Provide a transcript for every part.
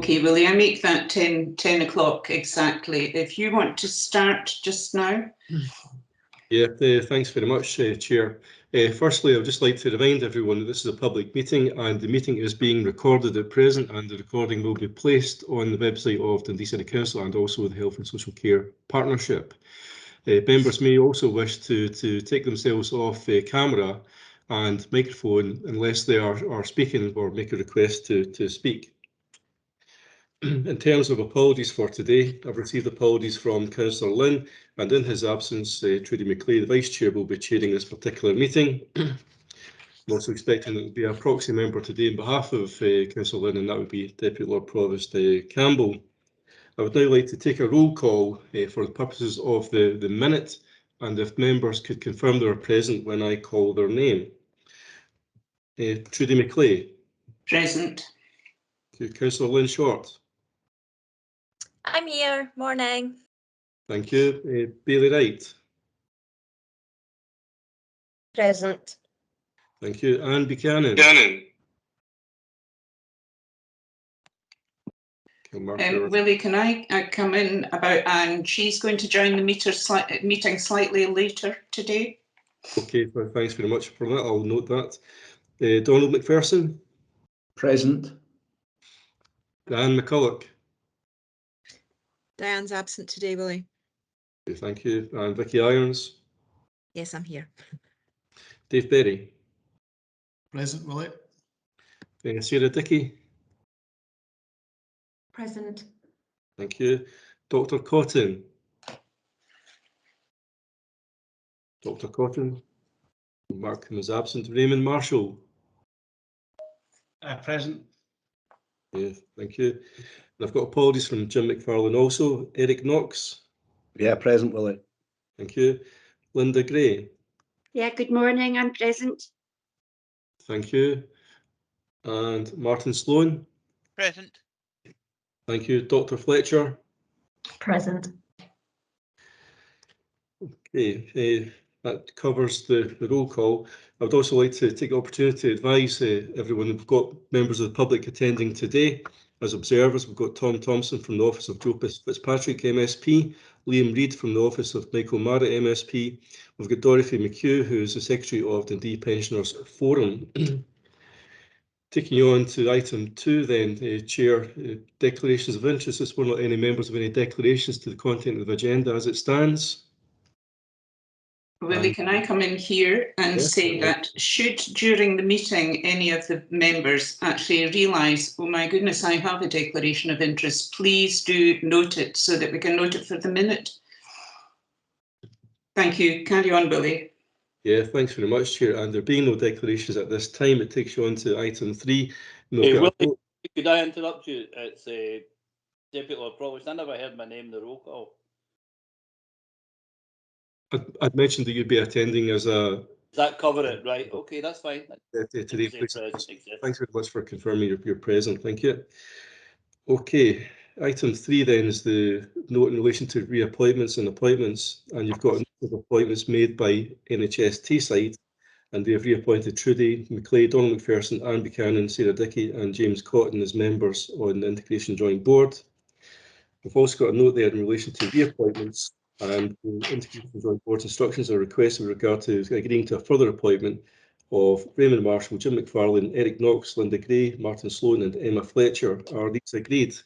Okay, Willie, I make that 10 o'clock exactly. If you want to start just now. Yeah, thanks very much, Chair. Firstly, I would just like to remind everyone that this is a public meeting and the meeting is being recorded at present, and the recording will be placed on the website of Dundee City Council and also the Health and Social Care Partnership. Members may also wish to take themselves off camera and microphone unless they are speaking or make a request to speak. In terms of apologies for today, I've received apologies from Councillor Lynn, and in his absence, Trudy McClay, the Vice Chair, will be chairing this particular meeting. I'm also expecting there will be a proxy member today on behalf of Councillor Lynn, and that would be Deputy Lord Provost Campbell. I would now like to take a roll call for the purposes of the minute, and if members could confirm they are present when I call their name. Trudy McClay. Present. Councillor Lynn Short. I'm here. Morning. Thank you. Bailey Wright. Present. Thank you. Anne Buchanan. Willie, can I come in about Anne? She's going to join the meeting slightly later today. Okay, well, thanks very much for that. I'll note that. Donald McPherson. Present. Diane McCulloch. Diane's absent today, Willie. Okay, thank you. And Vicky Irons. Yes, I'm here. Dave Berry. Present, Willie. Sarah Dickey. Present. Thank you. Dr. Cotton. Dr. Cotton. Markham is absent. Raymond Marshall. Present. Yeah, thank you. And I've got apologies from Jim McFarlane also. Eric Knox. Yeah, present, Willie. Thank you. Linda Gray. Yeah, good morning. I'm present. Thank you. And Martin Sloan. Present. Thank you. Dr. Fletcher. Present. Okay, that covers the roll call. I would also like to take the opportunity to advise everyone that we've got members of the public attending today as observers. We've got Tom Thompson from the Office of Joe Fitzpatrick, MSP, Liam Reid from the Office of Michael Marrett, MSP. We've got Dorothy McHugh, who is the Secretary of Dundee Pensioners Forum. Taking you on to item 2 then, Chair, declarations of interest. Is there not any members of any declarations to the content of the agenda as it stands? Willie, can I come in here and say that should during the meeting any of the members actually realise, oh my goodness, I have a declaration of interest, please do note it so that we can note it for the minute. Thank you. Carry on, Willie. Yeah, thanks very much, Chair. And there being no declarations at this time, it takes you on to item 3. Willie, could I interrupt you? It's Deputy Lord Provost. I never heard my name in the roll call. I'd mentioned that you'd be attending as a... Does that cover it? Right. Okay, that's fine. Today, thanks very much for confirming you're present. Thank you. Okay, item 3 then is the note in relation to reappointments and appointments. And you've got a number of appointments made by NHS Teesside, and they have reappointed Trudy McClay, Donald McPherson, Anne Buchanan, Sarah Dickey and James Cotton as members on the Integration Joint Board. We've also got a note there in relation to reappointments, and the Integration Joint Board's instructions are requested with regard to agreeing to a further appointment of Raymond Marshall, Jim McFarlane, Eric Knox, Linda Gray, Martin Sloan and Emma Fletcher. Are these agreed?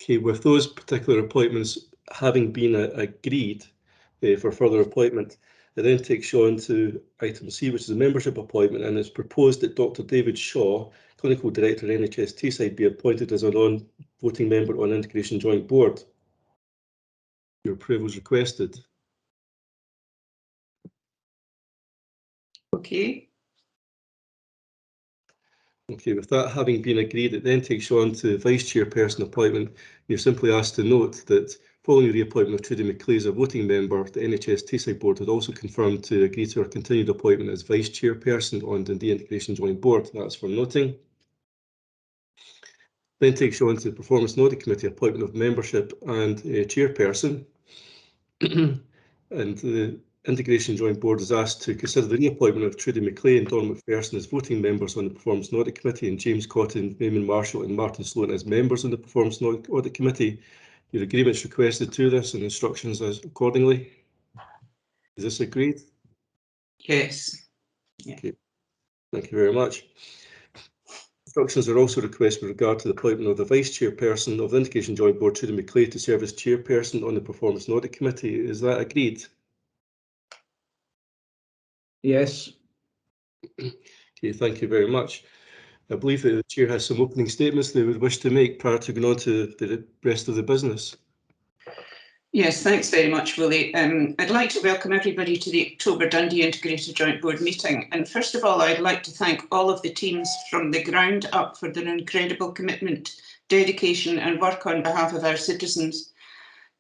Okay, with those particular appointments having been agreed for further appointment, it then takes you on to item C, which is a membership appointment, and it's proposed that Dr. David Shaw, Clinical Director NHS Teesside, be appointed as a non-voting member on Integration Joint Board. Your approval is requested. Okay. Okay, with that having been agreed, it then takes you on to Vice Chairperson appointment. You're simply asked to note that following the reappointment of Trudy McClay as a voting member, the NHS Teesside Board had also confirmed to agree to her continued appointment as Vice Chairperson on Dundee Integration Joint Board. That's for noting. Then takes you on to the Performance and Audit Committee appointment of membership and Chairperson. And Integration Joint Board is asked to consider the reappointment of Trudy McClay and Don McPherson as voting members on the Performance and Audit Committee, and James Cotton, Raymond Marshall and Martin Sloan as members on the Performance and Audit Committee. Your agreements requested to this and instructions as accordingly. Is this agreed? Yes. Yeah. Okay. Thank you very much. Instructions are also requested with regard to the appointment of the Vice Chairperson of the Integration Joint Board, Trudy McClay, to serve as Chairperson on the Performance and Audit Committee. Is that agreed? Yes. Okay, thank you very much. I believe that the Chair has some opening statements they would wish to make prior to going on to the rest of the business. Yes, thanks very much, Willie. I'd like to welcome everybody to the October Dundee Integrated Joint Board meeting. And first of all, I'd like to thank all of the teams from the ground up for their incredible commitment, dedication and work on behalf of our citizens.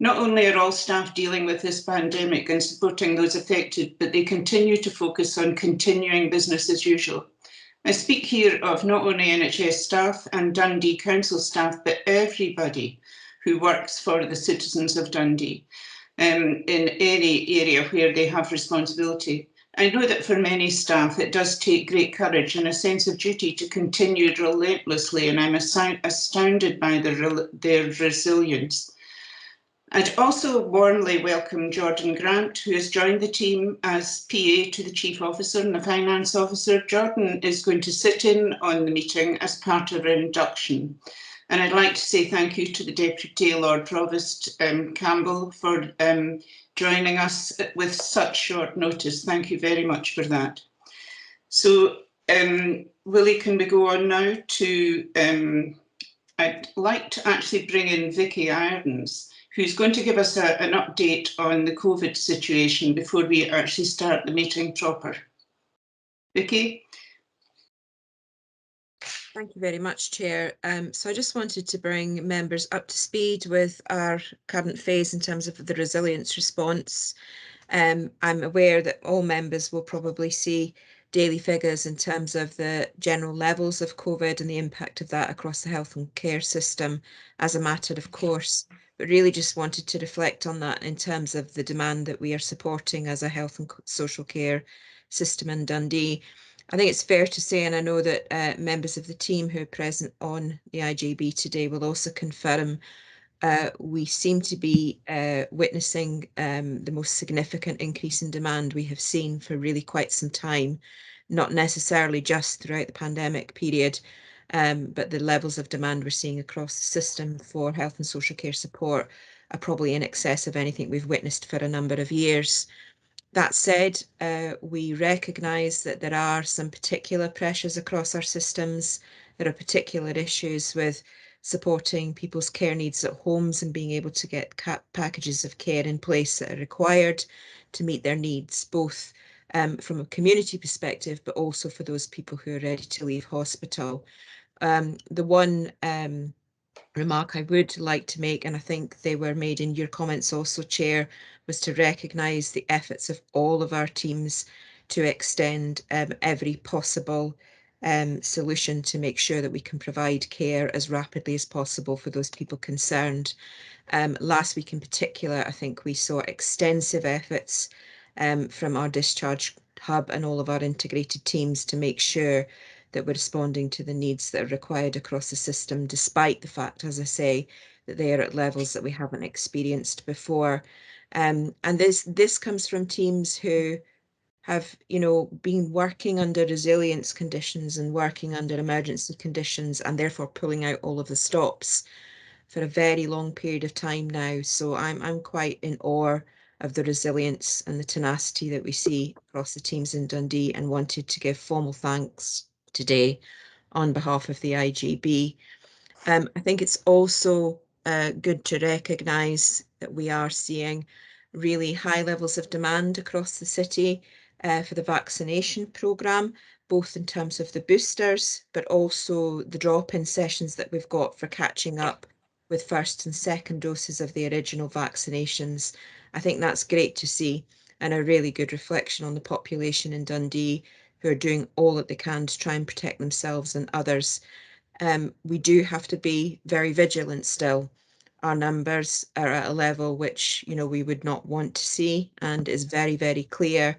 Not only are all staff dealing with this pandemic and supporting those affected, but they continue to focus on continuing business as usual. I speak here of not only NHS staff and Dundee Council staff, but everybody who works for the citizens of Dundee in any area where they have responsibility. I know that for many staff it does take great courage and a sense of duty to continue relentlessly, and I'm astounded by their resilience. I'd also warmly welcome Jordan Grant, who has joined the team as PA to the Chief Officer and the Finance Officer. Jordan is going to sit in on the meeting as part of our induction. And I'd like to say thank you to the Deputy Lord Provost Campbell for joining us with such short notice. Thank you very much for that. So, Willie, can we go on now to, I'd like to actually bring in Vicky Irons, who's going to give us an update on the COVID situation before we actually start the meeting proper. Vicky? Thank you very much, Chair. So I just wanted to bring members up to speed with our current phase in terms of the resilience response. I'm aware that all members will probably see daily figures in terms of the general levels of COVID and the impact of that across the health and care system as a matter of course, but really just wanted to reflect on that in terms of the demand that we are supporting as a health and social care system in Dundee. I think it's fair to say, and I know that members of the team who are present on the IJB today will also confirm, we seem to be witnessing the most significant increase in demand we have seen for really quite some time, not necessarily just throughout the pandemic period, but the levels of demand we're seeing across the system for health and social care support are probably in excess of anything we've witnessed for a number of years. That said, we recognise that there are some particular pressures across our systems. There are particular issues with supporting people's care needs at homes and being able to get packages of care in place that are required to meet their needs, both from a community perspective, but also for those people who are ready to leave hospital. The one remark I would like to make, and I think they were made in your comments also, Chair, was to recognise the efforts of all of our teams to extend every possible solution to make sure that we can provide care as rapidly as possible for those people concerned. Last week in particular, I think we saw extensive efforts from our discharge hub and all of our integrated teams to make sure that we're responding to the needs that are required across the system, despite the fact, as I say, that they are at levels that we haven't experienced before. And this comes from teams who have, been working under resilience conditions and working under emergency conditions and therefore pulling out all of the stops for a very long period of time now. So I'm quite in awe of the resilience and the tenacity that we see across the teams in Dundee, and wanted to give formal thanks today on behalf of the IJB. I think it's also good to recognise that we are seeing really high levels of demand across the city for the vaccination programme, both in terms of the boosters, but also the drop-in sessions that we've got for catching up with first and second doses of the original vaccinations. I think that's great to see, and a really good reflection on the population in Dundee who are doing all that they can to try and protect themselves and others. We do have to be very vigilant still. our numbers are at a level which, you know, we would not want to see, and is very, very clear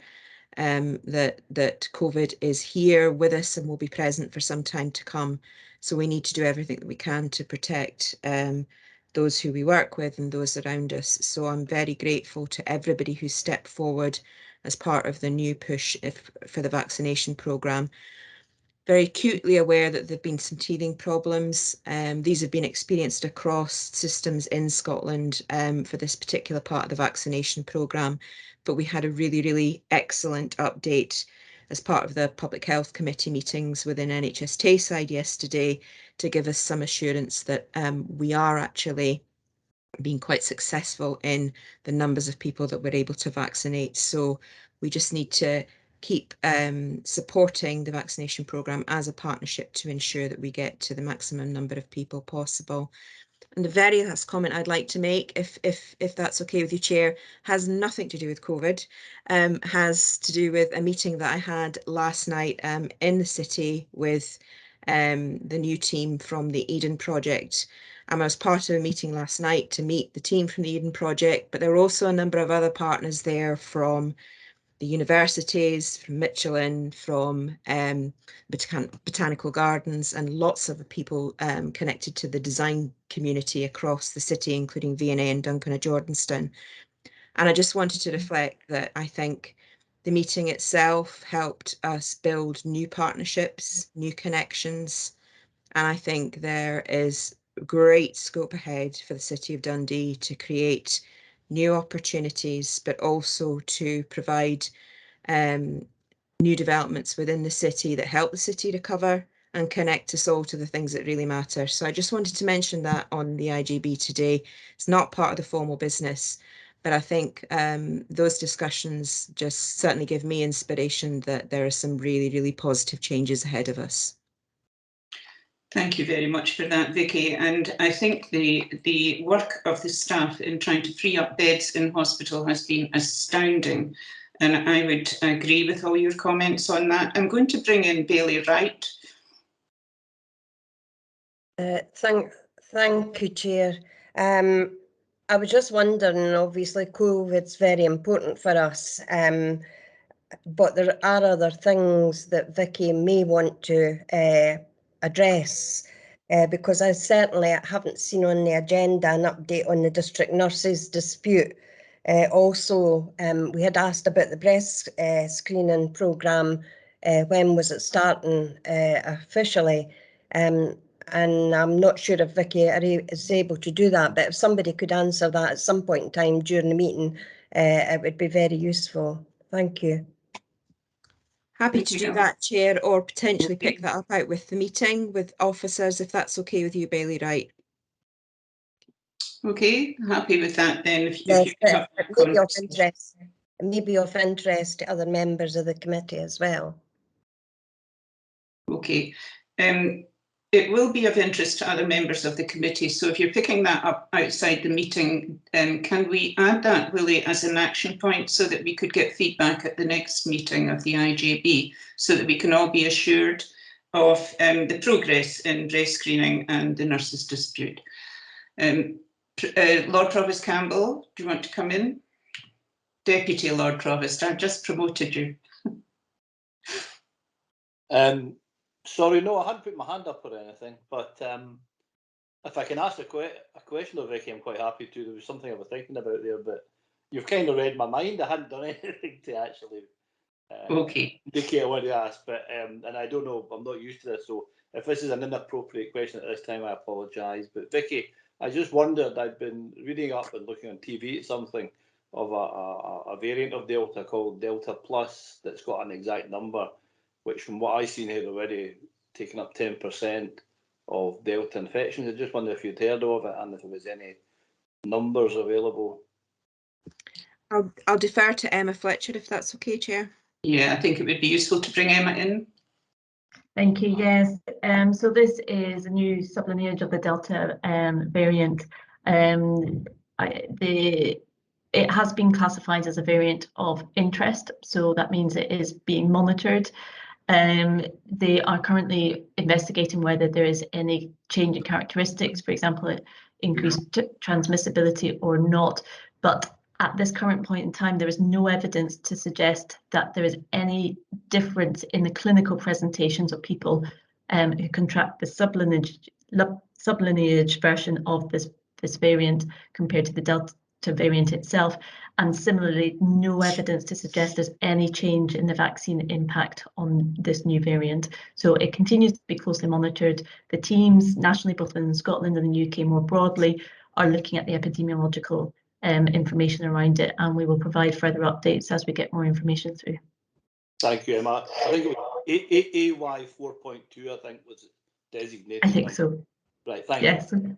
that COVID is here with us and will be present for some time to come. So we need to do everything that we can to protect those who we work with and those around us. So I'm very grateful to everybody who stepped forward as part of the new push for the vaccination programme. Very acutely aware that there have been some teething problems. These have been experienced across systems in Scotland for this particular part of the vaccination programme, but we had a really, really excellent update as part of the Public Health Committee meetings within NHS Tayside yesterday to give us some assurance that we are actually being quite successful in the numbers of people that we're able to vaccinate. So we just need to keep supporting the vaccination programme as a partnership to ensure that we get to the maximum number of people possible. And the very last comment I'd like to make, if that's okay with you, Chair, has nothing to do with COVID, has to do with a meeting that I had last night in the city with the new team from the Eden Project. I was part of a meeting last night to meet the team from the Eden Project, but there were also a number of other partners there from the universities, from Michelin, from Botanical Gardens, and lots of people connected to the design community across the city, including V&A and Duncan of Jordanstown. And I just wanted to reflect that I think the meeting itself helped us build new partnerships, new connections, and I think there is great scope ahead for the City of Dundee to create new opportunities, but also to provide new developments within the city that help the city recover and connect us all to the things that really matter. So I just wanted to mention that on the IJB today. It's not part of the formal business, but I think those discussions just certainly give me inspiration that there are some really, really positive changes ahead of us. Thank you very much for that, Vicky. And I think the work of the staff in trying to free up beds in hospital has been astounding. And I would agree with all your comments on that. I'm going to bring in Bailey Wright. Thank you, Chair. I was just wondering, obviously COVID's very important for us, but there are other things that Vicky may want to address, because I certainly haven't seen on the agenda an update on the district nurses dispute. Also, we had asked about the breast screening programme. When was it starting officially? And I'm not sure if Vicky is able to do that, but if somebody could answer that at some point in time during the meeting, it would be very useful. Thank you. Happy to do that, Chair, or potentially pick that up out with the meeting with officers, if that's okay with you, Bailey Wright. Okay, happy with that then. Yes, it may be of interest to other members of the committee as well. Okay. It will be of interest to other members of the committee. So if you're picking that up outside the meeting, can we add that, Willie, as an action point so that we could get feedback at the next meeting of the IJB so that we can all be assured of the progress in breast screening and the nurses' dispute? Lord Provost Campbell, do you want to come in? Deputy Lord Provost, I've just promoted you. Sorry, no, I hadn't put my hand up or anything, but if I can ask a question of Vicky, I'm quite happy to. There was something I was thinking about there, but you've kind of read my mind. I hadn't done anything to actually indicate I wanted to ask, but and I don't know, I'm not used to this, so if this is an inappropriate question at this time, I apologise. But Vicky, I just wondered, I'd been reading up and looking on TV at something of a variant of Delta called Delta Plus that's got an exact number, which from what I've seen here already, taken up 10% of Delta infections. I just wonder if you'd heard of it and if there was any numbers available. I'll defer to Emma Fletcher if that's okay, Chair. Yeah, I think it would be useful to bring Emma in. Thank you. Yes, so this is a new sublineage of the Delta variant. It has been classified as a variant of interest, so that means it is being monitored. They are currently investigating whether there is any change in characteristics. For example, increased transmissibility or not. But at this current point in time, there is no evidence to suggest that there is any difference in the clinical presentations of people who contract the sublineage version of this variant compared to the Delta variant itself. And similarly, no evidence to suggest there's any change in the vaccine impact on this new variant. So it continues to be closely monitored. The teams nationally, both in Scotland and the UK more broadly, are looking at the epidemiological information around it, and we will provide further updates as we get more information through. Thank you, Emma. I think it was AY 4.2, I think, was designated. I think so. Right, thank yes. you.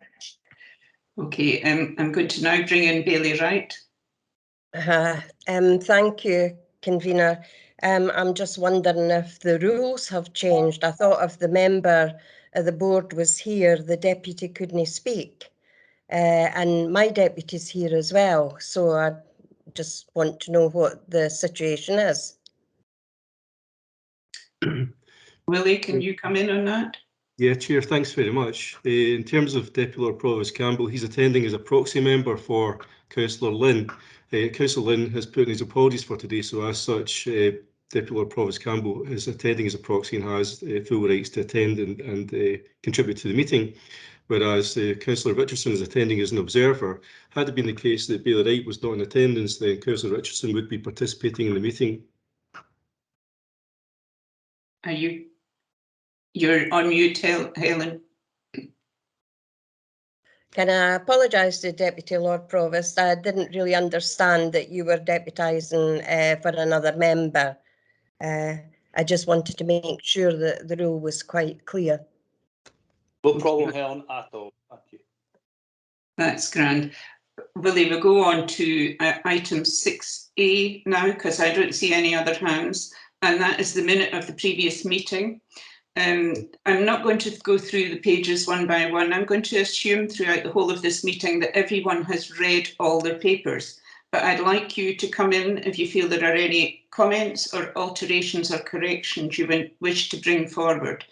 Okay, I'm going to now bring in Bailey Wright. Thank you, convener. I'm just wondering if the rules have changed. I thought if the member of the board was here, the deputy couldn't speak. And my deputy's here as well. So I just want to know what the situation is. Willie, can you come in on that? Yeah, Chair, thanks very much. In terms of Deputy Lord Provost Campbell, he's attending as a proxy member for Councillor Lynn. Councillor Lynn has put in his apologies for today, so as such, Deputy Lord Provost Campbell is attending as a proxy and has full rights to attend and contribute to the meeting, whereas Councillor Richardson is attending as an observer. Had it been the case that Bailey Wright was not in attendance, then Councillor Richardson would be participating in the meeting. Are you're on mute, Helen? Can I apologise to Deputy Lord Provost? I didn't really understand that you were deputising for another member. I just wanted to make sure that the rule was quite clear. No problem, Helen, at all. Thank you. That's grand. Willie, we'll go on to item 6A now, because I don't see any other hands, and that is the minute of the previous meeting. I'm not going to go through the pages one by one. I'm going to assume throughout the whole of this meeting that everyone has read all their papers, but I'd like you to come in if you feel there are any comments or alterations or corrections you wish to bring forward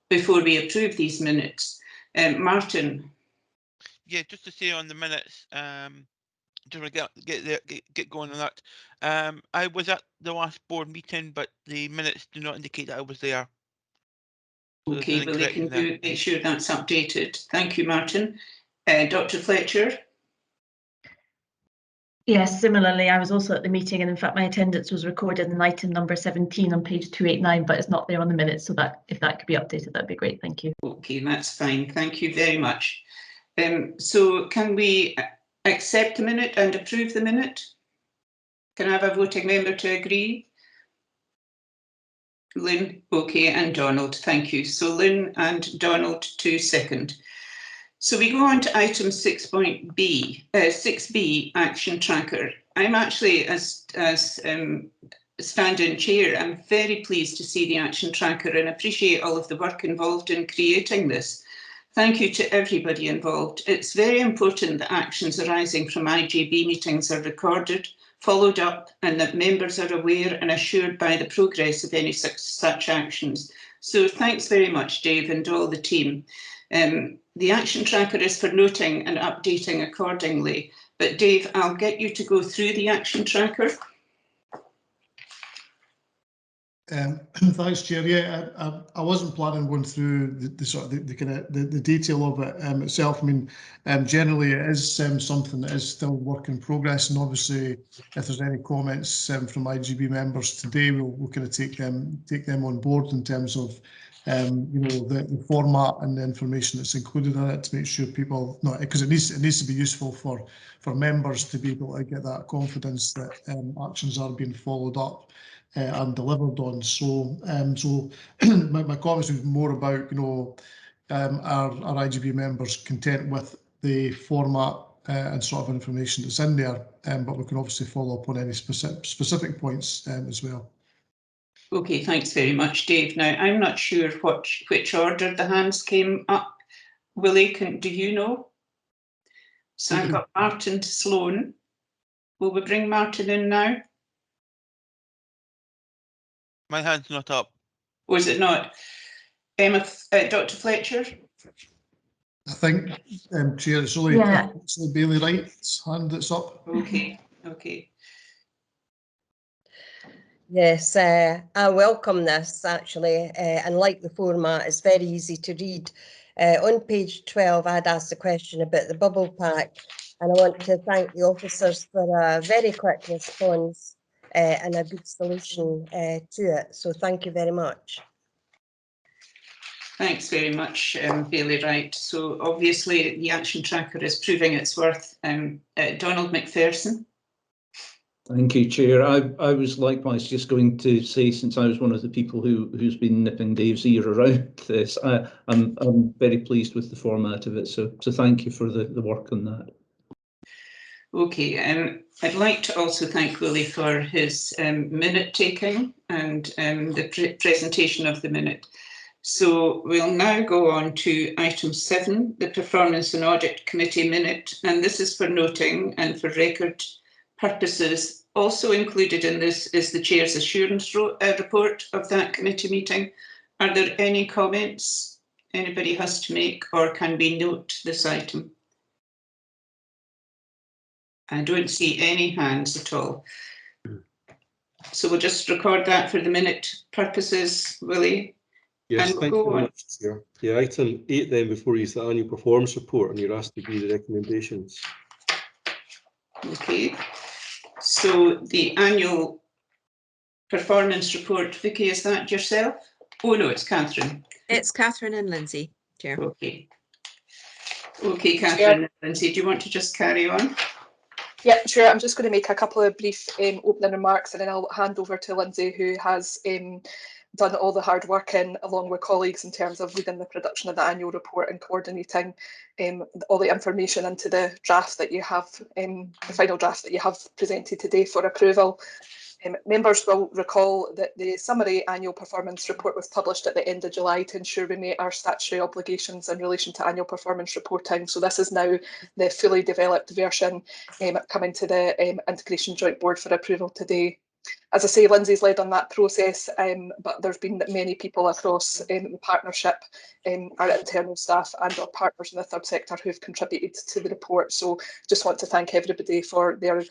before we approve these minutes. Martin. Yeah, just to say on the minutes, to get going on that. I was at the last board meeting, but the minutes do not indicate that I was there. So okay, well, they can make sure that's updated. Thank you, Martin. Dr. Fletcher. Yes, similarly, I was also at the meeting, and in fact, my attendance was recorded in item number 17 on page 289, but it's not there on the minutes. So that if that could be updated, that'd be great. Thank you. Okay, that's fine. Thank you very much. So can we accept the minute and approve the minute? Can I have a voting member to agree? Lynn, okay, and Donald, thank you. So Lynn and Donald to second. So we go on to item 6.B, 6B, action tracker. I'm actually, as stand-in chair, I'm very pleased to see the action tracker and appreciate all of the work involved in creating this. Thank you to everybody involved. It's very important that actions arising from IJB meetings are recorded, followed up, and that members are aware and assured by the progress of any such actions. So thanks very much, Dave, and all the team. The action tracker is for noting and updating accordingly. But Dave, I'll get you to go through the action tracker. Thanks, Chair. Yeah, I wasn't planning going through the detail of it itself. I mean, generally it is something that is still work in progress, and obviously, if there's any comments from IJB members today, we'll kind of take them on board in terms of you know, the format and the information that's included in it to make sure people not, because it needs to be useful for members to be able to get that confidence that actions are being followed up and delivered on. So my comments was more about, you know, our IJB members content with the format and sort of information that's in there, but we can obviously follow up on any specific points as well. Okay, thanks very much, Dave. Now, I'm not sure which order the hands came up. Willie, do you know? So I've got Martin to Sloan. Will we bring Martin in now? My hand's not up. Was it not? Emma, Dr. Fletcher? I think, Chair, it's only Yeah. Bailey Wright's hand that's up. Okay, okay. Yes, I welcome this actually, and like the format, it's very easy to read. On page 12, I'd asked a question about the bubble pack, and I want to thank the officers for a very quick response and a good solution to it. So thank you very much. Thanks very much, Bailey Wright. So obviously the action tracker is proving its worth. Donald McPherson. Thank you, Chair. I was likewise just going to say, since I was one of the people who's been nipping Dave's ear around this, I'm very pleased with the format of it. So thank you for the work on that. Okay, I'd like to also thank Willie for his minute taking and the presentation of the minute. So we'll now go on to item 7, the Performance and Audit Committee minute, and this is for noting and for record purposes. Also included in this is the Chair's assurance report of that committee meeting. Are there any comments anybody has to make, or can we note this item? I don't see any hands at all. So we'll just record that for the minute purposes, Willie. Yes, and thank we'll you go very on. much, Chair. Yeah, item 8 then before you, the annual performance report, and you're asked to agree the recommendations. Okay, so the annual performance report, Vicky, is that yourself? Oh no, it's Catherine. It's Catherine and Lindsay, Chair. Okay. Okay, Catherine and Lindsay, do you want to just carry on? Yeah, sure. I'm just going to make a couple of brief opening remarks, and then I'll hand over to Lindsay, who has done all the hard work along with colleagues in terms of leading the production of the annual report and coordinating all the information into the draft that you have, the final draft that you have presented today for approval. Members will recall that the summary annual performance report was published at the end of July to ensure we meet our statutory obligations in relation to annual performance reporting. So this is now the fully developed version coming to the Integration Joint Board for approval today. As I say, Lindsay's led on that process, but there's been many people across the partnership, our internal staff and our partners in the third sector who've contributed to the report. So just want to thank everybody for their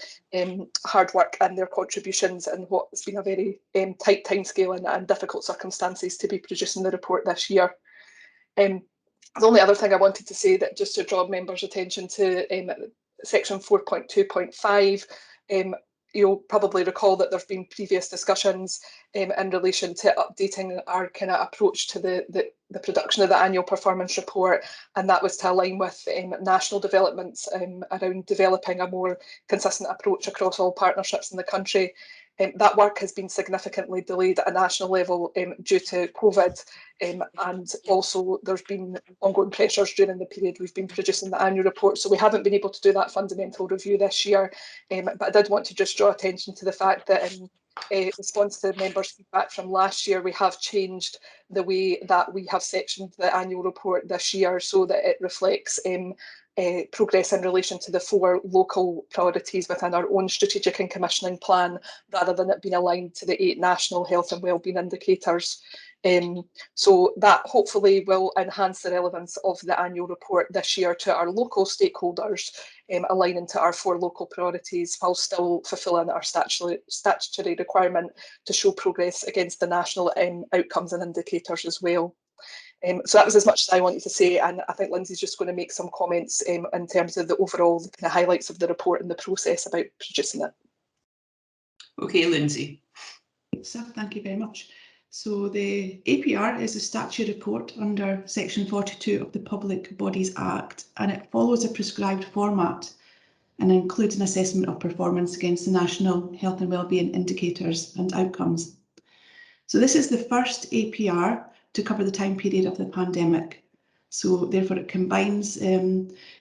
hard work and their contributions in what's been a very tight timescale and difficult circumstances to be producing the report this year. The only other thing I wanted to say, that just to draw members' attention to section 4.2.5, you'll probably recall that there's been previous discussions in relation to updating our kind of approach to the production of the annual performance report, and that was to align with national developments around developing a more consistent approach across all partnerships in the country. That work has been significantly delayed at a national level due to COVID, and also there's been ongoing pressures during the period we've been producing the annual report, so we haven't been able to do that fundamental review this year. But I did want to just draw attention to the fact that in response to members' feedback from last year, we have changed the way that we have sectioned the annual report this year so that it reflects progress in relation to the 4 local priorities within our own strategic and commissioning plan, rather than it being aligned to the 8 national health and wellbeing indicators. So that hopefully will enhance the relevance of the annual report this year to our local stakeholders, aligning to our 4 local priorities while still fulfilling our statutory requirement to show progress against the national outcomes and indicators as well. So that was as much as I wanted to say, and I think Lindsay's just going to make some comments in terms of the overall kind of highlights of the report and the process about producing it. Okay, Lindsay. So thank you very much. So the APR is a statutory report under section 42 of the Public Bodies Act, and it follows a prescribed format and includes an assessment of performance against the national health and wellbeing indicators and outcomes. So this is the first APR to cover the time period of the pandemic. So therefore it combines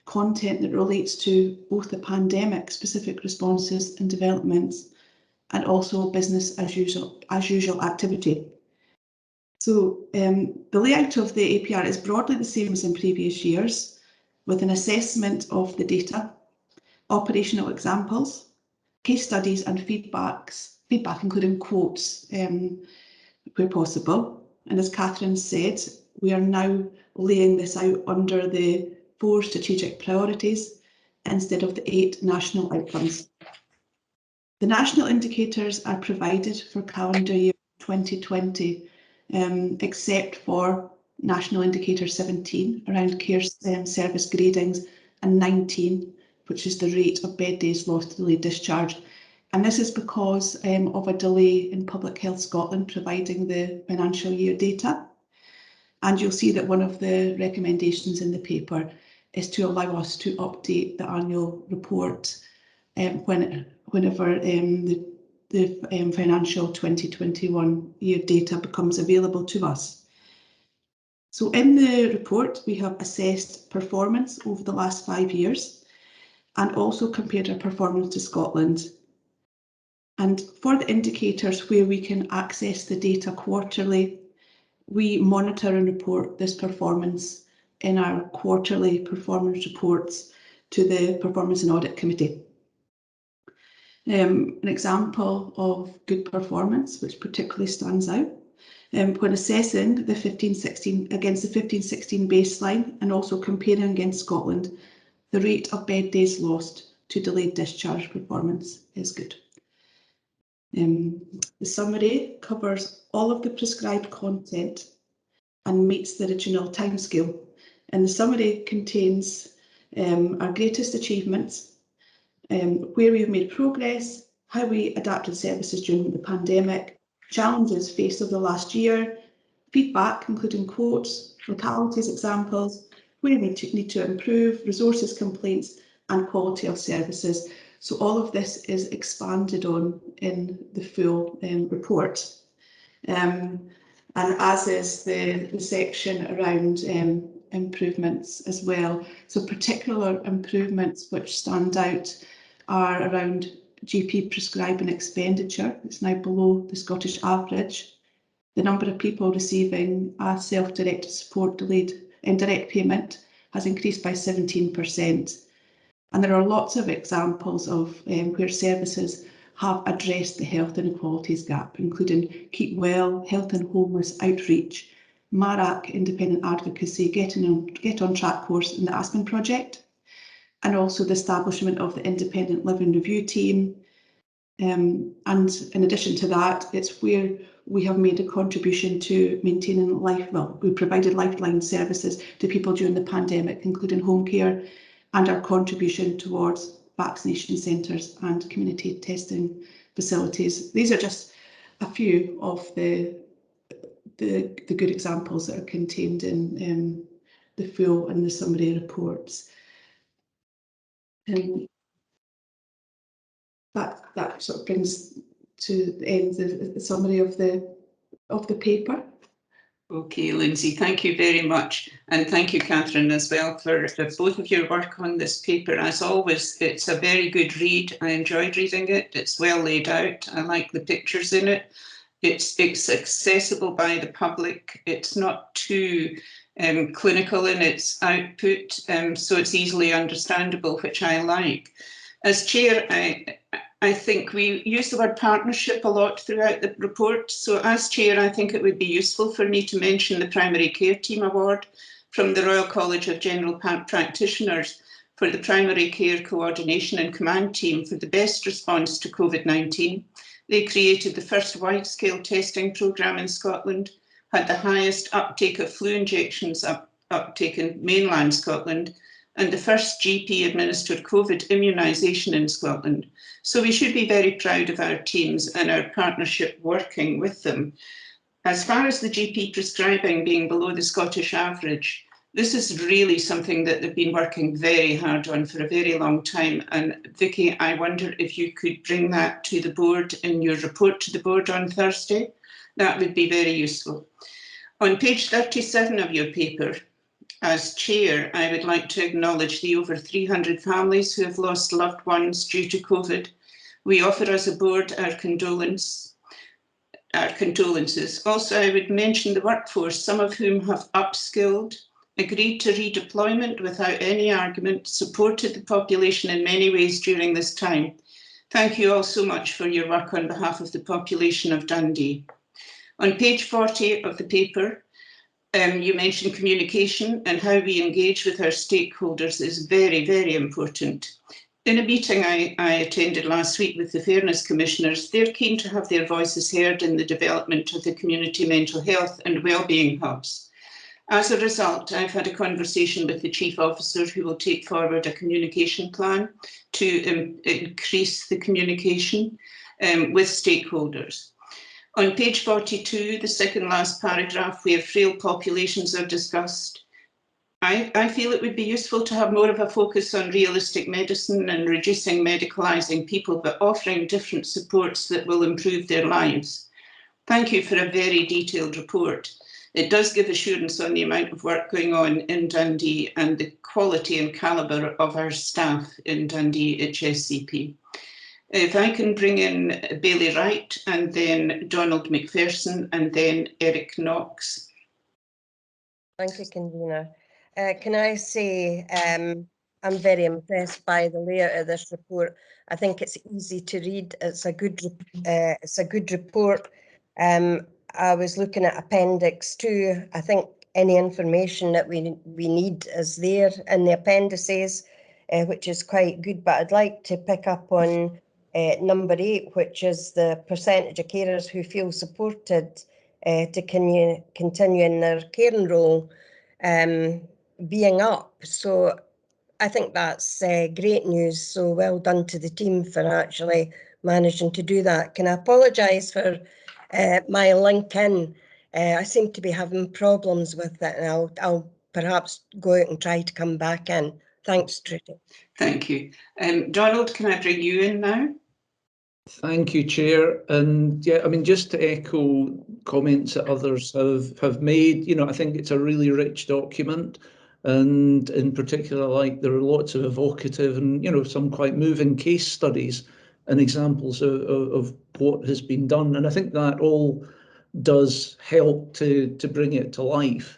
content that relates to both the pandemic specific responses and developments, and also business as usual activity. So the layout of the APR is broadly the same as in previous years, with an assessment of the data, operational examples, case studies and feedback including quotes where possible. And as Catherine said, we are now laying this out under the 4 strategic priorities instead of the 8 national outcomes. The national indicators are provided for calendar year 2020, except for National Indicator 17 around care service gradings, and 19, which is the rate of bed days lost to delayed discharge. And this is because of a delay in Public Health Scotland providing the financial year data. And you'll see that one of the recommendations in the paper is to allow us to update the annual report whenever the financial 2021 year data becomes available to us. So in the report, we have assessed performance over the last 5 years and also compared our performance to Scotland. And for the indicators where we can access the data quarterly, we monitor and report this performance in our quarterly performance reports to the Performance and Audit Committee. An example of good performance, which particularly stands out, when assessing the 15-16 against the 15-16 baseline and also comparing against Scotland, the rate of bed days lost to delayed discharge performance is good. The summary covers all of the prescribed content and meets the original timescale. And the summary contains our greatest achievements, where we've made progress, how we adapted services during the pandemic, challenges faced over the last year, feedback, including quotes, localities examples, where we need to improve, resources, complaints, and quality of services. So all of this is expanded on in the full report. And as is the section around improvements as well. So particular improvements which stand out are around GP prescribing expenditure. It's now below the Scottish average. The number of people receiving a self-directed support delayed indirect payment has increased by 17%. And there are lots of examples of where services have addressed the health inequalities gap, including Keep Well, Health and Homeless Outreach, MARAC Independent Advocacy, Get on Track course in the Aspen project, and also the establishment of the Independent Living Review team. And in addition to that, it's where we have made a contribution to maintaining we provided lifeline services to people during the pandemic, including home care, and our contribution towards vaccination centres and community testing facilities. These are just a few of the good examples that are contained in the full and the summary reports. That sort of brings to the end the summary of the paper. Okay, Lindsay, thank you very much. And thank you, Catherine, as well, for both of your work on this paper. As always, it's a very good read. I enjoyed reading it. It's well laid out. I like the pictures in it. It's accessible by the public. It's not too clinical in its output, so it's easily understandable, which I like. As chair, I think we use the word partnership a lot throughout the report. So as chair, I think it would be useful for me to mention the Primary Care Team Award from the Royal College of General Practitioners for the Primary Care Coordination and Command Team for the best response to COVID-19. They created the first wide-scale testing programme in Scotland, had the highest uptake of flu injections uptake in mainland Scotland, and the first GP-administered COVID immunisation in Scotland. So we should be very proud of our teams and our partnership working with them. As far as the GP prescribing being below the Scottish average, this is really something that they've been working very hard on for a very long time. And Vicky, I wonder if you could bring that to the board in your report to the board on Thursday. That would be very useful. On page 37 of your paper, as chair, I would like to acknowledge the over 300 families who have lost loved ones due to COVID. We offer as a board our condolences. Also, I would mention the workforce, some of whom have upskilled, agreed to redeployment without any argument, supported the population in many ways during this time. Thank you all so much for your work on behalf of the population of Dundee. On page 40 of the paper, You mentioned communication, and how we engage with our stakeholders is very, very important. In a meeting I attended last week with the Fairness Commissioners, they're keen to have their voices heard in the development of the community mental health and wellbeing hubs. As a result, I've had a conversation with the Chief Officer who will take forward a communication plan to increase the communication with stakeholders. On page 42, the second last paragraph, where frail populations are discussed, I feel it would be useful to have more of a focus on realistic medicine and reducing medicalising people, but offering different supports that will improve their lives. Thank you for a very detailed report. It does give assurance on the amount of work going on in Dundee and the quality and calibre of our staff in Dundee DH&SCP. If I can bring in Bailey Wright and then Donald McPherson and then Eric Knox. Thank you, Convener. Can I say I'm very impressed by the layout of this report. I think it's easy to read. It's a good report. I was looking at Appendix 2. I think any information that we need is there in the appendices, which is quite good. But I'd like to pick up on number 8, which is the percentage of carers who feel supported to continue in their caring role being up. So I think that's great news. So well done to the team for actually managing to do that. Can I apologise for my link in? I seem to be having problems with it, and I'll perhaps go out and try to come back in. Thanks, Trudy. Thank you. Donald, can I bring you in now? Thank you, Chair. And yeah, I mean, just to echo comments that others have made, you know, I think it's a really rich document. And in particular, like, there are lots of evocative and, you know, some quite moving case studies and examples of what has been done. And I think that all does help to bring it to life.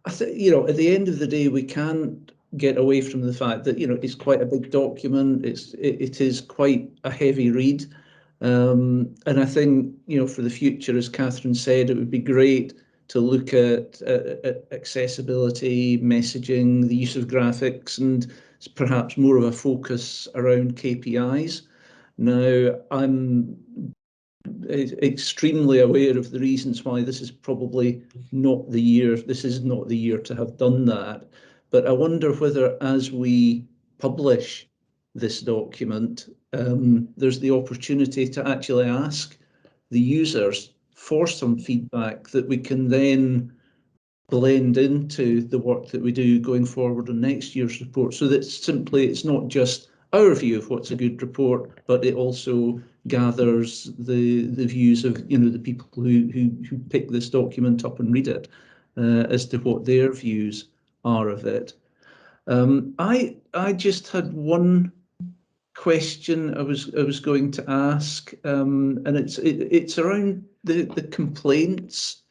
I think, you know, at the end of the day, we can't get away from the fact that, you know, it's quite a big document. It is quite a heavy read. And I think, you know, for the future, as Catherine said, it would be great to look at accessibility, messaging, the use of graphics, and perhaps more of a focus around KPIs. Now, I'm extremely aware of the reasons why this is probably not the year. This is not the year to have done that. But I wonder whether, as we publish this document, there's the opportunity to actually ask the users for some feedback that we can then blend into the work that we do going forward on next year's report, so that simply it's not just our view of what's a good report, but it also gathers the views of, you know, the people who pick this document up and read it, as to what their views are of it. I just had one question I was going to ask, and it's around the complaints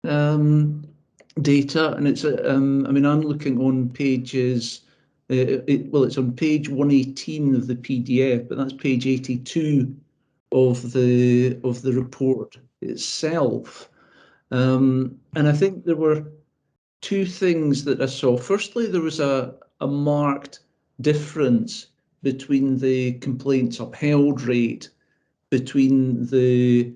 data, and it's I mean, I'm looking on pages. Well, it's on page 118 of the PDF, but that's page 82 of the report itself. And I think there were two things that I saw. Firstly, there was a marked difference between the complaints upheld rate between the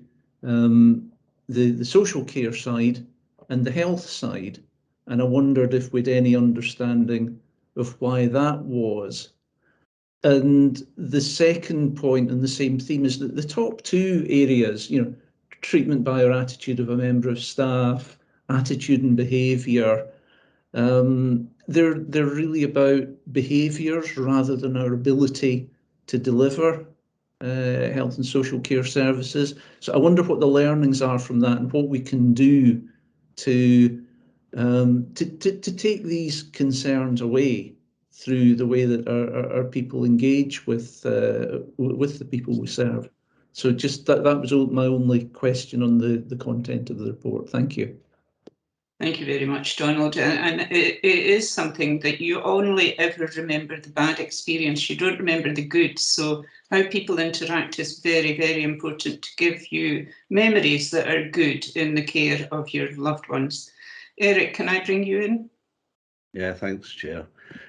social care side and the health side, and I wondered if we'd any understanding of why that was. And the second point in the same theme is that the top two areas, you know, treatment by or attitude of a member of staff, attitude and behaviour, they're really about behaviours rather than our ability to deliver health and social care services. So I wonder what the learnings are from that and what we can do to take these concerns away through the way that our people engage with the people we serve. So just that was my only question on the content of the report. Thank you. Thank you very much, Donald. And it is something that you only ever remember the bad experience. You don't remember the good. So how people interact is very, very important to give you memories that are good in the care of your loved ones. Eric, can I bring you in? Yeah, thanks, Chair.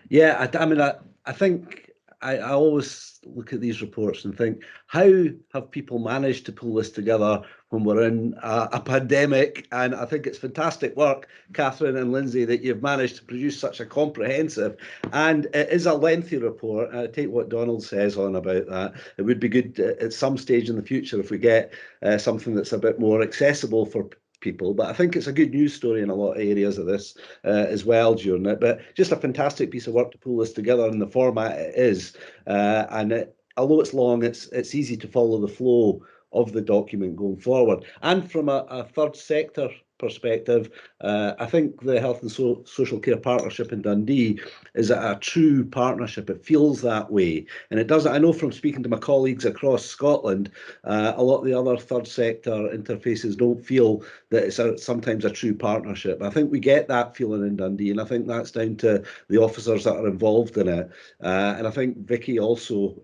Yeah, I mean, I think I always look at these reports and think, how have people managed to pull this together when we're in a pandemic? And I think it's fantastic work, Catherine and Lindsay, that you've managed to produce such a comprehensive, and it is a lengthy report. I take what Donald says on about that. It would be good at some stage in the future if we get something that's a bit more accessible for people, but I think it's a good news story in a lot of areas of this as well during it. But just a fantastic piece of work to pull this together in the format it is, and although it's long, it's easy to follow the flow of the document going forward. And from a third sector perspective, I think the Health and Social Care Partnership in Dundee is a true partnership. It feels that way, and it doesn't. I know from speaking to my colleagues across Scotland, a lot of the other third sector interfaces don't feel that it's sometimes a true partnership. I think we get that feeling in Dundee, and I think that's down to the officers that are involved in it. And I think Vicky also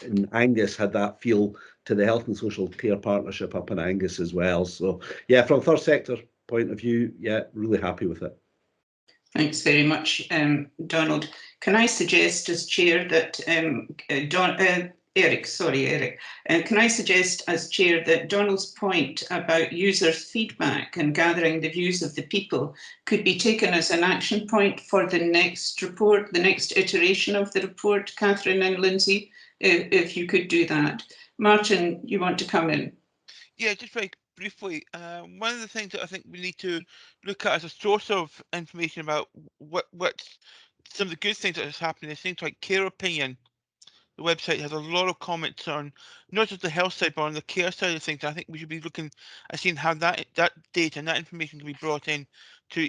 in Angus had that feel to the Health and Social Care Partnership up in Angus as well. So yeah, from a third sector point of view, yeah, really happy with it. Thanks very much, Donald. Can I suggest as chair that Eric, can I suggest as chair that Donald's point about users' feedback and gathering the views of the people could be taken as an action point for the next report, the next iteration of the report, Catherine and Lindsay, if you could do that. Martin, you want to come in? Yeah, just very briefly, one of the things that I think we need to look at as a source of information about what's some of the good things that is happening is things like care opinion. The website has a lot of comments on not just the health side, but on the care side of things. I think we should be looking at seeing how that data and that information can be brought in to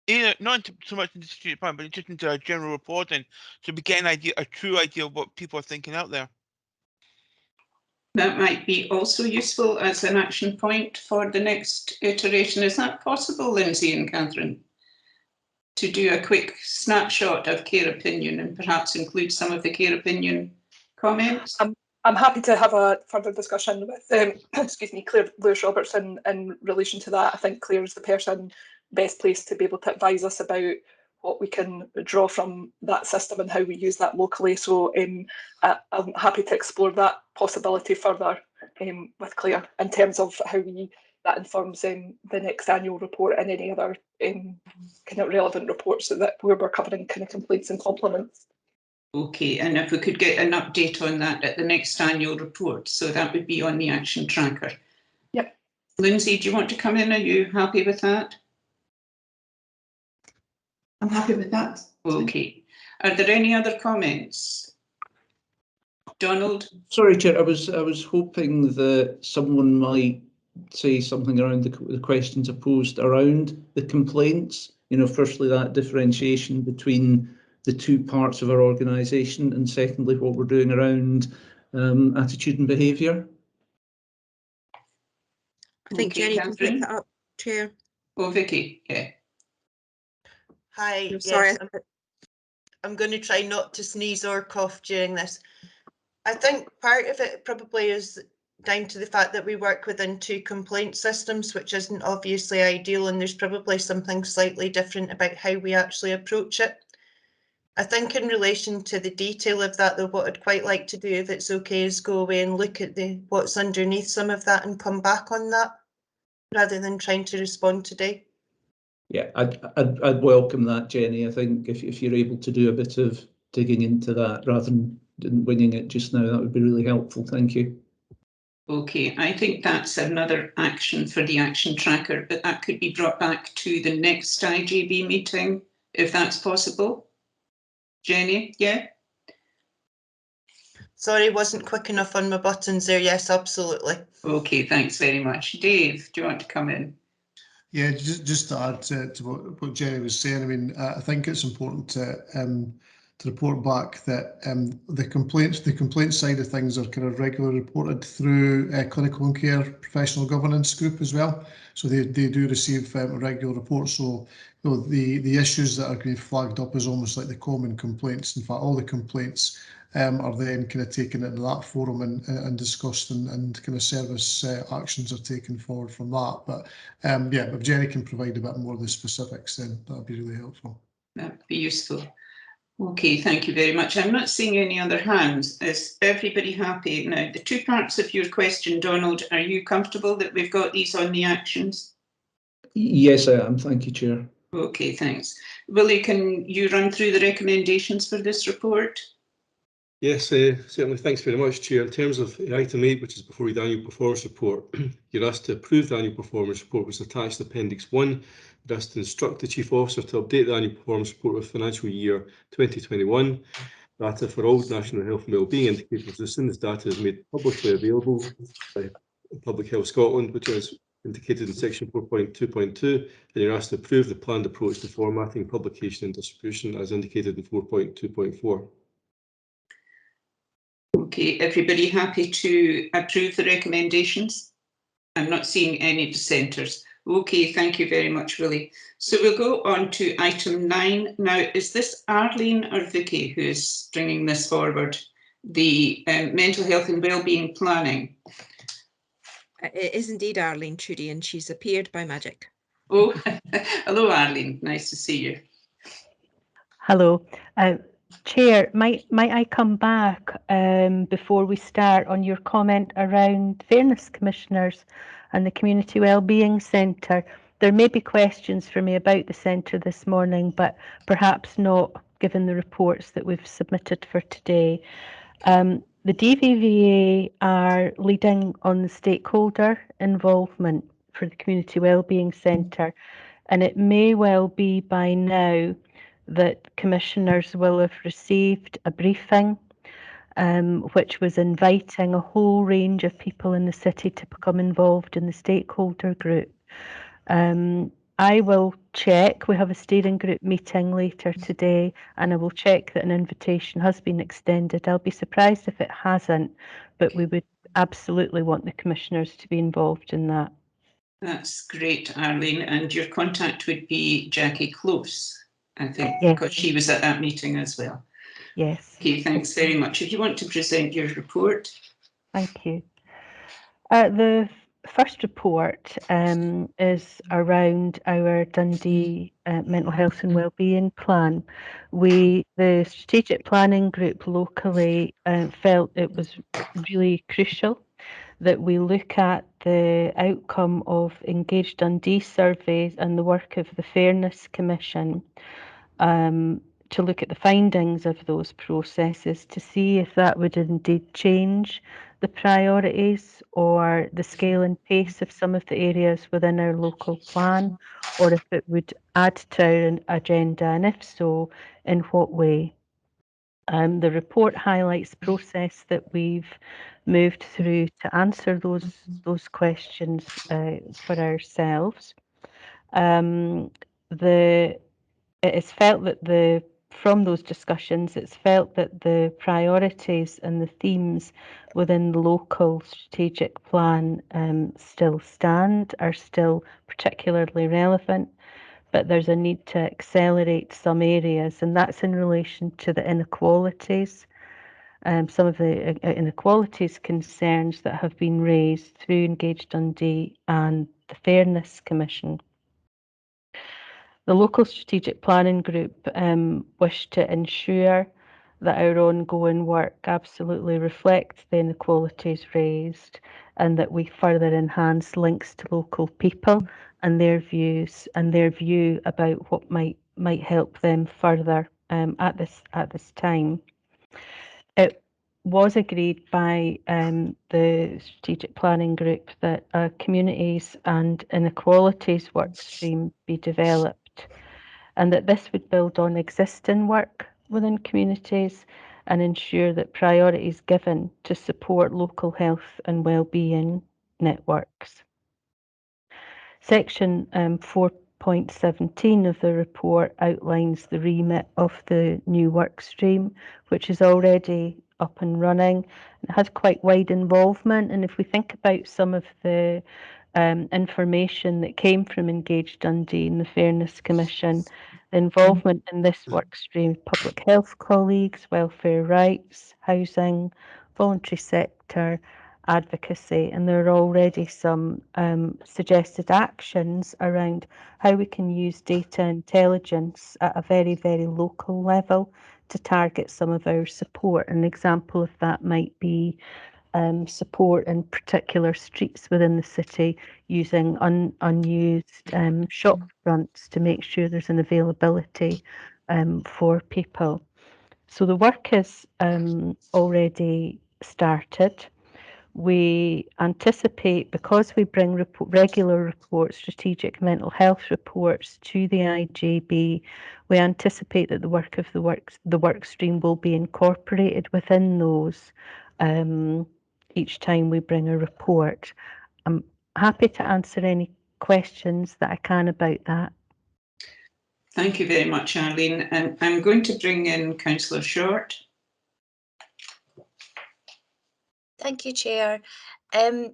either not so much into the strategic plan, but just into our general reporting, so we get a true idea of what people are thinking out there. That might be also useful as an action point for the next iteration. Is that possible, Lindsay and Catherine? To do a quick snapshot of care opinion and perhaps include some of the care opinion comments? I'm happy to have a further discussion with excuse me, Claire Lewis-Roberts in relation to that. I think Claire is the person best placed to be able to advise us about what we can draw from that system and how we use that locally. So I'm happy to explore that possibility further with Claire in terms of how that informs the next annual report and any other kind of relevant reports where we're covering kind of complaints and compliments. Okay, and if we could get an update on that at the next annual report, so that would be on the action tracker. Yep. Lindsay, do you want to come in? Are you happy with that? I'm happy with that. Okay. Are there any other comments? Donald? Sorry, Chair, I was hoping that someone might say something around the questions posed around the complaints. You know, firstly, that differentiation between the two parts of our organisation, and secondly, what we're doing around attitude and behaviour. I think Jenny can pick that up, Chair. Oh, Vicky, yeah. Hi, I'm sorry. yes, I'm going to try not to sneeze or cough during this. I think part of it probably is down to the fact that we work within two complaint systems, which isn't obviously ideal, and there's probably something slightly different about how we actually approach it. I think in relation to the detail of that, though, what I'd quite like to do, if it's okay, is go away and look at what's underneath some of that and come back on that, rather than trying to respond today. Yeah, I'd welcome that, Jenny. I think if you're able to do a bit of digging into that rather than winging it just now, that would be really helpful. Thank you. Okay, I think that's another action for the action tracker, but that could be brought back to the next IJB meeting, if that's possible. Jenny, yeah? Sorry, wasn't quick enough on my buttons there. Yes, absolutely. Okay, thanks very much. Dave, do you want to come in? Yeah, just to add to what Jenny was saying, I mean, I think it's important to to report back that the complaint side of things are kind of regularly reported through clinical and care professional governance group as well. So they do receive regular reports. So you know, the issues that are being flagged up is almost like the common complaints. In fact, all the complaints are then kind of taken into that forum and discussed, and kind of service actions are taken forward from that. But yeah, if Jenny can provide a bit more of the specifics, then that would be really helpful. That'd be useful. Okay, thank you very much. I'm not seeing any other hands. Is everybody happy? Now, the two parts of your question, Donald, are you comfortable that we've got these on the actions? Yes, I am. Thank you, Chair. Okay, thanks. Willie, can you run through the recommendations for this report? Yes, certainly. Thanks very much, Chair. In terms of item 8, which is before the annual performance report, you're asked to approve the annual performance report, which is attached to Appendix 1. You're asked to instruct the Chief Officer to update the annual performance report of financial year 2021 data for all national health and wellbeing indicators as soon as data is made publicly available by Public Health Scotland, which is indicated in section 4.2.2, and you're asked to approve the planned approach to formatting, publication and distribution as indicated in 4.2.4. Okay, everybody happy to approve the recommendations? I'm not seeing any dissenters. Okay, thank you very much, Willie. So we'll go on to item 9. Now, is this Arlene or Vicky who is bringing this forward? The mental health and wellbeing planning. It is indeed Arlene Trudy, and she's appeared by magic. Oh, hello, Arlene. Nice to see you. Hello. Chair, might I come back before we start on your comment around Fairness Commissioners and the Community Wellbeing Centre? There may be questions for me about the centre this morning, but perhaps not given the reports that we've submitted for today. The DVVA are leading on the stakeholder involvement for the Community Wellbeing Centre, and it may well be by now that commissioners will have received a briefing which was inviting a whole range of people in the city to become involved in the stakeholder group. I will check, we have a steering group meeting later today, and I will check that an invitation has been extended. I'll be surprised if it hasn't, but we would absolutely want the commissioners to be involved in that. That's great, Arlene. And your contact would be Jackie Close, I think, yes, because she was at that meeting as well. Yes. Okay, thanks very much. If you want to present your report. Thank you. The first report is around our Dundee mental health and wellbeing plan. The strategic planning group locally felt it was really crucial that we look at the outcome of Engage Dundee surveys and the work of the Fairness Commission to look at the findings of those processes to see if that would indeed change the priorities or the scale and pace of some of the areas within our local plan, or if it would add to our agenda, and if so, in what way. The report highlights the process that we've moved through to answer those questions for ourselves. It is felt that from those discussions, it's felt that the priorities and the themes within the local strategic plan still stand, are still particularly relevant, but there's a need to accelerate some areas, and that's in relation to the inequalities. Some of the inequalities concerns that have been raised through Engage Dundee and the Fairness Commission. The local strategic planning group wished to ensure that our ongoing work absolutely reflects the inequalities raised, and that we further enhance links to local people and their views and their view about what might help them further at this time. It was agreed by the strategic planning group that a communities and inequalities work stream be developed, and that this would build on existing work within communities and ensure that priority is given to support local health and wellbeing networks. Section point 17 of the report outlines the remit of the new work stream, which is already up and running. It had quite wide involvement, and if we think about some of the information that came from Engage Dundee and the Fairness Commission, the involvement in this work stream, public health colleagues, welfare rights, housing, voluntary sector, advocacy, and there are already some suggested actions around how we can use data intelligence at a very, very local level to target some of our support. An example of that might be support in particular streets within the city using unused shop fronts to make sure there's an availability for people. So the work is already started. We anticipate, because we bring regular reports, strategic mental health reports to the IJB, we anticipate that the work stream will be incorporated within those each time we bring a report. I'm happy to answer any questions that I can about that. Thank you very much, Arlene. And I'm going to bring in Councillor Short. Thank you, Chair. A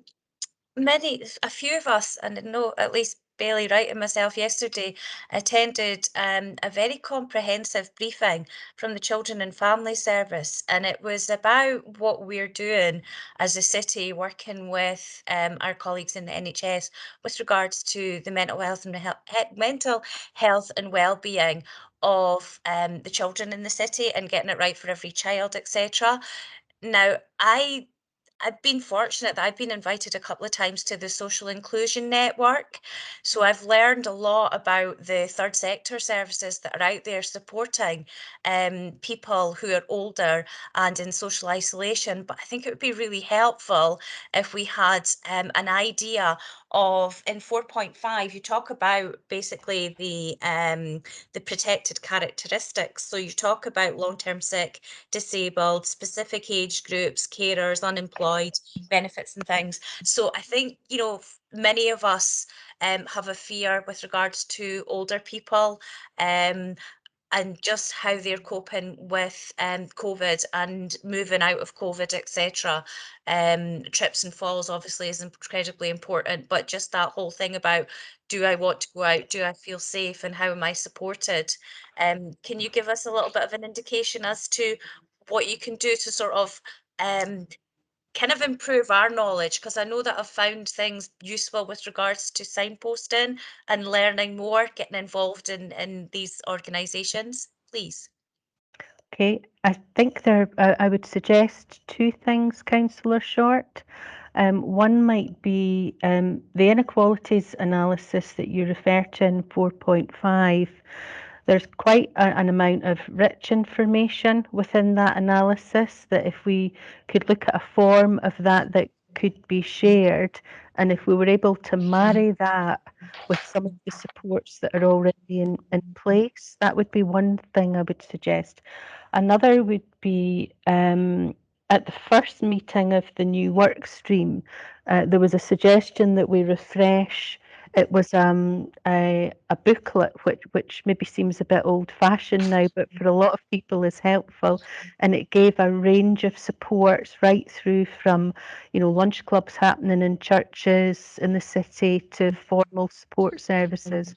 few of us, and I know at least Bailey Wright and myself yesterday, attended a very comprehensive briefing from the Children and Family Service, and it was about what we're doing as a city, working with our colleagues in the NHS with regards to the mental health and well-being of the children in the city and getting it right for every child, etc. Now, I've been fortunate that I've been invited a couple of times to the Social Inclusion Network. So I've learned a lot about the third sector services that are out there supporting people who are older and in social isolation. But I think it would be really helpful if we had an idea of, in 4.5, you talk about basically the protected characteristics. So you talk about long-term sick, disabled, specific age groups, carers, unemployed, benefits and things. So I think, you know, many of us have a fear with regards to older people and just how they're coping with COVID and moving out of COVID, etc. Trips and falls obviously is incredibly important, but just that whole thing about, do I want to go out? Do I feel safe? And how am I supported? Can you give us a little bit of an indication as to what you can do to sort of kind of improve our knowledge? Because I know that I've found things useful with regards to signposting and learning more, getting involved in these organisations, please. Okay, I think I would suggest two things, Councillor Short. One might be the inequalities analysis that you refer to in 4.5. There's quite an amount of rich information within that analysis that if we could look at a form of that could be shared, and if we were able to marry that with some of the supports that are already in place, that would be one thing I would suggest. Another would be at the first meeting of the new work stream, there was a suggestion that we refresh. It was a booklet which maybe seems a bit old-fashioned now, but for a lot of people is helpful, and it gave a range of supports right through from, you know, lunch clubs happening in churches in the city to formal support services.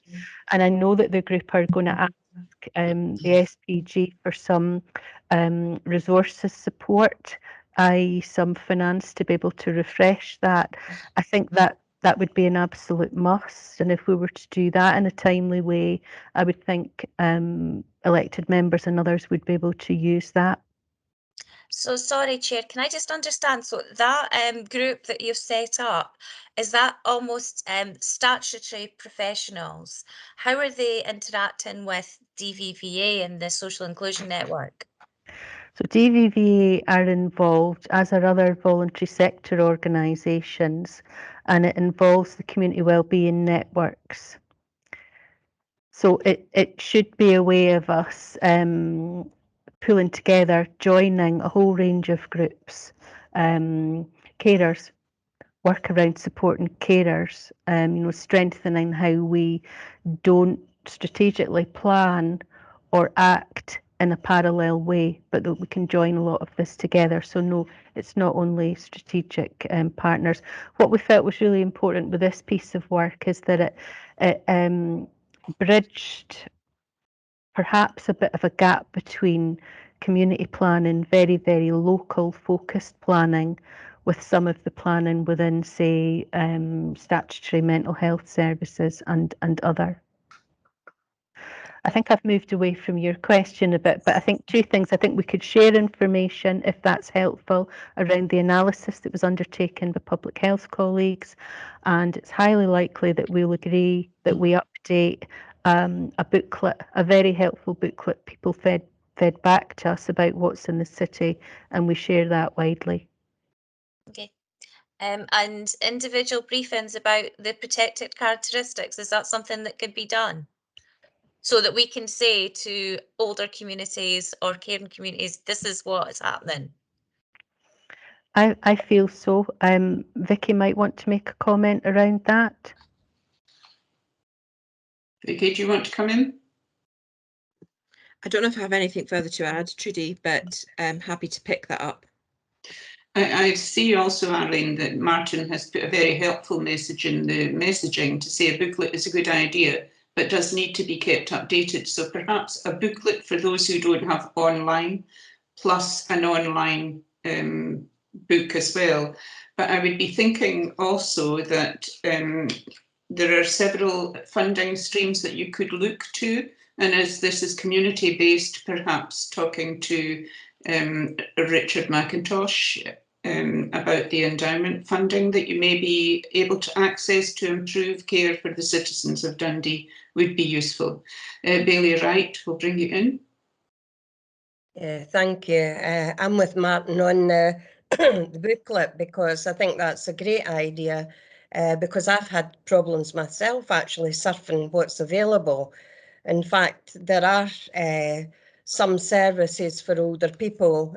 And I know that the group are going to ask the SPG for some resources support, i.e. some finance to be able to refresh that. I think that would be an absolute must, and if we were to do that in a timely way, I would think elected members and others would be able to use that. So sorry, Chair, can I just understand, so that group that you've set up, is that almost statutory professionals? How are they interacting with DVVA and the Social Inclusion Network? So DVVA are involved, as are other voluntary sector organisations, and it involves the community wellbeing networks. So it should be a way of us pulling together, joining a whole range of groups, carers, work around supporting carers, you know, strengthening how we don't strategically plan or act in a parallel way, but that we can join a lot of this together. So no, it's not only strategic partners. What we felt was really important with this piece of work is that it bridged perhaps a bit of a gap between community planning, very, very local focused planning, with some of the planning within, say, statutory mental health services and other. I think I've moved away from your question a bit, but I think two things. I think we could share information, if that's helpful, around the analysis that was undertaken by public health colleagues, and it's highly likely that we'll agree that we update a booklet, a very helpful booklet people fed back to us about what's in the city, and we share that widely. Okay. And individual briefings about the protected characteristics, is that something that could be done? So that we can say to older communities or caring communities, this is what is happening. I feel so. Vicky might want to make a comment around that. Vicky, do you want to come in? I don't know if I have anything further to add, Trudy, but I'm happy to pick that up. I see also, Arlene, that Martin has put a very helpful message in the messaging to say a booklet is a good idea, but does need to be kept updated. So perhaps a booklet for those who don't have online, plus an online book as well. But I would be thinking also that there are several funding streams that you could look to. And as this is community-based, perhaps talking to Richard McIntosh about the endowment funding that you may be able to access to improve care for the citizens of Dundee would be useful. Bailey Wright, will bring you in. Thank you. I'm with Martin on the booklet because I think that's a great idea because I've had problems myself actually surfing what's available. In fact, there are some services for older people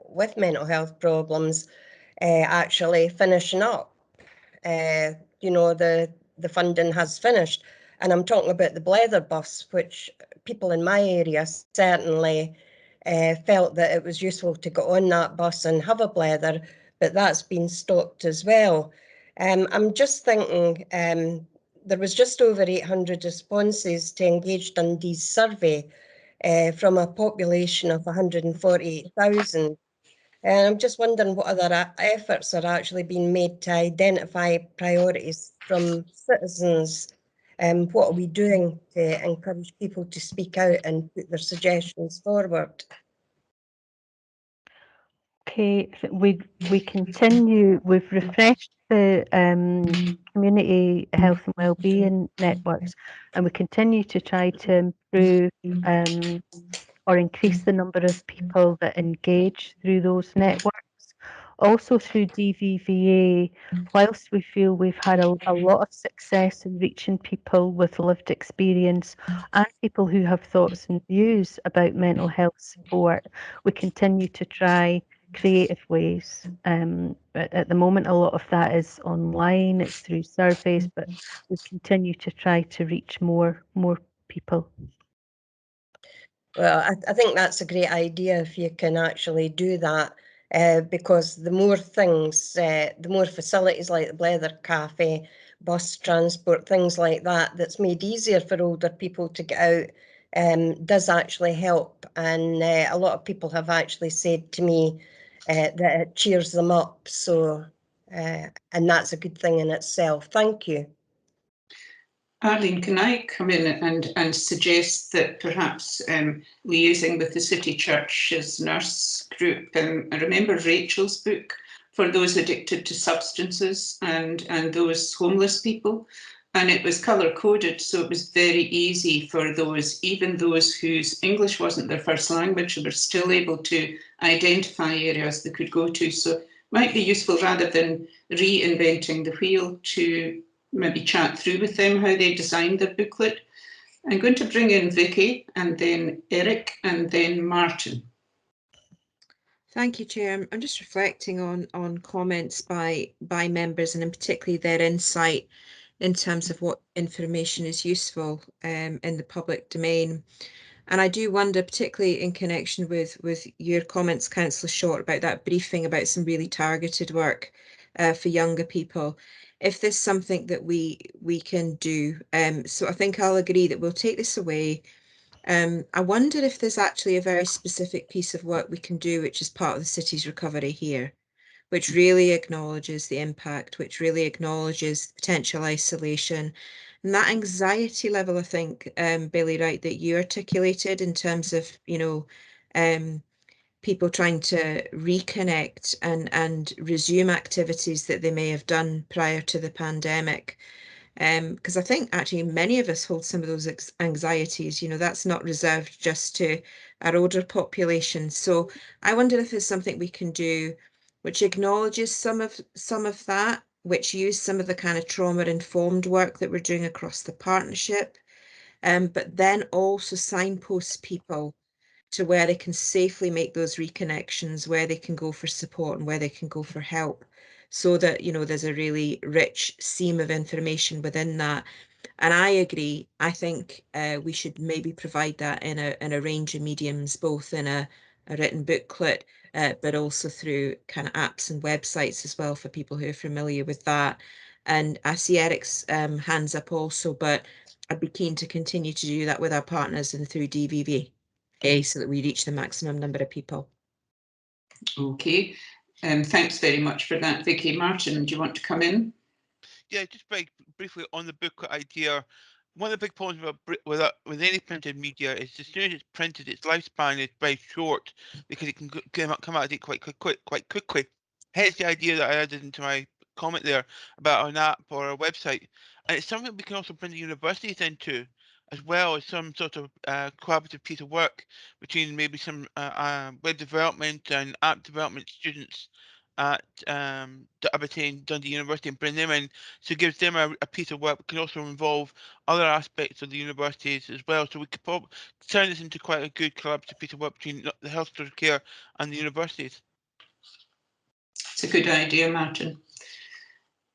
with mental health problems actually finishing up. You know, the funding has finished. And I'm talking about the blether bus, which people in my area certainly felt that it was useful to go on that bus and have a blether, but that's been stopped as well. I'm just thinking, there was just over 800 responses to Engage Dundee's survey from a population of 148,000. And I'm just wondering what other efforts are actually being made to identify priorities from citizens. What are we doing to encourage people to speak out and put their suggestions forward? Okay, we continue. We've refreshed the community health and wellbeing networks, and we continue to try to improve or increase the number of people that engage through those networks. Also through DVVA, whilst we feel we've had a lot of success in reaching people with lived experience and people who have thoughts and views about mental health support, we continue to try creative ways. At the moment, a lot of that is online, it's through surveys, but we continue to try to reach more people. Well, I think that's a great idea if you can actually do that, because the more things, the more facilities like the Blether Cafe, bus transport, things like that, that's made easier for older people to get out, does actually help. And a lot of people have actually said to me that it cheers them up. So, and that's a good thing in itself. Thank you. Arlene, can I come in and suggest that perhaps liaising with the City Church's nurse group, I remember Rachel's book for those addicted to substances and those homeless people, and it was colour coded, so it was very easy for those, even those whose English wasn't their first language, were still able to identify areas they could go to. So it might be useful, rather than reinventing the wheel, to maybe chat through with them how they designed their booklet. I'm going to bring in Vicky and then Eric and then Martin. Thank you, Chair. I'm just reflecting on comments by members, and in particularly their insight in terms of what information is useful in the public domain. And I do wonder, particularly in connection with your comments, Councillor Short, about that briefing about some really targeted work for younger people, if there's something that we can do. So I think I'll agree that we'll take this away. I wonder if there's actually a very specific piece of work we can do, which is part of the city's recovery here, which really acknowledges the impact, which really acknowledges potential isolation. And that anxiety level, I think, Billy, right, that you articulated in terms of, people trying to reconnect and resume activities that they may have done prior to the pandemic. Because I think actually many of us hold some of those anxieties, that's not reserved just to our older population. So I wonder if there's something we can do which acknowledges some of that, which use some of the kind of trauma-informed work that we're doing across the partnership, but then also signposts people to where they can safely make those reconnections, where they can go for support and where they can go for help, so that there's a really rich seam of information within that. And I agree. I think we should maybe provide that in a range of mediums, both in a written booklet, but also through kind of apps and websites as well for people who are familiar with that. And I see Eric's hands up also, but I'd be keen to continue to do that with our partners and through DVV, so that we reach the maximum number of people. Okay, thanks very much for that, Vicky. Martin, do you want to come in? Yeah, just very briefly on the booklet idea. One of the big problems with any printed media is as soon as it's printed, its lifespan is very short because it can come out of date quite quickly. Hence the idea that I added into my comment there about an app or a website, and it's something we can also bring the universities into, as well as some sort of collaborative piece of work between maybe some web development and app development students at Aberdeen, Dundee University, and bring them in, so it gives them a piece of work. It can also involve other aspects of the universities as well, so we could probably turn this into quite a good collaborative piece of work between the health social care and the universities. It's a good idea, Martin.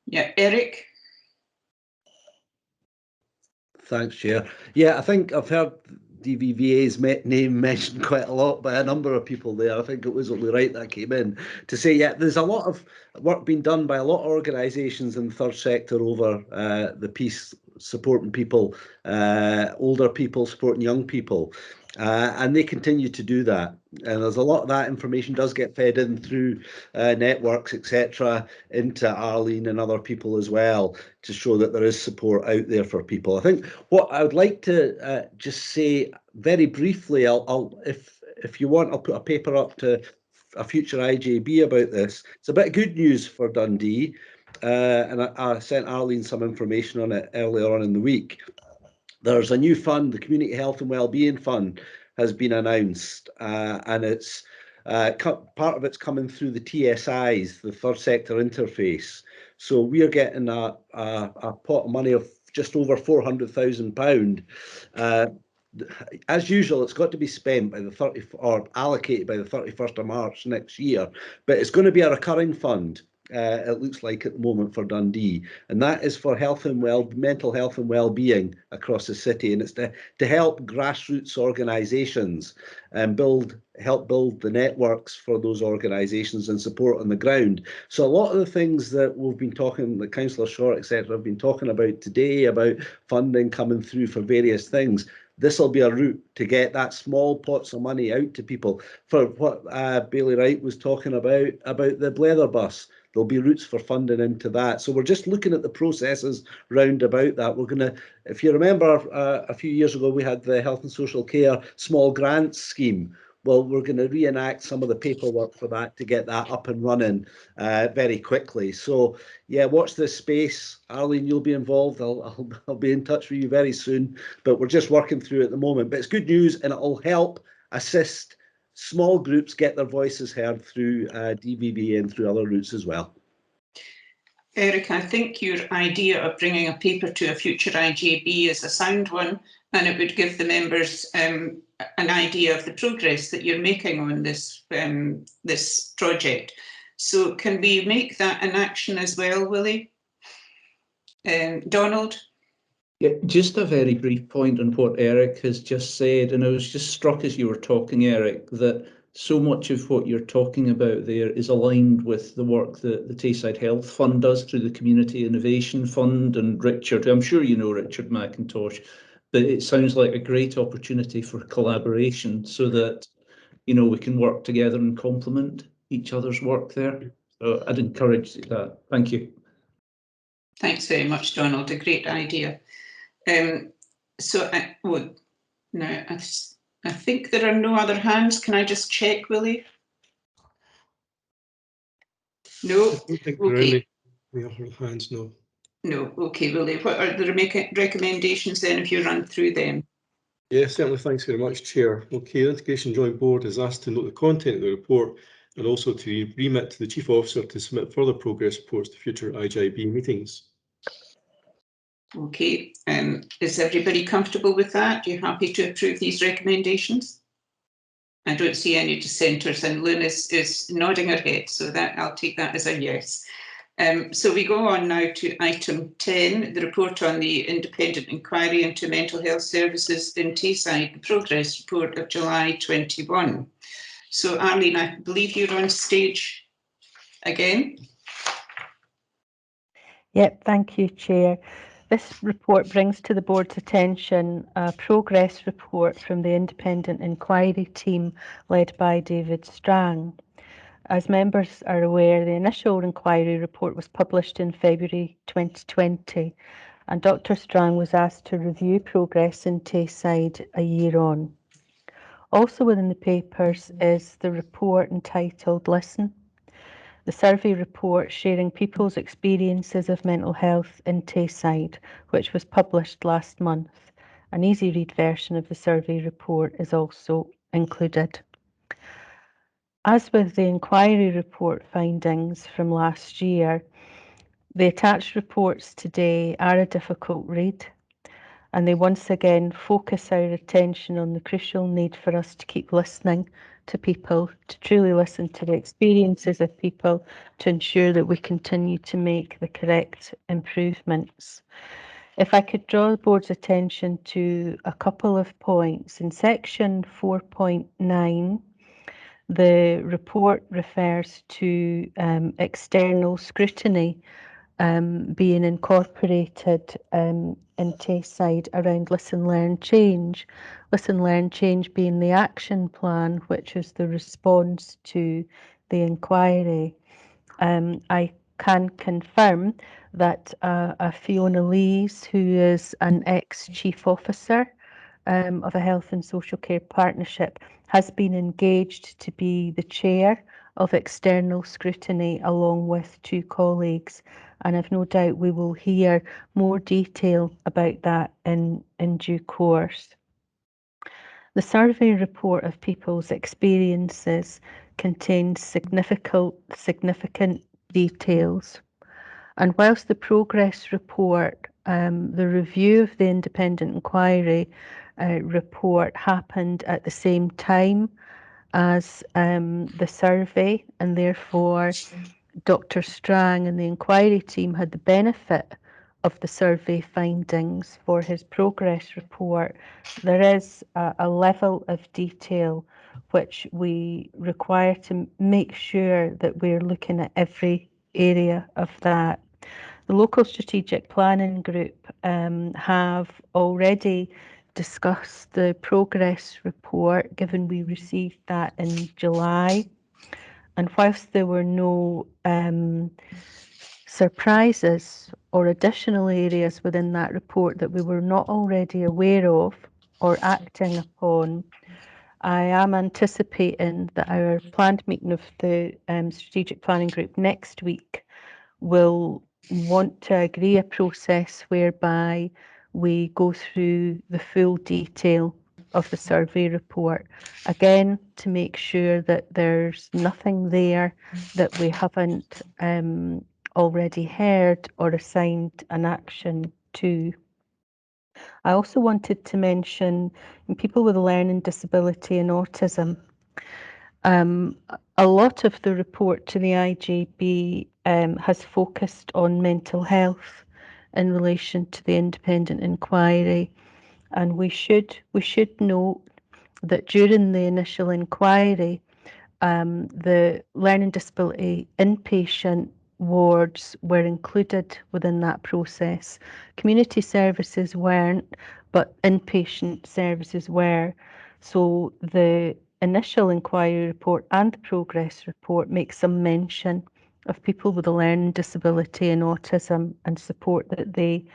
Yeah, Eric? Thanks, Chair. Yeah, I think I've heard DVVA's name mentioned quite a lot by a number of people there. I think it was only right that came in to say, yeah, there's a lot of work being done by a lot of organisations in the third sector over the piece, supporting people, older people, supporting young people. And they continue to do that. And there's a lot of that information does get fed in through networks, etc., into Arlene and other people as well, to show that there is support out there for people. I think what I would like to just say very briefly, if you want, I'll put a paper up to a future IJB about this. It's a bit of good news for Dundee, and I sent Arlene some information on it earlier on in the week. There's a new fund, the Community Health and Wellbeing Fund has been announced, and it's part of it's coming through the TSIs, the third sector interface. So we are getting a pot of money of just over £400,000. As usual, it's got to be spent by the or allocated by the 31st of March next year, but it's going to be a recurring fund. It looks like at the moment for Dundee, and that is for mental health and well-being across the city, and it's to help grassroots organisations and help build the networks for those organisations and support on the ground. So a lot of the things that we've been talking, the Councillor Short, etc., have been talking about today, about funding coming through for various things. This will be a route to get that small pots of money out to people. For what Bailey Wright was talking about the Blether bus, there'll be routes for funding into that. So we're just looking at the processes round about that. We're going to, if you remember, a few years ago, we had the Health and Social Care Small Grants Scheme. Well, we're going to reenact some of the paperwork for that to get that up and running very quickly. So, yeah, watch this space. Arlene, you'll be involved. I'll be in touch with you very soon. But we're just working through it at the moment. But it's good news, and it'll help assist small groups get their voices heard through DVB and through other routes as well. Eric, I think your idea of bringing a paper to a future IJB is a sound one, and it would give the members an idea of the progress that you're making on this this project. So can we make that an action as well, Willie? Donald? Yeah, just a very brief point on what Eric has just said, and I was just struck as you were talking, Eric, that so much of what you're talking about there is aligned with the work that the Tayside Health Fund does through the Community Innovation Fund. And Richard, I'm sure you know Richard McIntosh, but it sounds like a great opportunity for collaboration so that, you know, we can work together and complement each other's work there. So I'd encourage that. Thank you. Thanks very much, Donald. A great idea. So now I think there are no other hands. Can I just check, Willie? No. I don't think there are any other hands, no. No. Okay, Willie. What are the recommendations then, if you run through them? Yeah, certainly. Thanks very much, Chair. Okay, the Integration Joint Board is asked to note the content of the report and also to remit to the Chief Officer to submit further progress reports to future IJB meetings. Okay, is everybody comfortable with that? Are you happy to approve these recommendations? I don't see any dissenters, and Lynn is nodding her head, so that I'll take that as a yes. So we go on now to item 10, the report on the independent inquiry into mental health services in Tayside, the progress report of July 21. So Arlene, I believe you're on stage again. Yep, thank you, Chair. This report brings to the Board's attention a progress report from the independent inquiry team led by David Strang. As members are aware, the initial inquiry report was published in February 2020, and Dr. Strang was asked to review progress in Tayside a year on. Also within the papers is the report entitled Listen, the survey report sharing people's experiences of mental health in Tayside, which was published last month. An easy read version of the survey report is also included. As with the inquiry report findings from last year, the attached reports today are a difficult read, and they once again focus our attention on the crucial need for us to keep listening to people, to truly listen to the experiences of people, to ensure that we continue to make the correct improvements. If I could draw the Board's attention to a couple of points. In section 4.9, the report refers to external scrutiny being incorporated in Tayside around Listen, Learn, Change. Listen, Learn, Change being the action plan, which is the response to the inquiry. I can confirm that Fiona Lees, who is an ex-chief officer of a health and social care partnership, has been engaged to be the chair of external scrutiny along with two colleagues, and I've no doubt we will hear more detail about that in due course. The survey report of people's experiences contains significant details, and whilst the progress report, the review of the independent inquiry report happened at the same time as the survey, and therefore Dr. Strang and the inquiry team had the benefit of the survey findings for his progress report, there is a level of detail which we require to make sure that we're looking at every area of that. The local strategic planning group have already discussed the progress report, given we received that in July. And whilst there were no surprises or additional areas within that report that we were not already aware of or acting upon, I am anticipating that our planned meeting of the strategic planning group next week will want to agree a process whereby we go through the full detail of the survey report, again to make sure that there's nothing there that we haven't already heard or assigned an action to. I also wanted to mention people with learning disability and autism. A lot of the report to the IJB has focused on mental health in relation to the independent inquiry, and we should note that during the initial inquiry, the learning disability inpatient wards were included within that process. Community services weren't, but inpatient services were. So the initial inquiry report and the progress report make some mention of people with a learning disability and autism and support that they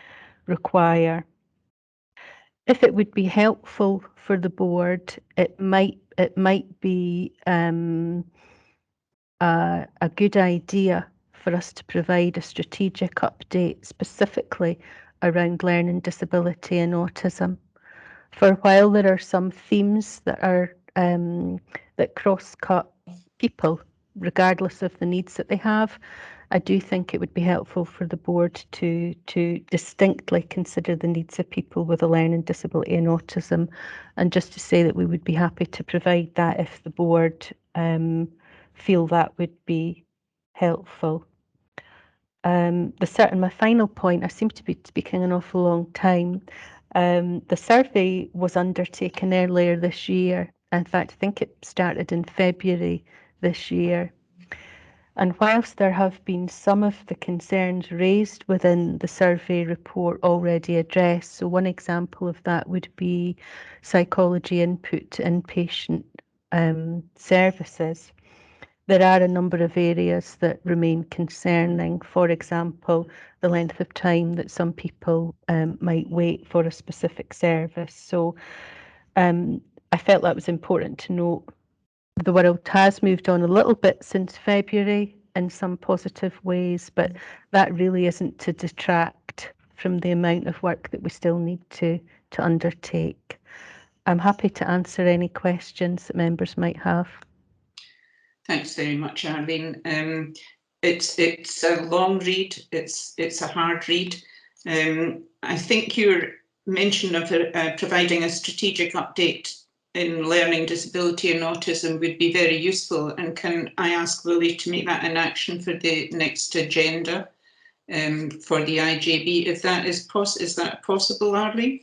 require. If it would be helpful for the board, it might be a good idea for us to provide a strategic update specifically around learning disability and autism. For while there are some themes that are that cross-cut people, regardless of the needs that they have, I do think it would be helpful for the board to distinctly consider the needs of people with a learning disability and autism, and just to say that we would be happy to provide that if the board feel that would be helpful. My final point, I seem to be speaking an awful long time. The survey was undertaken earlier this year. In fact, I think it started in February this year. And whilst there have been some of the concerns raised within the survey report already addressed, so one example of that would be psychology input to inpatient services, there are a number of areas that remain concerning. For example, the length of time that some people might wait for a specific service. So I felt that was important to note. The world has moved on a little bit since February in some positive ways, but that really isn't to detract from the amount of work that we still need to undertake. I'm happy to answer any questions that members might have. Thanks very much, Arlene. It's a long read. It's a hard read. I think your mention of providing a strategic update in learning disability and autism would be very useful. And can I ask Lily to make that an action for the next agenda for the IJB? If that is possible, Arlene?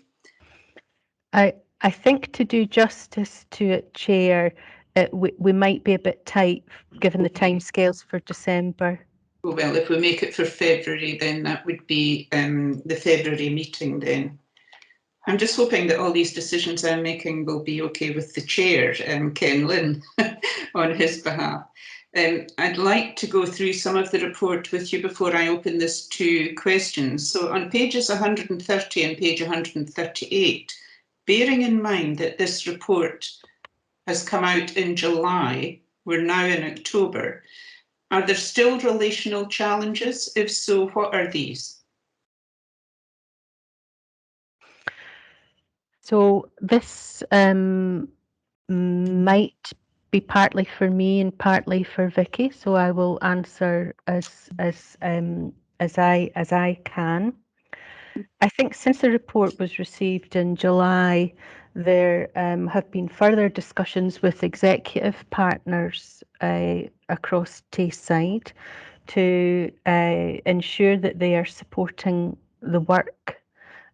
I think to do justice to it, Chair, we might be a bit tight given the timescales for December. Well, if we make it for February, then that would be the February meeting then. I'm just hoping that all these decisions I'm making will be okay with the chair, Ken Lynn, on his behalf. I'd like to go through some of the report with you before I open this to questions. So on pages 130 and page 138, bearing in mind that this report has come out in July, we're now in October, are there still relational challenges? If so, what are these? So this might be partly for me and partly for Vicky, so I will answer as I can. I think since the report was received in July, there have been further discussions with executive partners across Tayside to ensure that they are supporting the work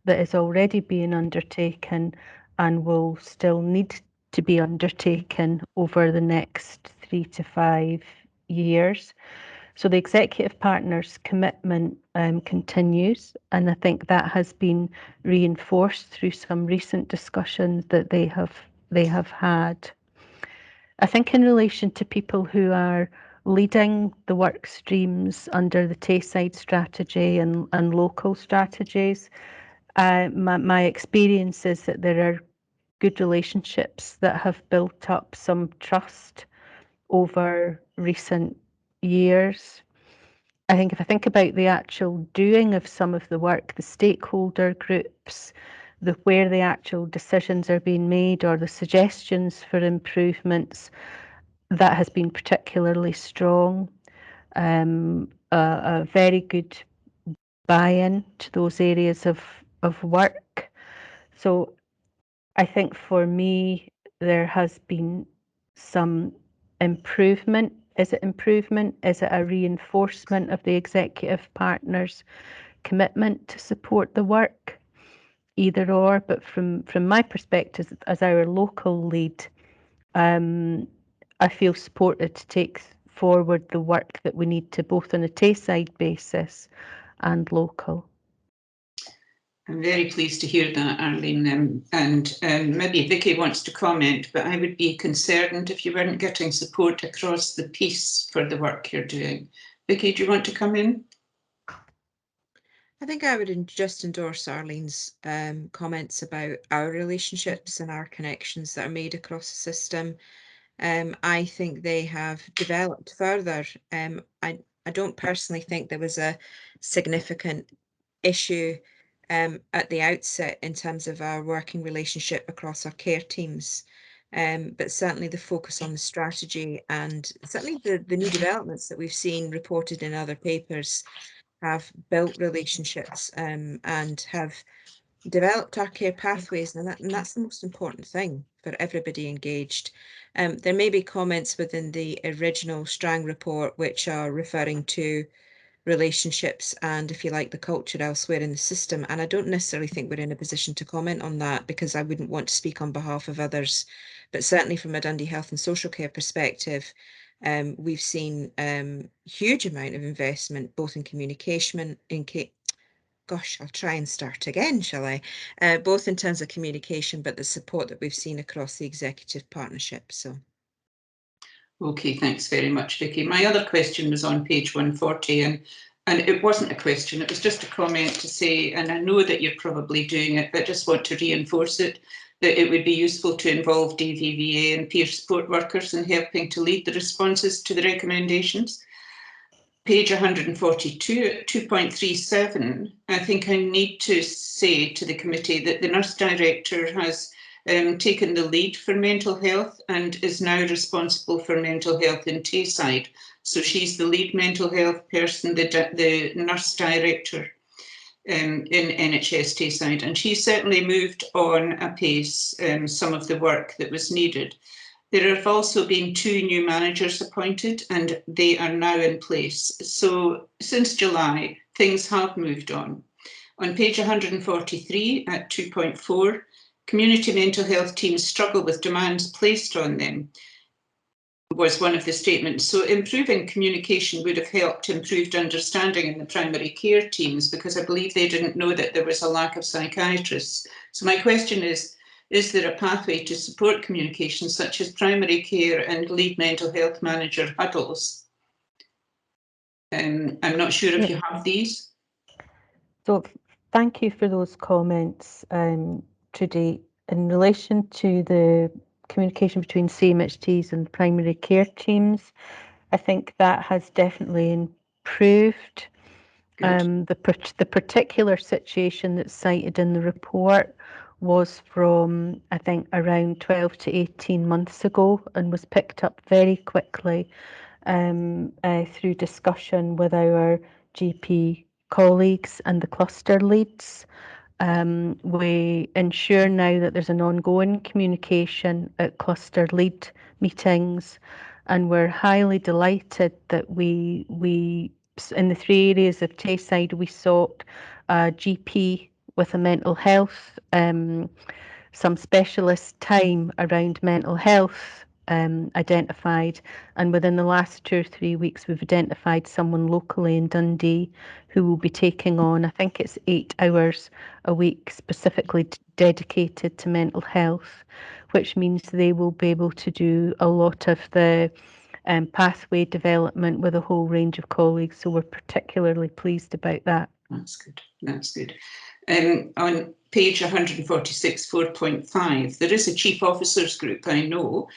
that is already being undertaken and will still need to be undertaken over the next 3 to 5 years. So the executive partners' commitment continues, and I think that has been reinforced through some recent discussions that they have had. I think in relation to people who are leading the work streams under the Tayside strategy and local strategies, my experience is that there are good relationships that have built up some trust over recent years. I think if I think about the actual doing of some of the work, the stakeholder groups, where the actual decisions are being made or the suggestions for improvements, that has been particularly strong. a very good buy-in to those areas of work. So I think for me, there has been some improvement. Is it improvement? Is it a reinforcement of the executive partner's commitment to support the work? Either or, but from my perspective as our local lead, I feel supported to take forward the work that we need to, both on a Tayside basis and local. I'm very pleased to hear that, Arlene, and maybe Vicky wants to comment, but I would be concerned if you weren't getting support across the piece for the work you're doing. Vicky, do you want to come in? I think I would just endorse Arlene's comments about our relationships and our connections that are made across the system. I think they have developed further. I don't personally think there was a significant issue at the outset in terms of our working relationship across our care teams. But certainly the focus on the strategy and certainly the new developments that we've seen reported in other papers have built relationships and have developed our care pathways, and that's the most important thing for everybody engaged. There may be comments within the original Strang report which are referring to relationships and, if you like, the culture elsewhere in the system, and I don't necessarily think we're in a position to comment on that because I wouldn't want to speak on behalf of others, but certainly from a Dundee Health and Social Care perspective, we've seen huge amount of investment both in communication, gosh, I'll try and start again, shall I? Both in terms of communication, but the support that we've seen across the executive partnership. So. Okay, thanks very much, Vicky. My other question was on page 140, and it wasn't a question, it was just a comment to say, and I know that you're probably doing it, but I just want to reinforce it, that it would be useful to involve DVVA and peer support workers in helping to lead the responses to the recommendations. Page 142 at 2.37, I think I need to say to the committee that the nurse director has taken the lead for mental health and is now responsible for mental health in Tayside. So she's the lead mental health person, the nurse director in NHS Tayside, and she certainly moved on apace some of the work that was needed. There have also been 2 new managers appointed and they are now in place. So since July, things have moved on. On page 143 at 2.4, community mental health teams struggle with demands placed on them, was one of the statements. So improving communication would have helped improved understanding in the primary care teams, because I believe they didn't know that there was a lack of psychiatrists. So my question is there a pathway to support communication such as primary care and lead mental health manager huddles? I'm not sure if you have these. So thank you for those comments, Trudy. In relation to the communication between CMHTs and primary care teams, I think that has definitely improved. The particular situation that's cited in the report was from, I think, around 12 to 18 months ago and was picked up very quickly through discussion with our GP colleagues and the cluster leads. We ensure now that there's an ongoing communication at cluster lead meetings, and we're highly delighted that we in the 3 areas of Tayside we sought a GP with a mental health, some specialist time around mental health identified, and within the last 2 or 3 weeks we've identified someone locally in Dundee who will be taking on, I think it's 8 hours a week specifically dedicated to mental health, which means they will be able to do a lot of the pathway development with a whole range of colleagues, so we're particularly pleased about that. That's good, that's good. On page 146, 4.5, there is a chief officers group, I know.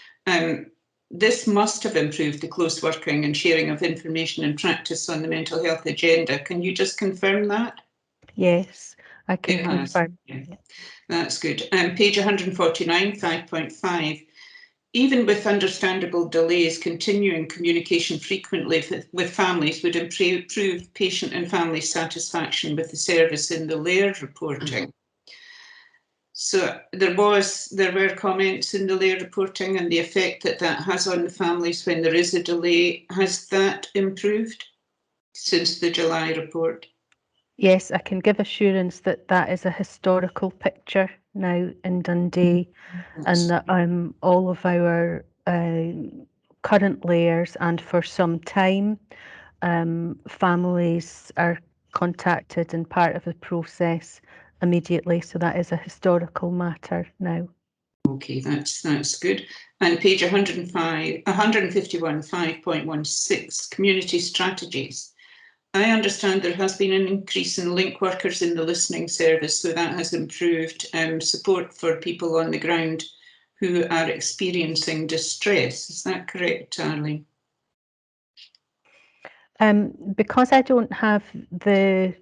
This must have improved the close working and sharing of information and practice on the mental health agenda. Can you just confirm that? Yes, I can confirm. Yeah. That's good. Page 149, 5.5. even with understandable delays, continuing communication frequently with families would improve patient and family satisfaction with the service in the layer reporting. So there were comments in the layer reporting and the effect that that has on the families when there is a delay. Has that improved since the July report? Yes, I can give assurance that that is a historical picture now in Dundee, and that all of our current layers and for some time, families are contacted and part of the process immediately. So that is a historical matter now. Okay, that's good. And page 151, 5.16, community strategies. I understand there has been an increase in link workers in the listening service, so that has improved support for people on the ground who are experiencing distress. Is that correct, Arlene? Because I don't have the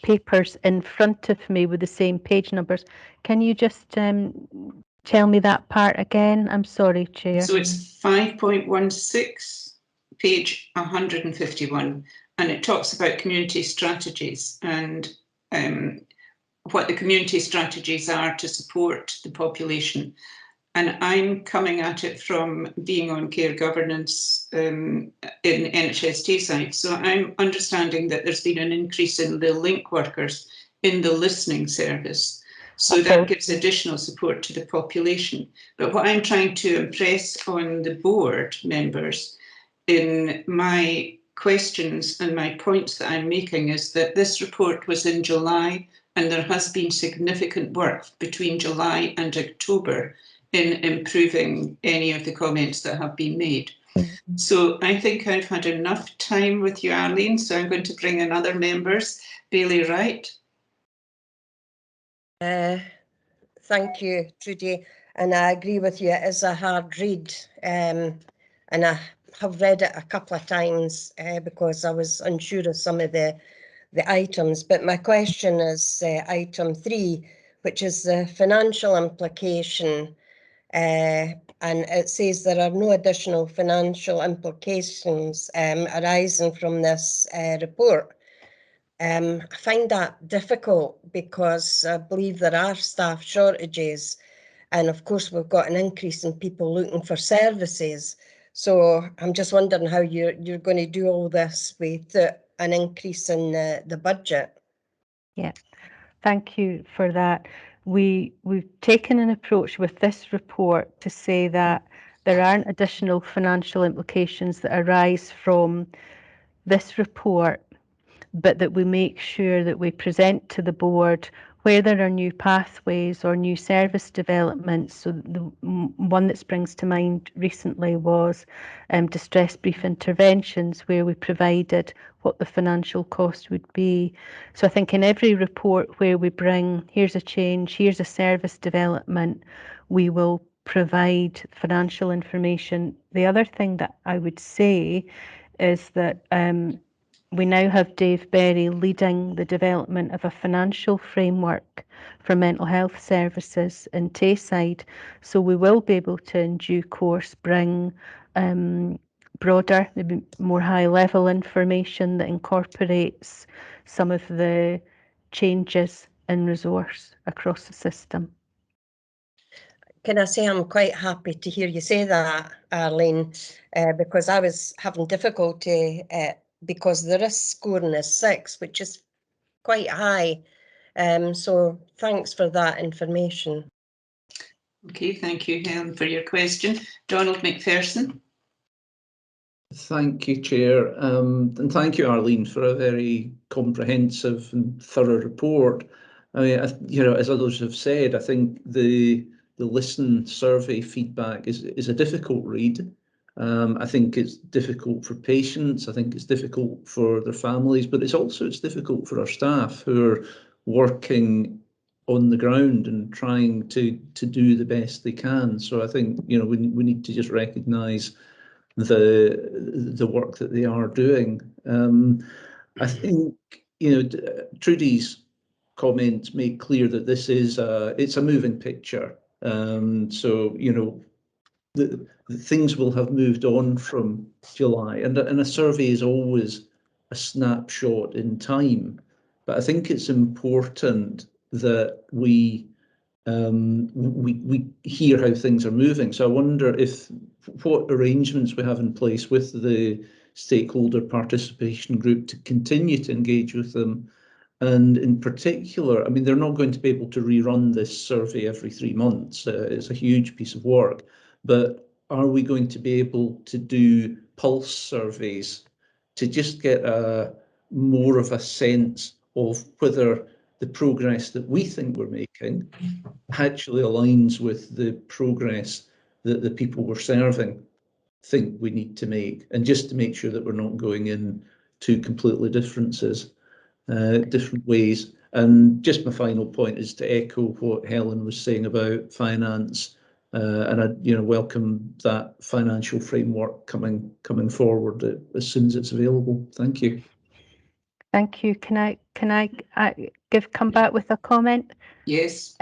papers in front of me with the same page numbers, can you just tell me that part again? I'm sorry, Chair. So it's 5.16, page 151, and it talks about community strategies and what the community strategies are to support the population. And I'm coming at it from being on care governance in NH&SCP side. So I'm understanding that there's been an increase in the link workers in the listening service. So that gives additional support to the population. But what I'm trying to impress on the board members in my questions and my points that I'm making is that this report was in July and there has been significant work between July and October in improving any of the comments that have been made. So I think I've had enough time with you, Arlene, so I'm going to bring in other members. Bailey Wright. Thank you, Trudy, and I agree with you. It is a hard read, and I have read it a couple of times because I was unsure of some of the items. But my question is item 3, which is the financial implication, and it says there are no additional financial implications arising from this report. I find that difficult because I believe there are staff shortages, and of course we've got an increase in people looking for services. So I'm just wondering how you're going to do all this with an increase in the budget. Yeah, thank you for that. We've taken an approach with this report to say that there aren't additional financial implications that arise from this report, but that we make sure that we present to the board where there are new pathways or new service developments. So the one that springs to mind recently was distress brief interventions, where we provided what the financial cost would be. So I think in every report where we bring, here's a change, here's a service development, we will provide financial information. The other thing that I would say is that we now have Dave Berry leading the development of a financial framework for mental health services in Tayside. So we will be able to, in due course, bring broader, maybe more high-level information that incorporates some of the changes in resource across the system. Can I say I'm quite happy to hear you say that, Arlene, because I was having difficulty because the risk scoring is 6, which is quite high. So thanks for that information. Okay, thank you, Helen, for your question. Donald McPherson. Thank you, Chair, and thank you, Arlene, for a very comprehensive and thorough report. I mean, as others have said, I think the Listen survey feedback is a difficult read. I think it's difficult for patients. I think it's difficult for their families, but it's difficult for our staff who are working on the ground and trying to do the best they can. So I think we need to just recognise the work that they are doing. I think Trudy's comments make clear that this is it's a moving picture. So the things will have moved on from July, and a survey is always a snapshot in time. But I think it's important that we hear how things are moving. So I wonder if what arrangements we have in place with the stakeholder participation group to continue to engage with them. And in particular, I mean, they're not going to be able to rerun this survey every 3 months. It's a huge piece of work. But are we going to be able to do pulse surveys to just get more of a sense of whether the progress that we think we're making actually aligns with the progress that the people we're serving think we need to make, and just to make sure that we're not going in two completely different ways. And just my final point is to echo what Helen was saying about finance, and I welcome that financial framework coming forward as soon as it's available. Thank you. Thank you. Can I come back with a comment? Yes.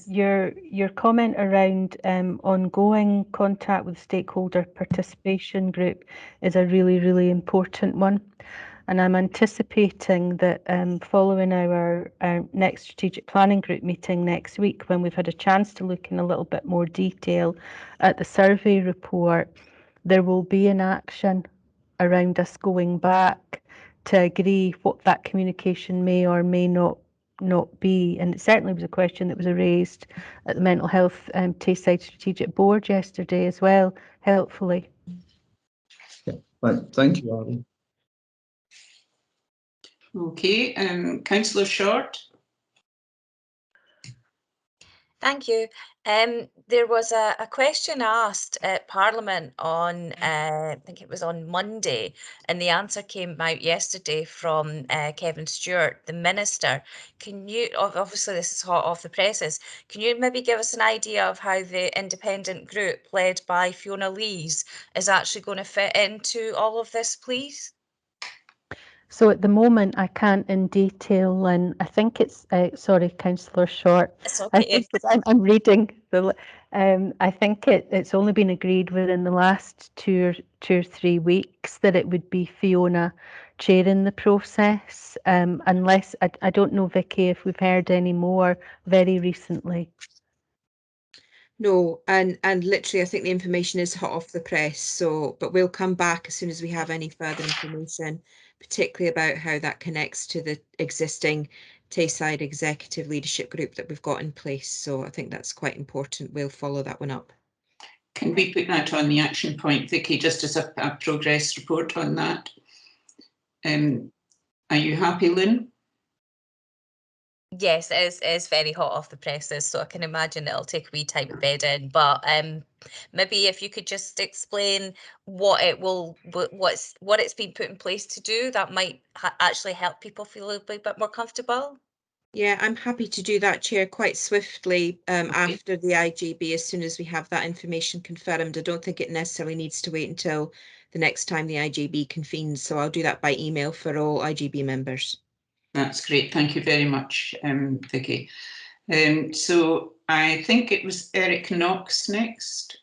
Your comment around ongoing contact with stakeholder participation group is a really important one, and I'm anticipating that following our next strategic planning group meeting next week, when we've had a chance to look in a little bit more detail at the survey report, there will be an action around us going back to agree what that communication may or may not be. And it certainly was a question that was raised at the Mental Health Tayside Strategic Board yesterday as well, helpfully. Thank you, Ari. Okay, Councillor Short. Thank you. There was a question asked at Parliament on, I think it was on Monday, and the answer came out yesterday from Kevin Stewart, the Minister. Can you, obviously this is hot off the presses, can you maybe give us an idea of how the independent group led by Fiona Lees is actually going to fit into all of this, please? So at the moment, I can't in detail, and I think it's, sorry, Councillor Short. It's okay. I think I'm reading the. I think it's only been agreed within the last two or 3 weeks that it would be Fiona chairing the process, unless I don't know, Vicky, if we've heard any more very recently. No, and literally, I think the information is hot off the press. So, but we'll come back as soon as we have any further information, particularly about how that connects to the existing Tayside Executive Leadership Group that we've got in place. So I think that's quite important. We'll follow that one up. Can we put that on the action point, Vicky, just as a progress report on that? Are you happy, Lynn? Yes, it is very hot off the presses, so I can imagine it'll take a wee time to bed in. But maybe if you could just explain what it's been put in place to do, that might actually help people feel a bit more comfortable. Yeah, I'm happy to do that, Chair, quite swiftly after the IJB, as soon as we have that information confirmed. I don't think it necessarily needs to wait until the next time the IJB convenes, so I'll do that by email for all IJB members. That's great. Thank you very much, Vicky. So I think it was Eric Knox next.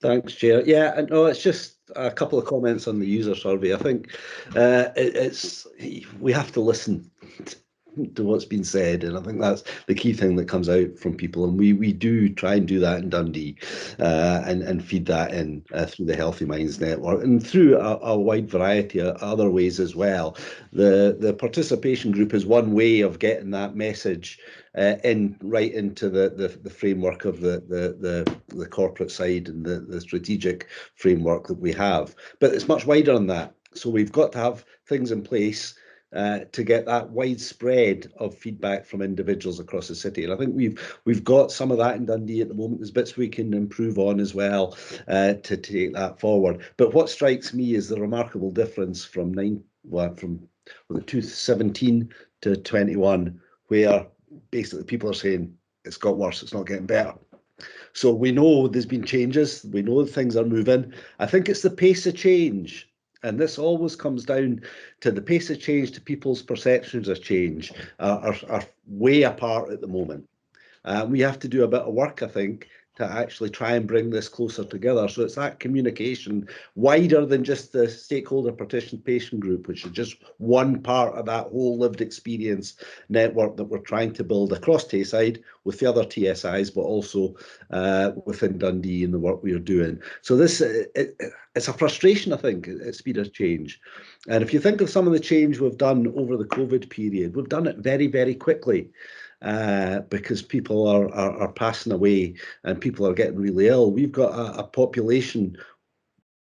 Thanks, Chair. Yeah, no, it's just a couple of comments on the user survey. I think we have to listen to what's been said, and I think that's the key thing that comes out from people, and we do try and do that in Dundee, and feed that in through the Healthy Minds Network and through a wide variety of other ways as well. The participation group is one way of getting that message right into the framework of the corporate side and the strategic framework that we have, but it's much wider than that. So we've got to have things in place to get that widespread of feedback from individuals across the city, and I think we've got some of that in Dundee at the moment. There's bits we can improve on as well to take that forward. But what strikes me is the remarkable difference from 2017 to 21, where basically people are saying it's got worse, it's not getting better. So we know there's been changes, we know things are moving. I think it's the pace of change. And this always comes down to the pace of change, to people's perceptions of change are way apart at the moment. We have to do a bit of work, I think, to actually try and bring this closer together. So it's that communication wider than just the stakeholder participation group, which is just one part of that whole lived experience network that we're trying to build across Tayside with the other TSIs, but also within Dundee and the work we are doing. So this it's a frustration, I think, at speed of change. And if you think of some of the change we've done over the COVID period, we've done it very, very quickly. Because people are passing away and people are getting really ill. We've got a population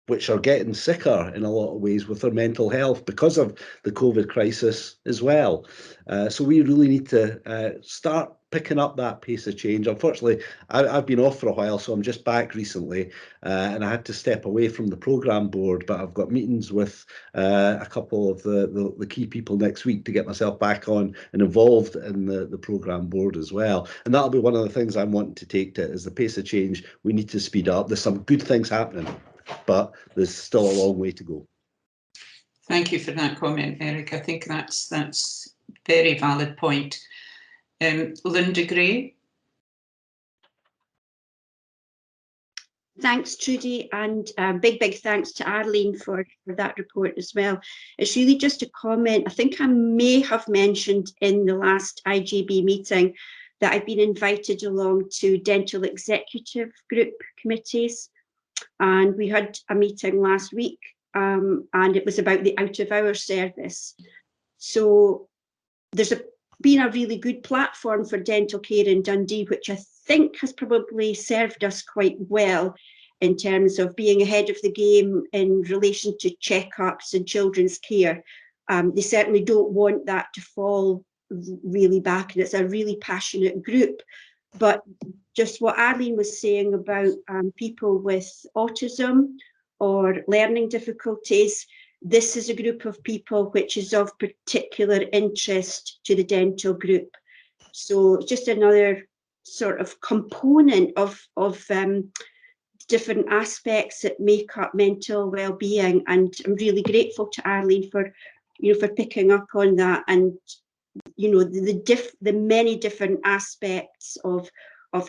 which are getting sicker in a lot of ways with their mental health because of the COVID crisis as well. So we really need to start picking up that pace of change. Unfortunately, I've been off for a while, so I'm just back recently, and I had to step away from the programme board, but I've got meetings with a couple of the key people next week to get myself back on and involved in the programme board as well. And that'll be one of the things I'm wanting to take to it, is the pace of change. We need to speed up. There's some good things happening, but there's still a long way to go. Thank you for that comment, Eric. I think that's a very valid point. Linda Gray. Thanks, Trudy, and big thanks to Arlene for that report as well. It's really just a comment. I think I may have mentioned in the last IJB meeting that I've been invited along to dental executive group committees, and we had a meeting last week, and it was about the out-of-hours service. So there's been a really good platform for dental care in Dundee, which I think has probably served us quite well in terms of being ahead of the game in relation to checkups and children's care. They certainly don't want that to fall really back, and it's a really passionate group. But just what Arlene was saying about people with autism or learning difficulties, this is a group of people which is of particular interest to the dental group. So just another sort of component of different aspects that make up mental well-being. And I'm really grateful to Arlene for picking up on that, and the many different aspects of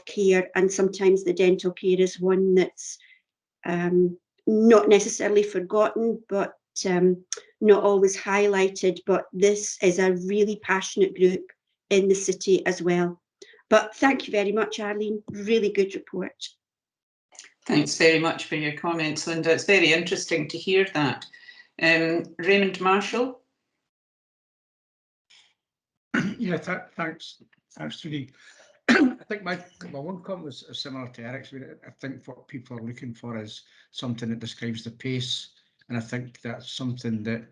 care, and sometimes the dental care is one that's not necessarily forgotten, but not always highlighted. But this is a really passionate group in the city as well. But thank you very much, Arlene. Really good report. Thanks very much for your comments, Linda. It's very interesting to hear that. Raymond Marshall. Yeah, thanks, Trudy. I think my one comment was similar to Eric's. I think what people are looking for is something that describes the pace, and I think that's something that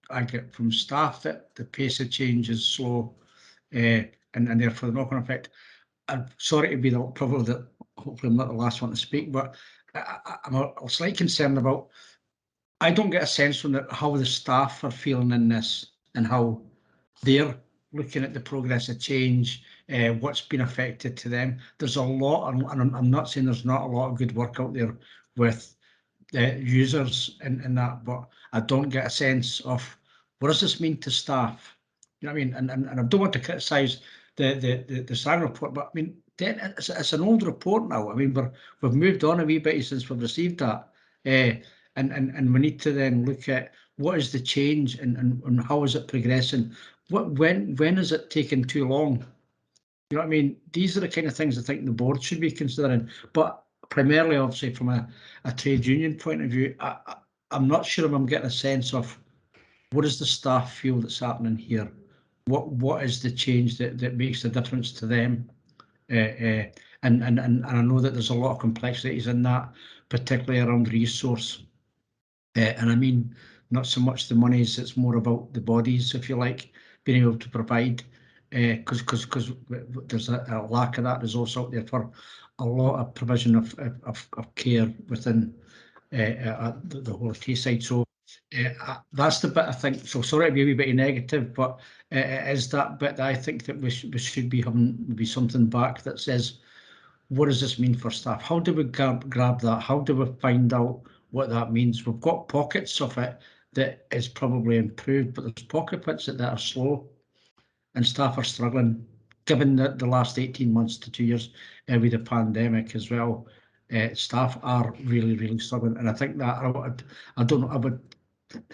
I get from staff, that the pace of change is slow, and therefore the knock-on effect. I'm sorry to be hopefully I'm not the last one to speak, but I'm a slight concerned about. I don't get a sense from how the staff are feeling in this and how they're looking at the progress of change, what's been affected to them. There's a lot, and I'm not saying there's not a lot of good work out there with users in that, but I don't get a sense of what does this mean to staff. You know what I mean? And I don't want to criticise the SAG report, but I mean, it's an old report now. I mean, we've moved on a wee bit since we've received that, and we need to then look at what is the change and how is it progressing. When is it taking too long? You know what I mean? These are the kind of things I think the board should be considering. But primarily, obviously, from a trade union point of view, I'm not sure if I'm getting a sense of what does the staff feel that's happening here. What is the change that makes the difference to them? And I know that there's a lot of complexities in that, particularly around resource. And I mean, not so much the monies, it's more about the bodies, if you like, being able to provide, because there's a lack of that resource out there for a lot of provision of care within the whole of Tayside. So that's the bit I think. So sorry to be a wee bit negative, but it is that bit that I think that we should be having maybe something back that says, what does this mean for staff? How do we grab that? How do we find out what that means? We've got pockets of it that is probably improved, but there's pockets that are slow, and staff are struggling given the last 18 months to 2 years with the pandemic as well, staff are really struggling, and I think that I don't know, I would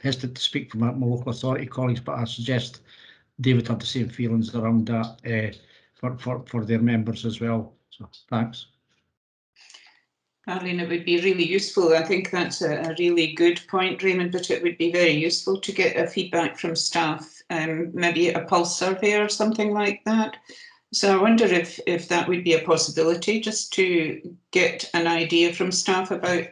hesitate to speak for my local authority colleagues, but I suggest they would have the same feelings around that for their members as well. So thanks. Arlene, it would be really useful. I think that's a really good point, Raymond, but it would be very useful to get a feedback from staff, maybe a pulse survey or something like that. So I wonder if that would be a possibility, just to get an idea from staff about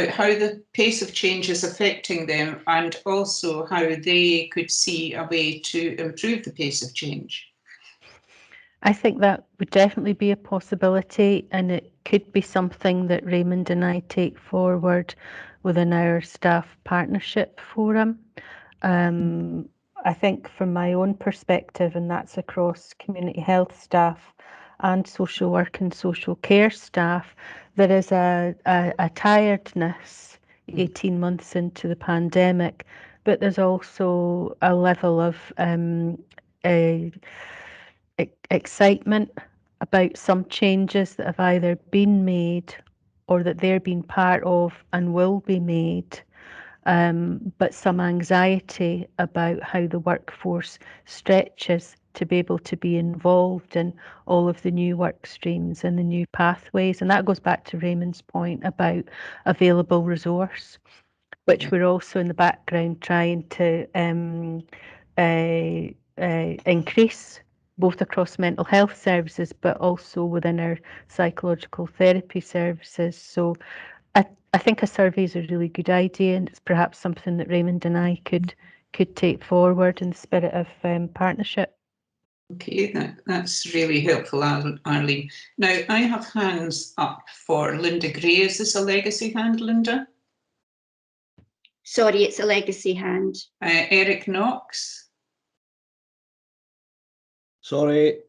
how the pace of change is affecting them, and also how they could see a way to improve the pace of change. I think that would definitely be a possibility, and it could be something that Raymond and I take forward within our staff partnership forum. I think from my own perspective, and that's across community health staff and social work and social care staff, there is a tiredness 18 months into the pandemic, but there's also a level of excitement about some changes that have either been made or that they're being part of and will be made, but some anxiety about how the workforce stretches to be able to be involved in all of the new work streams and the new pathways. And that goes back to Raymond's point about available resource, which we're also in the background trying to increase, both across mental health services, but also within our psychological therapy services. So I think a survey is a really good idea, and it's perhaps something that Raymond and I could take forward in the spirit of partnership. Okay, that's really helpful, Arlene. Now, I have hands up for Linda Gray. Is this a legacy hand, Linda? Sorry, it's a legacy hand. Eric Knox? Sorry.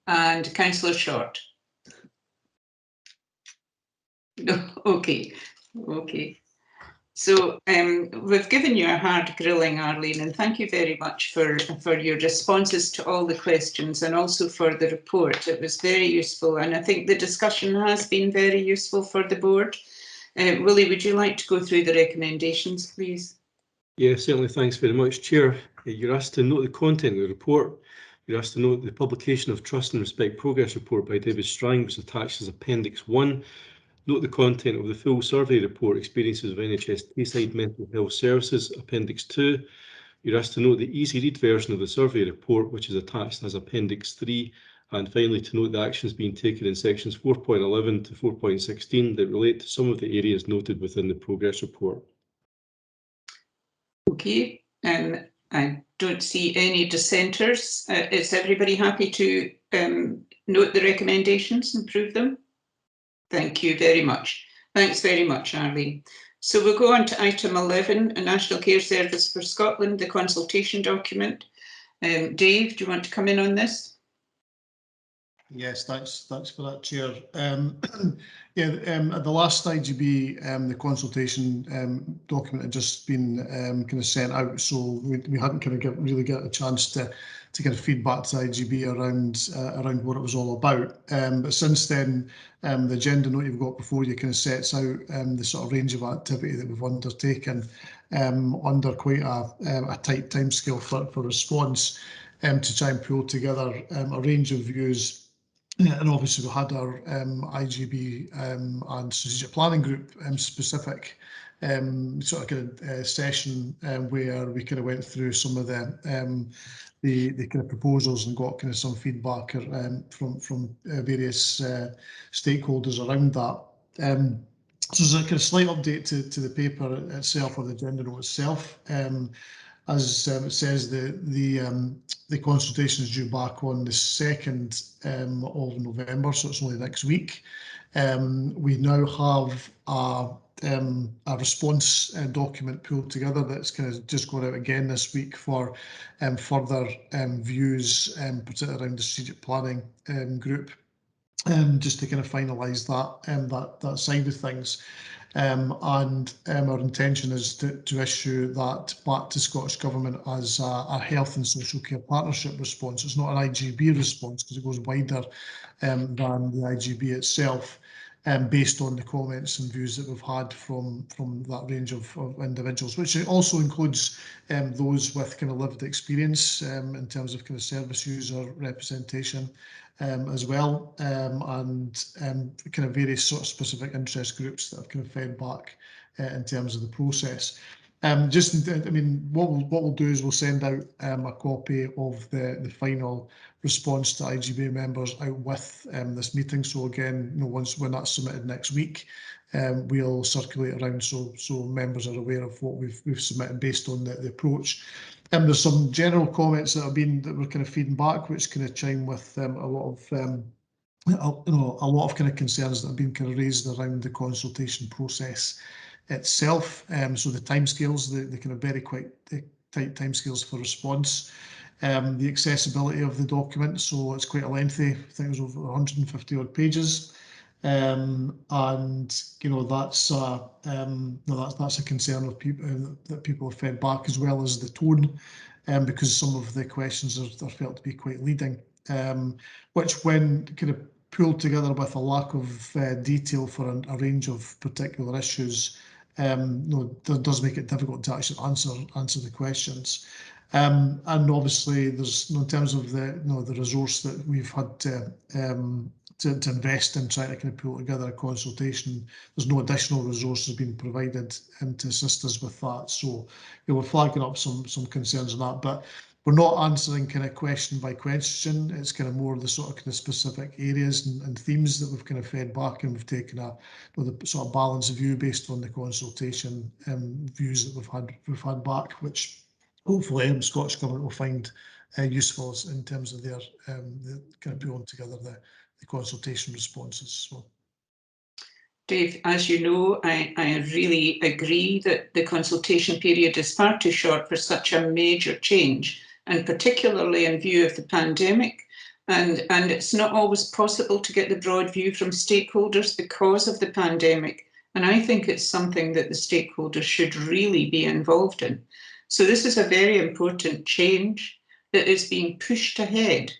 And Councillor Short? No, okay. So we've given you a hard grilling, Arlene, and thank you very much for your responses to all the questions, and also for the report. It was very useful, and I think the discussion has been very useful for the board. Willie, would you like to go through the recommendations, please? Yeah, certainly. Thanks very much, Chair. You're asked to note the content of the report. You're asked to note the publication of Trust and Respect Progress Report by David Strang was attached as Appendix 1. Note the content of the full survey report, Experiences of NHS Tayside Mental Health Services, Appendix 2. You're asked to note the easy read version of the survey report, which is attached as Appendix 3. And finally, to note the actions being taken in sections 4.11 to 4.16 that relate to some of the areas noted within the progress report. Okay, I don't see any dissenters. Is everybody happy to note the recommendations and approve them? Thank you very much. Thanks very much, Arlene. So we'll go on to item 11, a National Care Service for Scotland, the consultation document. Dave, do you want to come in on this? Yes, thanks for that, Chair. At the last IJB, the consultation document had just been kind of sent out, so we hadn't kind of really got a chance to kind of feedback to IJB around what it was all about. But since then, the agenda note you've got before you kind of sets out the sort of range of activity that we've undertaken under quite a tight timescale for response, to try and pull together a range of views. And obviously we had our IJB and strategic planning group specific sort of kind of session where we kind of went through some of the kind of proposals and got kind of some feedback from various stakeholders around that. So there's a kind of slight update to the paper itself, or the agenda note itself. As it says, the consultation is due back on the 2nd of November, so it's only next week. We now have a response document pulled together that's kind of just going out again this week for further views, particularly around the strategic planning group, just to kind of finalise that side of things. and our intention is to issue that back to Scottish Government as a health and social care partnership response. It's not an IJB response because it goes wider than the IJB itself, based on the comments and views that we've had from that range of individuals, which also includes those with kind of lived experience in terms of kind of service user representation as well, and kind of various sort of specific interest groups that have kind of fed back in terms of the process. I mean, what we'll do is we'll send out a copy of the final response to IJB members out with this meeting. So again, when that's submitted next week, we'll circulate around so members are aware of what we've submitted based on the approach. There's some general comments that we're kind of feeding back, which kind of chime with a lot of kind of concerns that have been kind of raised around the consultation process itself. So the timescales, the kind of very quite tight timescales for response. The accessibility of the document, so it's quite a lengthy, I think it was over 150 odd pages. And that's a concern of people that people have fed back, as well as the tone, because some of the questions are felt to be quite leading, which, when kind of pulled together with a lack of detail for a range of particular issues, does make it difficult to actually answer the questions. And obviously, there's in terms of the resource that we've had to invest in trying to kind of pull together a consultation, there's no additional resources being provided to assist us with that. So we're flagging up some concerns on that, but we're not answering kind of question by question. It's kind of more the sort of specific areas and themes that we've kind of fed back, and we've taken the sort of balanced view based on the consultation views that we've had back, which hopefully Scottish Government will find useful in terms of their kind of pulling together the consultation responses. So. Dave, as you know, I really agree that the consultation period is far too short for such a major change, and particularly in view of the pandemic. And it's not always possible to get the broad view from stakeholders because of the pandemic. And I think it's something that the stakeholders should really be involved in. So this is a very important change that is being pushed ahead.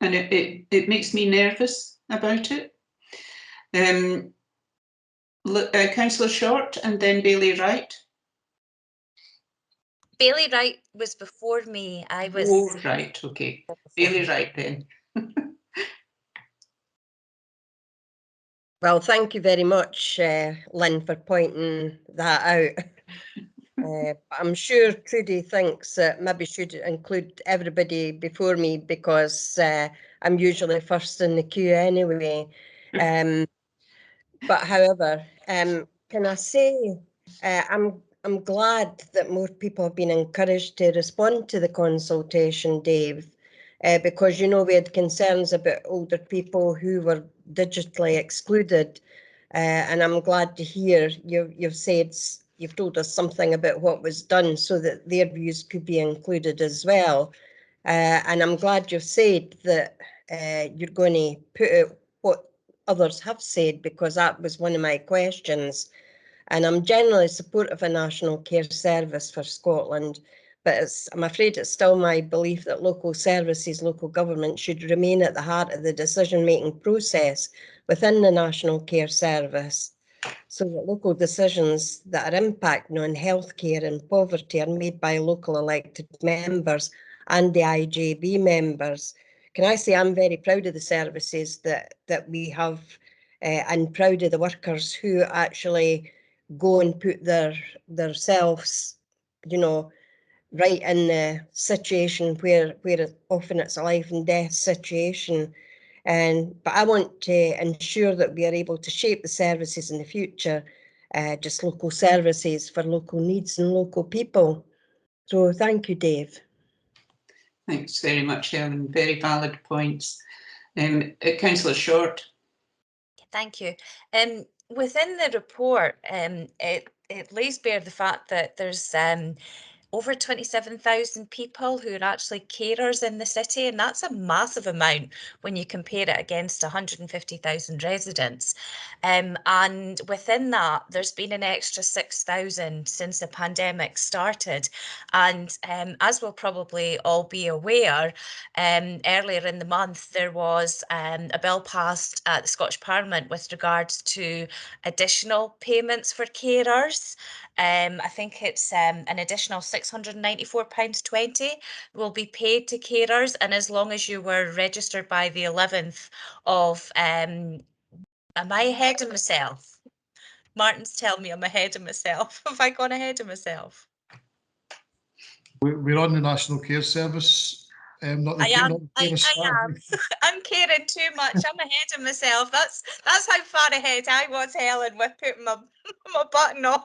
And it makes me nervous about it. Councillor Short and then Bailey Wright. Bailey Wright was before me. I was. Oh, right, okay. Bailey Wright then. Well, thank you very much, Lynn, for pointing that out. I'm sure Trudy thinks that maybe should include everybody before me, because I'm usually first in the queue anyway. But however, can I say I'm glad that more people have been encouraged to respond to the consultation, Dave, because we had concerns about older people who were digitally excluded, and I'm glad to hear you've told us something about what was done so that their views could be included as well. And I'm glad you've said that you're going to put out what others have said, because that was one of my questions. And I'm generally supportive of a national care service for Scotland, but I'm afraid it's still my belief that local services, local government should remain at the heart of the decision-making process within the national care service, so that local decisions that are impacting on healthcare and poverty are made by local elected members and the IJB members. Can I say I'm very proud of the services that we have, and proud of the workers who actually go and put their selves, right in the situation where often it's a life and death situation. But I want to ensure that we are able to shape the services in the future, just local services for local needs and local people. So thank you, Dave. Thanks very much, Helen. Very valid points. Councillor Short. Thank you. Within the report, it lays bare the fact that there's over 27,000 people who are actually carers in the city, and that's a massive amount when you compare it against 150,000 residents. And within that, there's been an extra 6,000 since the pandemic started. And as we'll probably all be aware, earlier in the month, there was a bill passed at the Scottish Parliament with regards to additional payments for carers. I think it's an additional £694.20 will be paid to carers, and as long as you were registered by the 11th of, am I ahead of myself? Martin's telling me I'm ahead of myself. Have I gone ahead of myself? We're on the National Care Service. Not the, I am. not the I am. I'm caring too much. I'm ahead of myself. That's how far ahead I was, Helen, with putting my button on.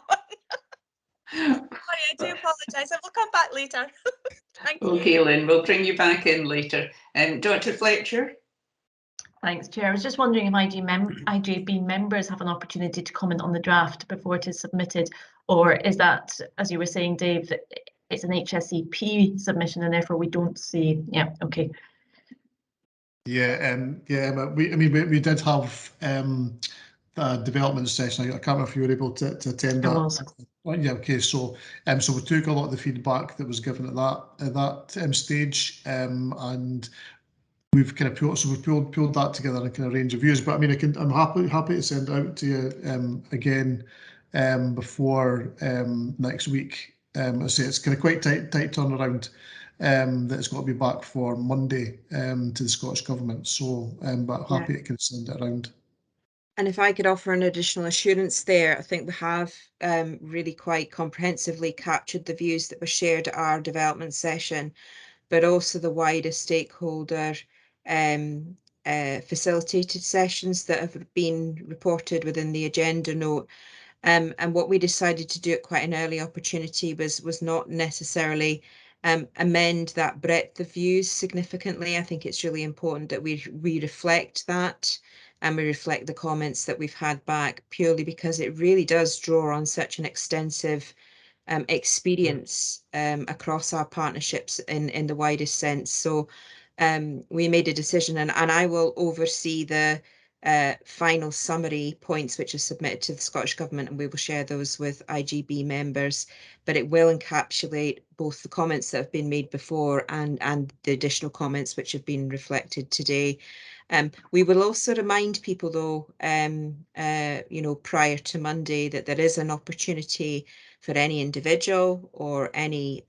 Sorry, I do apologise. I will come back later. Thank you. Okay, Lynn, we'll bring you back in later. Dr. Fletcher? Thanks, Chair. I was just wondering if IJB members have an opportunity to comment on the draft before it is submitted, or is that, as you were saying, Dave, that it's an HSCP submission and therefore we don't see, yeah, okay. Yeah, we did have a development session. I can't remember if you were able to attend that. I was. Oh, yeah, okay, so we took a lot of the feedback that was given at that stage, and we've kind of pulled that together in a kind of range of views. But I mean, I'm happy to send it out to you again before next week. I say it's kind of quite tight turnaround. That it's got to be back for Monday to the Scottish Government. So, but happy to send it around. And if I could offer an additional assurance there, I think we have really quite comprehensively captured the views that were shared at our development session, but also the wider stakeholder facilitated sessions that have been reported within the agenda note. And what we decided to do at quite an early opportunity was not necessarily amend that breadth of views significantly. I think it's really important that we reflect that, and we reflect the comments that we've had back, purely because it really does draw on such an extensive experience across our partnerships in the widest sense. So we made a decision, and I will oversee the final summary points which are submitted to the Scottish Government, and we will share those with IJB members, but it will encapsulate both the comments that have been made before and the additional comments which have been reflected today. We will also remind people, though, prior to Monday, that there is an opportunity for any individual or any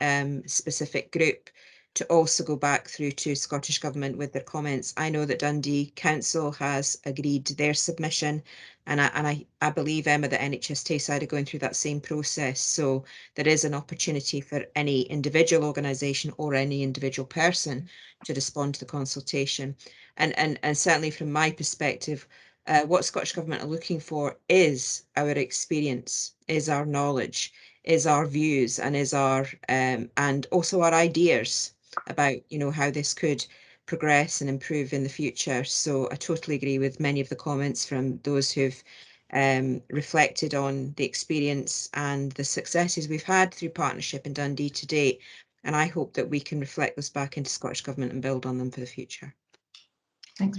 specific group to also go back through to Scottish Government with their comments. I know that Dundee Council has agreed their submission, and I believe, Emma, that NHS Tayside are going through that same process. So there is an opportunity for any individual organisation or any individual person to respond to the consultation. And certainly from my perspective, what Scottish Government are looking for is our experience, is our knowledge, is our views, and is our and also our ideas about how this could progress and improve in the future. So I totally agree with many of the comments from those who've reflected on the experience and the successes we've had through partnership in Dundee to date. And I hope that we can reflect this back into Scottish Government and build on them for the future. Thanks.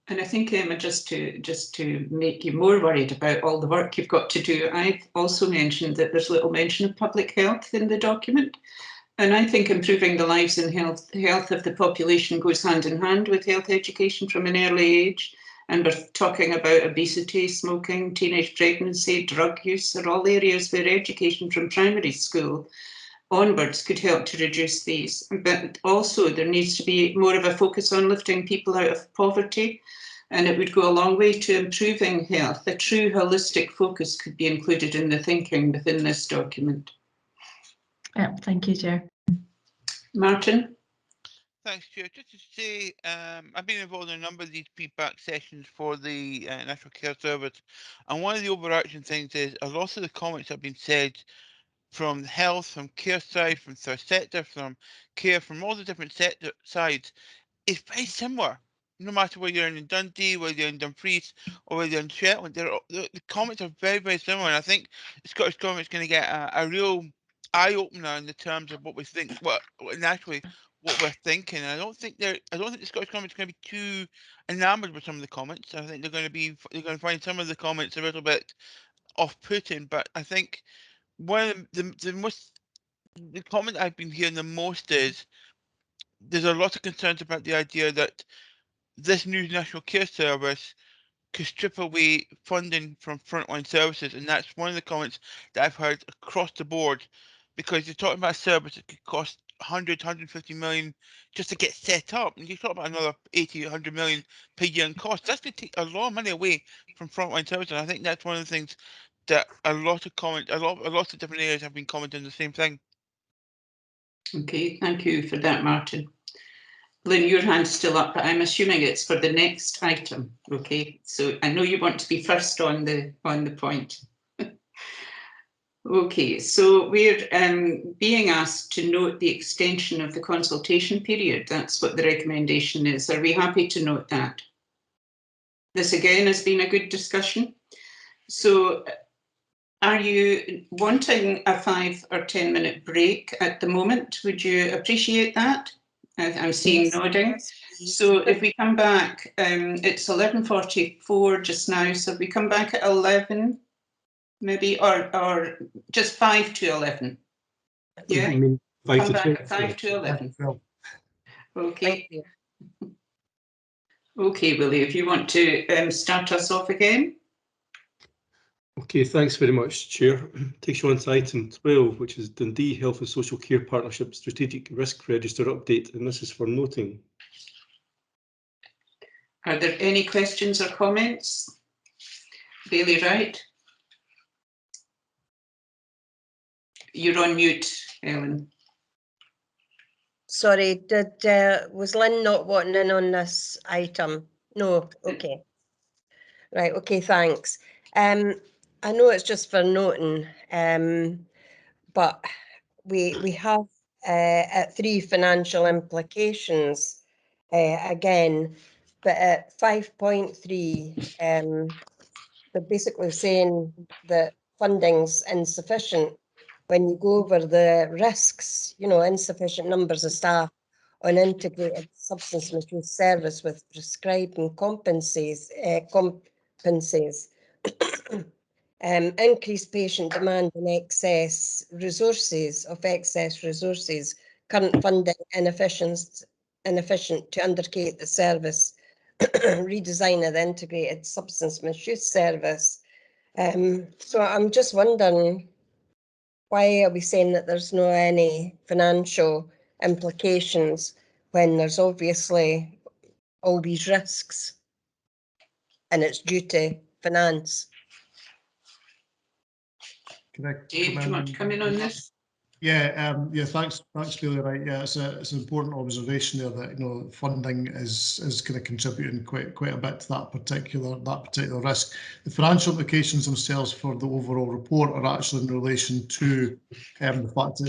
And I think, Emma, just to make you more worried about all the work you've got to do, I've also mentioned that there's little mention of public health in the document. And I think improving the lives and health of the population goes hand in hand with health education from an early age. And we're talking about obesity, smoking, teenage pregnancy, drug use, are all areas where education from primary school onwards could help to reduce these. But also there needs to be more of a focus on lifting people out of poverty, and it would go a long way to improving health. A true holistic focus could be included in the thinking within this document. Yeah, thank you, Chair. Martin? Thanks, Chair. Just to say, I've been involved in a number of these feedback sessions for the National Care Service, and one of the overarching things is a lot of the comments have been said from health, from care side, from third sector, from care, from all the different sector sides, is very similar. No matter whether you're in Dundee, whether you're in Dumfries, or whether you're in Shetland, the comments are very, very similar. And I think the Scottish Government is going to get a real eye opener in the terms of what we think, and actually what we're thinking. I don't think the Scottish Government's going to be too enamoured with some of the comments. I think they're going to find some of the comments a little bit off-putting. But I think one of the comment I've been hearing the most is there's a lot of concerns about the idea that this new National Care Service could strip away funding from frontline services, and that's one of the comments that I've heard across the board, because you're talking about a service that could cost 150 million just to get set up, and you talk about another 80, 100 million per year in cost. That's going to take a lot of money away from frontline services, and I think that's one of the things that a lot of different areas have been commenting the same thing. Okay, thank you for that, Martin. Lynn, your hand's still up, but I'm assuming it's for the next item. Okay, so I know you want to be first on the point. Okay, so we're being asked to note the extension of the consultation period. That's what the recommendation is. Are we happy to note that? This again has been a good discussion. So are you wanting a 5 or 10 minute break at the moment? Would you appreciate that? I'm seeing nodding. So if we come back, it's 11:44 just now. So if we come back at 11, maybe, or just 5 to 11. Yeah. I mean, 5 Come to back 12. at 5 to 11. 12. Okay. Okay, Willie, if you want to start us off again. Okay, thanks very much, Chair. Takes you on to item 12, which is Dundee Health and Social Care Partnership Strategic Risk Register update, and this is for noting. Are there any questions or comments? Bailey Wright? You're on mute, Ellen. Sorry, was Lynn not wanting in on this item? No, okay. Right, okay, thanks. I know it's just for noting, but we have 3 financial implications again, but at 5.3, they're basically saying that funding's insufficient when you go over the risks, you know, insufficient numbers of staff on integrated substance misuse service with prescribed and compensates, increased patient demand and excess resources, current funding inefficient to undertake the service, redesign of the integrated substance misuse service. So I'm just wondering, why are we saying that there's no any financial implications when there's obviously all these risks and it's due to finance? Dave, do you want to come in on this? Yeah, thanks, Bailey. Right, yeah, it's an important observation there that, you know, funding is kind of contributing quite a bit to that particular risk. The financial implications themselves for the overall report are actually in relation to the fact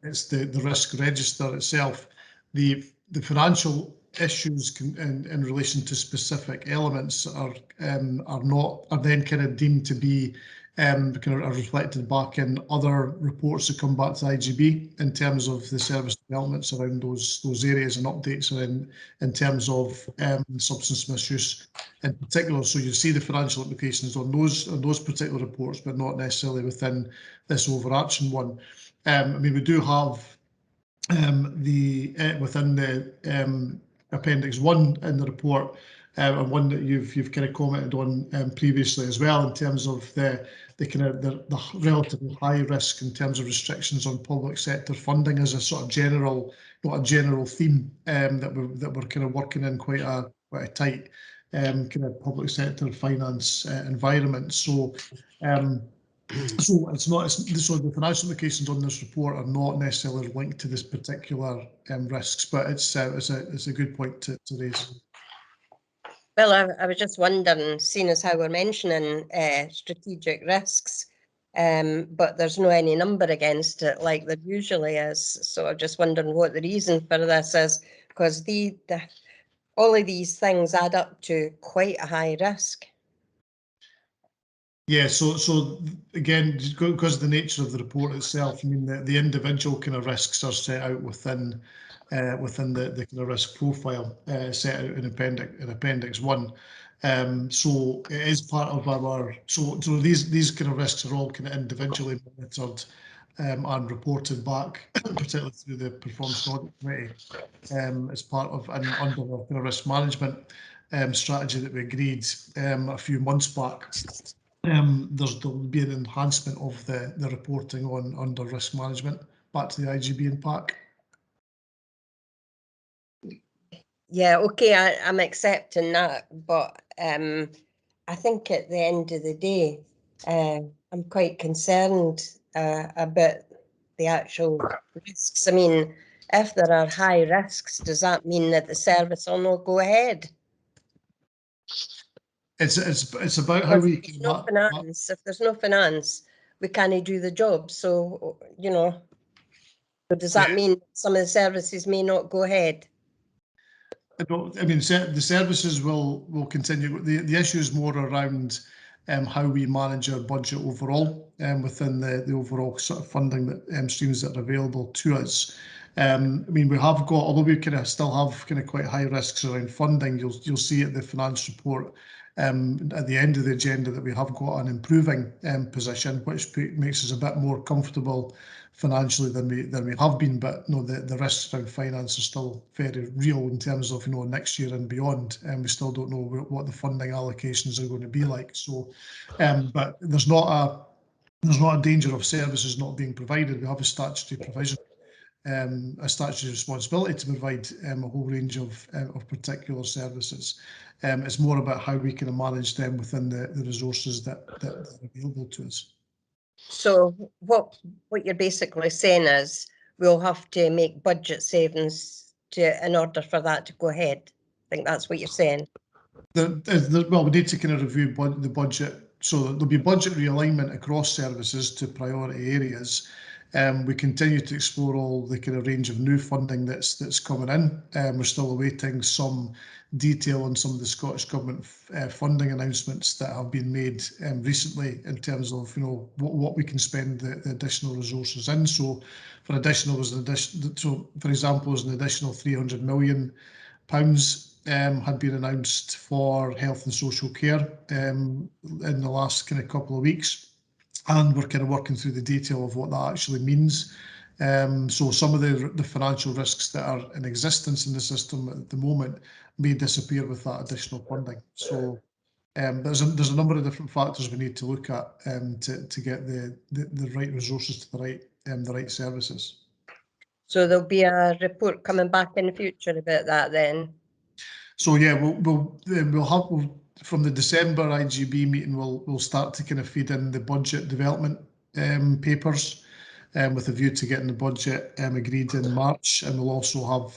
it's the risk register itself. The financial issues in relation to specific elements are then kind of deemed to be kind of are reflected back in other reports that come back to IJB in terms of the service developments around those areas and updates in terms of substance misuse in particular. So you see the financial implications on those particular reports, but not necessarily within this overarching one. I mean, we do have within the Appendix 1 in the report, and one that you've kind of commented on previously as well, in terms of the relatively high risk in terms of restrictions on public sector funding as a sort of general theme that we're kind of working in quite a tight kind of public sector finance environment. So it's not. So the financial implications on this report are not necessarily linked to this particular risks, but it's a good point to raise. Well, I was just wondering, seeing as how we're mentioning strategic risks, but there's no any number against it like there usually is. So I'm just wondering what the reason for this is, because all of these things add up to quite a high risk. Yeah, so again, because of the nature of the report itself, I mean, the individual kind of risks are set out within the kind of risk profile set out in Appendix 1. So it is part of our, so these kind of risks are all kind of individually monitored and reported back, particularly through the Performance and Audit Committee, as part of and under our kind of risk management strategy that we agreed a few months back. There'll be an enhancement of the reporting on under risk management back to the IJB and PAC. Yeah, okay, I'm accepting that, but I think at the end of the day, I'm quite concerned about the actual risks. I mean, if there are high risks, does that mean that the service will not go ahead? It's about how we can. No finance. If there's no finance, we can't do the job. So, you know, does that mean some of the services may not go ahead? I mean, the services will continue. The issue is more around how we manage our budget overall within the overall sort of funding that streams that are available to us. I mean, we have got, although we kind of still have kind of quite high risks around funding, you'll see at the finance report at the end of the agenda that we have got an improving position, which makes us a bit more comfortable financially than we have been. But no, the risks around finance are still very real in terms of, you know, next year and beyond, and we still don't know what the funding allocations are going to be like. So, but there's not a danger of services not being provided. We have a statutory provision, a statutory responsibility to provide a whole range of particular services. It's more about how we can manage them within the resources that are available to us. So what you're basically saying is we'll have to make budget savings in order for that to go ahead. I think that's what you're saying. Well, we need to kind of review the budget, so there'll be budget realignment across services to priority areas. We continue to explore all the kind of range of new funding that's coming in. We're still awaiting some detail on some of the Scottish Government funding announcements that have been made recently in terms of, you know, what we can spend the additional resources in. So for example, there's an additional £300 million had been announced for health and social care in the last kind of couple of weeks. And we're kind of working through the detail of what that actually means. So some of the financial risks that are in existence in the system at the moment may disappear with that additional funding. So there's a number of different factors we need to look at to get the right resources to the right services. So there'll be a report coming back in the future about that then? So yeah, we'll have from the December IJB meeting, we'll start to kind of feed in the budget development papers with a view to getting the budget agreed in March, and we'll also have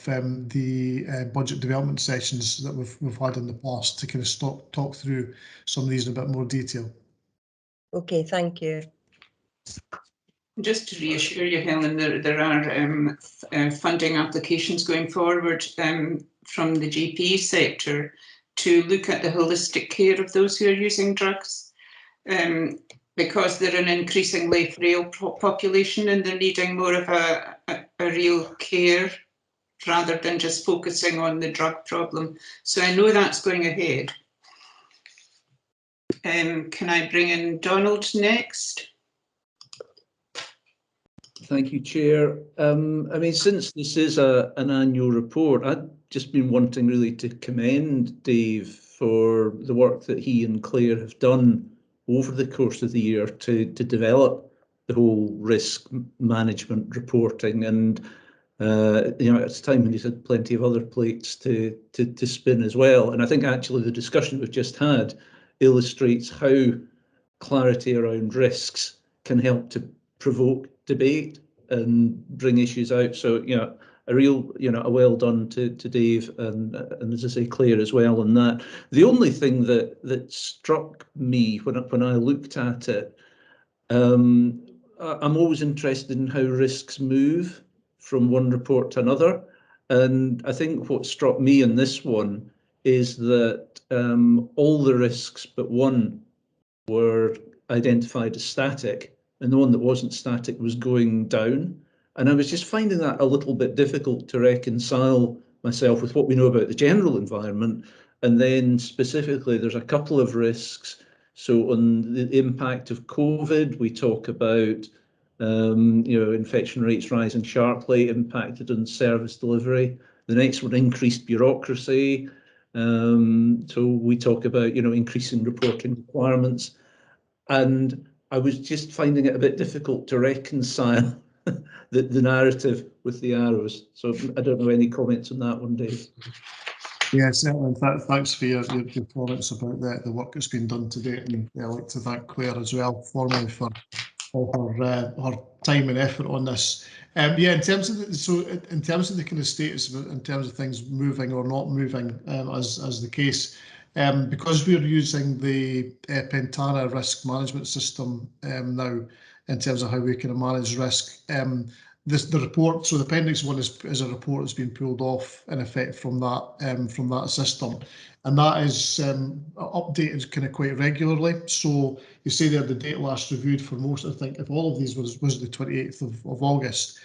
the budget development sessions that we've had in the past to kind of talk through some of these in a bit more detail. Okay, thank you. Just to reassure you, Helen, there are funding applications going forward from the GP sector to look at the holistic care of those who are using drugs, because they're an increasingly frail population and they're needing more of a real care rather than just focusing on the drug problem. So I know that's going ahead. Can I bring in Donald next? Thank you, Chair. I mean, since this is an annual report, I've just been wanting really to commend Dave for the work that he and Claire have done over the course of the year to develop the whole risk management reporting. And you know, it's a time when he's had plenty of other plates to spin as well. And I think actually the discussion we've just had illustrates how clarity around risks can help to provoke debate and bring issues out. So, you know, a well done to Dave and as I say, Claire as well on that. The only thing that struck me when I looked at it, I'm always interested in how risks move from one report to another. And I think what struck me in this one is that all the risks but one were identified as static, and the one that wasn't static was going down. And I was just finding that a little bit difficult to reconcile myself with what we know about the general environment. And then specifically, there's a couple of risks. So on the impact of COVID, we talk about infection rates rising sharply, impacted on service delivery. The next one, increased bureaucracy. So we talk about, increasing reporting requirements. And I was just finding it a bit difficult to reconcile the narrative with the arrows. So I don't know, any comments on that one, Dave? Yeah, certainly. Thanks for your comments about the work that's been done to date, and I'd like to thank Claire as well formally for all her time and effort on this. Yeah, in terms of the kind of status, in terms of things moving or not moving, as the case, because we're using the Pentara risk management system now in terms of how we kind of manage risk. The report, so the appendix 1 is a report that's been pulled off in effect from that system, and that is updated kind of quite regularly. So you say there the date last reviewed for most, I think, if all of these was the 28th of August,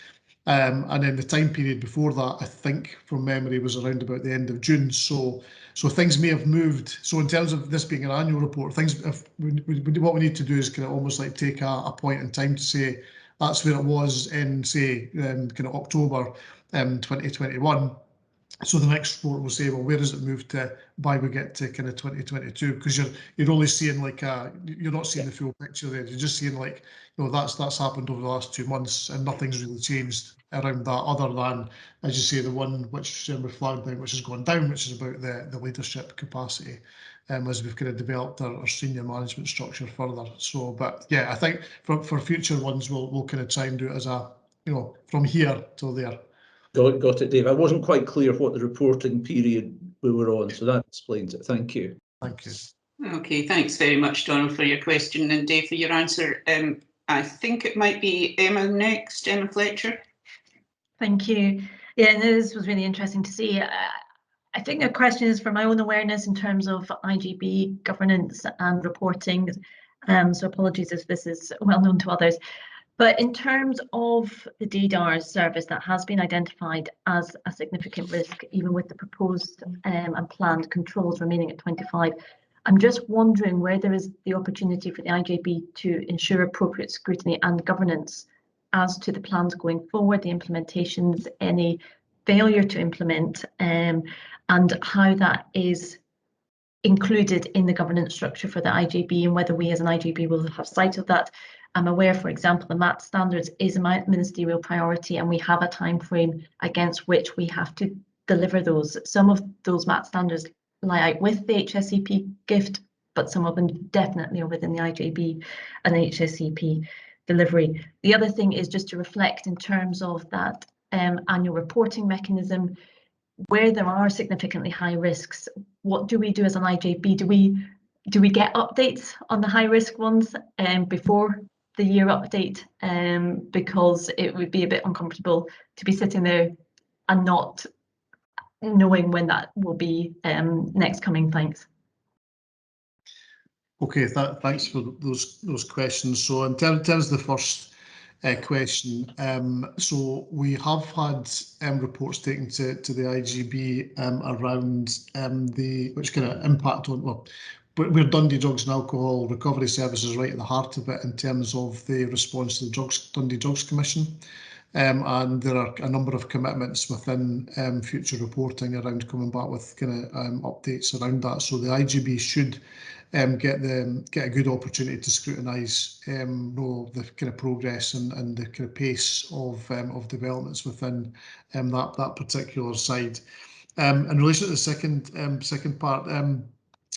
and then the time period before that, I think from memory, was around about the end of June. So things may have moved. So in terms of this being an annual report, what we need to do is kind of almost like take a point in time to say that's where it was in, say, kind of October 2021. So the next report will say, well, where does it move to by we get to kind of 2022? Because you're only seeing you're not seeing the full picture there. You're just seeing that's happened over the last 2 months, and nothing's really changed around that, other than, as you say, the one which we're flagged now, which has gone down, which is about the leadership capacity, as we've kind of developed our senior management structure further. So, but yeah, I think for future ones, we'll kind of try and do it as a, from here till there. Got it, Dave. I wasn't quite clear what the reporting period we were on, so that explains it. Thank you. Thank you. Okay, thanks very much, Donald, for your question, and Dave for your answer. I think it might be Emma next, Emma Fletcher. Thank you. Yeah, this was really interesting to see. I think the question is for my own awareness in terms of IJB governance and reporting. So apologies if this is well known to others. But in terms of the DDARS service that has been identified as a significant risk, even with the proposed and planned controls remaining at 25, I'm just wondering where there is the opportunity for the IJB to ensure appropriate scrutiny and governance as to the plans going forward, the implementations, any failure to implement, and how that is included in the governance structure for the IJB, and whether we as an IJB will have sight of that. I'm aware, for example, the MAT standards is a ministerial priority, and we have a time frame against which we have to deliver those. Some of those MAT standards lie out with the DH&SCP gift, but some of them definitely are within the IJB and DH&SCP delivery. The other thing is just to reflect in terms of that annual reporting mechanism, where there are significantly high risks. What do we do as an IJB? Do we get updates on the high risk ones before the year update? Because it would be a bit uncomfortable to be sitting there and not knowing when that will be next coming. Thanks. Okay, thanks for those questions. So in terms of the first question, so we have had reports taken to the IJB around which kind of impact on, well, where Dundee Drugs and Alcohol Recovery Services right at the heart of it in terms of the response to the Dundee Drugs Commission. And there are a number of commitments within future reporting around coming back with kind of updates around that. So the IJB should get a good opportunity to scrutinise the kind of progress and the kind of pace of developments within that particular side. In relation to the second part,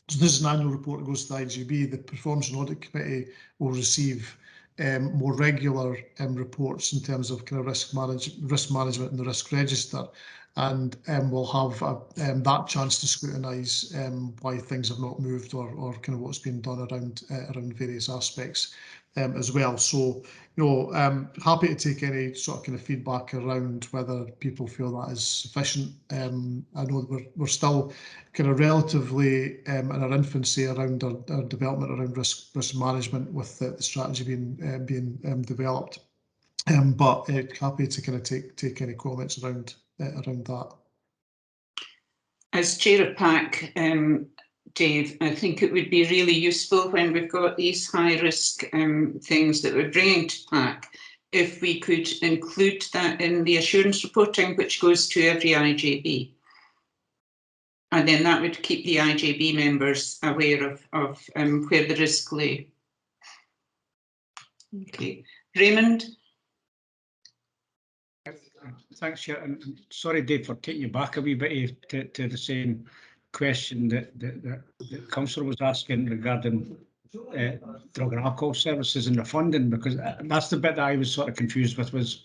so this is an annual report that goes to the IJB. The Performance and Audit Committee will receive more regular reports in terms of kind of risk management and the risk register, and we'll have that chance to scrutinise why things have not moved or kind of what's been done around various aspects as well. So, happy to take any sort of kind of feedback around whether people feel that is sufficient. I know we're still kind of relatively in our infancy around our development around risk management with the strategy being developed. But happy to kind of take any comments around that. As chair of PAC, Dave, I think it would be really useful when we've got these high risk things that we're bringing to PAC, if we could include that in the assurance reporting, which goes to every IJB. And then that would keep the IJB members aware of where the risk lay. Okay, Raymond? Thanks, Chair. And sorry, Dave, for taking you back a wee bit to the same question that the councillor was asking regarding drug and alcohol services and the funding, because that's the bit that I was sort of confused with. Was,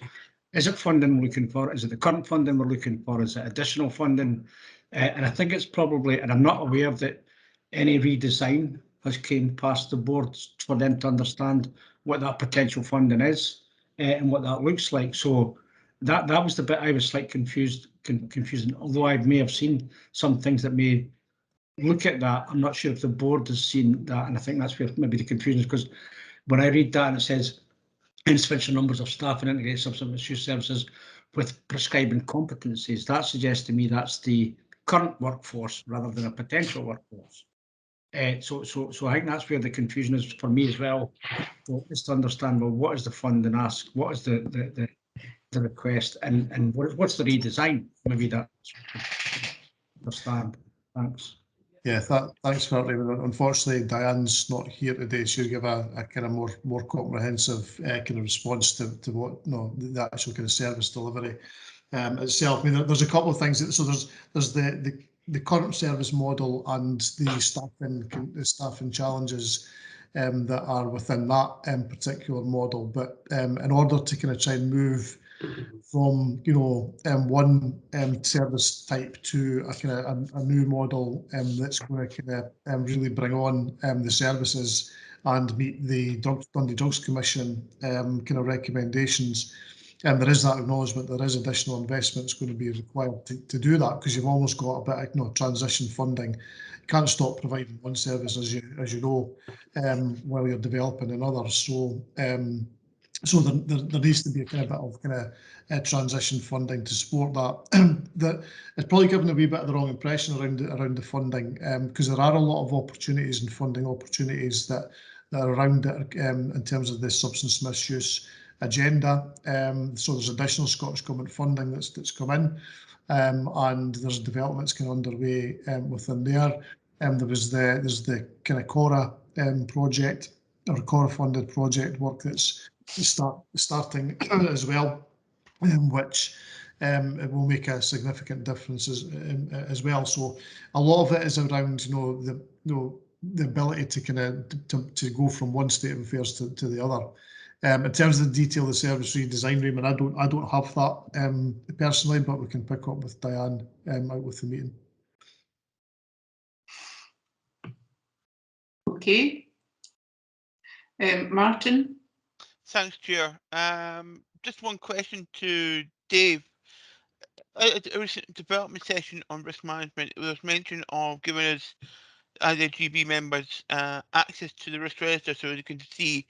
is it funding we're looking for? Is it the current funding we're looking for? Is it additional funding? And I think it's probably, and I'm not aware that any redesign has came past the board for them to understand what that potential funding is and what that looks like. So that was the bit I was slightly confusing. Although I may have seen some things that may look at that, I'm not sure if the board has seen that, and I think that's where maybe the confusion is, because when I read that and it says insufficient numbers of staff and integrated substance misuse services with prescribing competencies, that suggests to me that's the current workforce rather than a potential workforce. So I think that's where the confusion is for me as well, is to understand, well, what is the funding ask, what is the request, and what's the redesign? Maybe that's understand. Thanks. Yeah, thanks for that, Raymond. Unfortunately, Diane's not here today. She'll give a kind of more comprehensive kind of response to what the actual kind of service delivery itself. I mean, there's a couple of things. So there's the current service model and the staffing challenges that are within that particular model. But in order to kind of try and move from one service type to a kind of a new model that's going to kind of really bring on the services and meet the Dundee Drugs Commission kind of recommendations. There is that acknowledgement there is additional investments going to be required to do that, because you've almost got a bit of transition funding. You can't stop providing one service, as you know, while you're developing another. So there needs to be a kind of bit of kind of transition funding to support that. That it's probably given a wee bit of the wrong impression around the funding, because there are a lot of opportunities and funding opportunities that are around it in terms of the substance misuse agenda. So there's additional Scottish Government funding that's come in, and there's developments kind of underway within there. There's the kind of CORA project, or CORA funded project work that's starting as well, which it will make a significant difference as well. So a lot of it is around the ability to kind of to go from one state of affairs to the other. In terms of the detail of the service redesign, Raymond, I don't have that personally, but we can pick up with Diane out with the meeting. Okay. Martin? Thanks, Chair. Just one question to Dave. At a recent development session on risk management, there was mention of giving us IJB members access to the risk register so they can see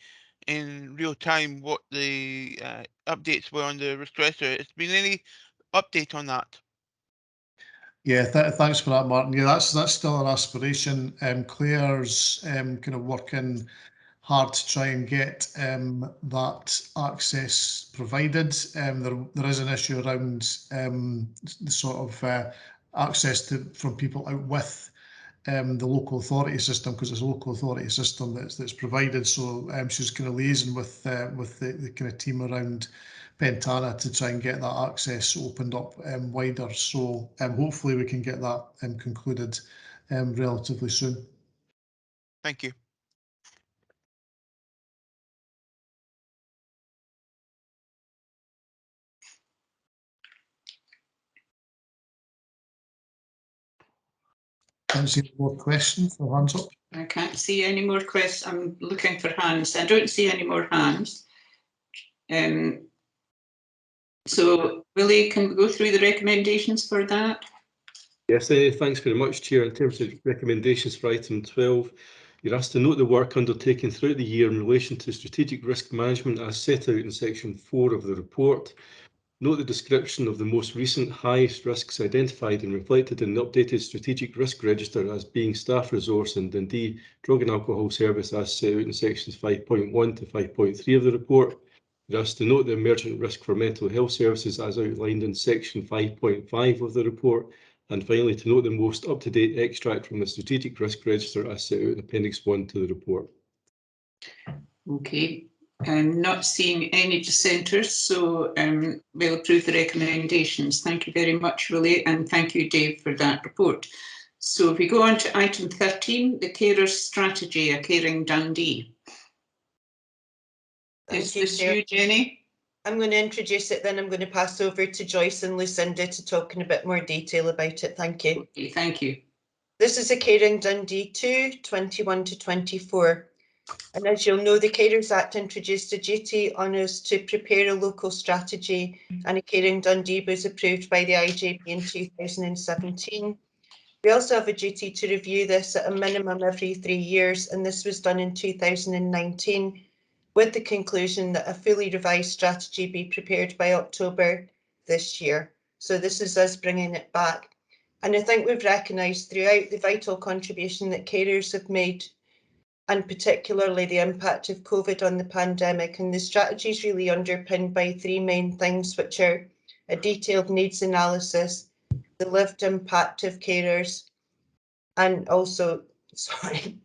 in real time what the updates were on the risk register. Has there been any update on that? Yeah, thanks for that, Martin. Yeah, that's still an aspiration. Claire's kind of working hard to try and get that access provided. There is an issue around the sort of access from people out with the local authority system, because it's a local authority system that's provided. So she's kind of liaising with the kind of team around Pentana to try and get that access opened up wider. So hopefully we can get that concluded relatively soon. Thank you. Can't see any more questions or hands up. I can't see any more questions. I'm looking for hands. I don't see any more hands. So, Willie, can we go through the recommendations for that? Yes, thanks very much, Chair. In terms of recommendations for item 12, you're asked to note the work undertaken throughout the year in relation to strategic risk management as set out in section 4 of the report. Note the description of the most recent highest risks identified and reflected in the updated strategic risk register as being staff resource in Dundee Drug and Alcohol Service as set out in sections 5.1 to 5.3 of the report. You're asked to note the emergent risk for mental health services as outlined in section 5.5 of the report. And finally, to note the most up-to-date extract from the strategic risk register as set out in appendix 1 to the report. Okay. I'm not seeing any dissenters, so we'll approve the recommendations. Thank you very much, Willie, and thank you, Dave, for that report. So if we go on to item 13, the carers strategy, a caring Dundee. Is this you, Jenny? I'm going to introduce it, then I'm going to pass over to Joyce and Lucinda to talk in a bit more detail about it. Thank you. Okay, thank you. This is a Caring Dundee 2, 21 to 24. And as you'll know, the Carers Act introduced a duty on us to prepare a local strategy, and a Caring Dundee was approved by the IJB in 2017. We also have a duty to review this at a minimum every 3 years, and this was done in 2019, with the conclusion that a fully revised strategy be prepared by October this year. So this is us bringing it back. And I think we've recognised throughout the vital contribution that carers have made, and particularly the impact of COVID on the pandemic. And the strategy is really underpinned by 3 main things, which are a detailed needs analysis, the lived impact of carers, and also, sorry,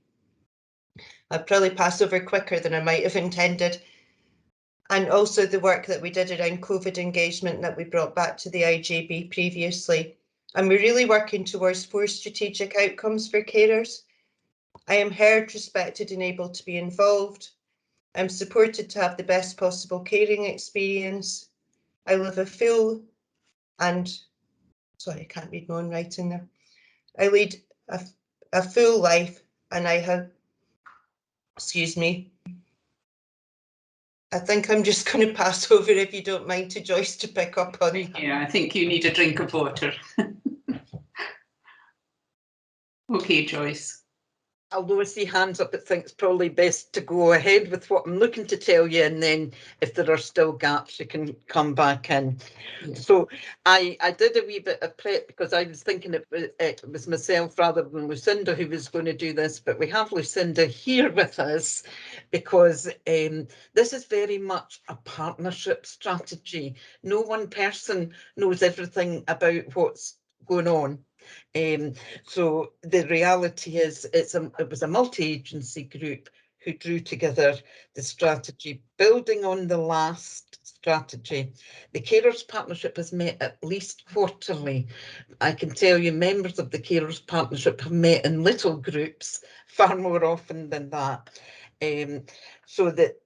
I've probably passed over quicker than I might have intended, and also the work that we did around COVID engagement that we brought back to the IJB previously. And we're really working towards 4 strategic outcomes for carers. I am heard, respected and able to be involved. I'm supported to have the best possible caring experience. I live a full and, sorry, I can't read my own writing there. I lead a full life, and I have, excuse me, I think I'm just going to pass over, if you don't mind, to Joyce to pick up on it. Yeah, I think you need a drink of water. Okay, Joyce. Although I see hands up, I think it's probably best to go ahead with what I'm looking to tell you, and then if there are still gaps, you can come back in. Yeah. So I did a wee bit of prep because I was thinking it was myself rather than Lucinda who was going to do this, but we have Lucinda here with us because this is very much a partnership strategy. No one person knows everything about what's going on. So the reality is it was a multi-agency group who drew together the strategy, building on the last strategy. The Carers Partnership has met at least quarterly. I can tell you members of the Carers Partnership have met in little groups far more often than that. So that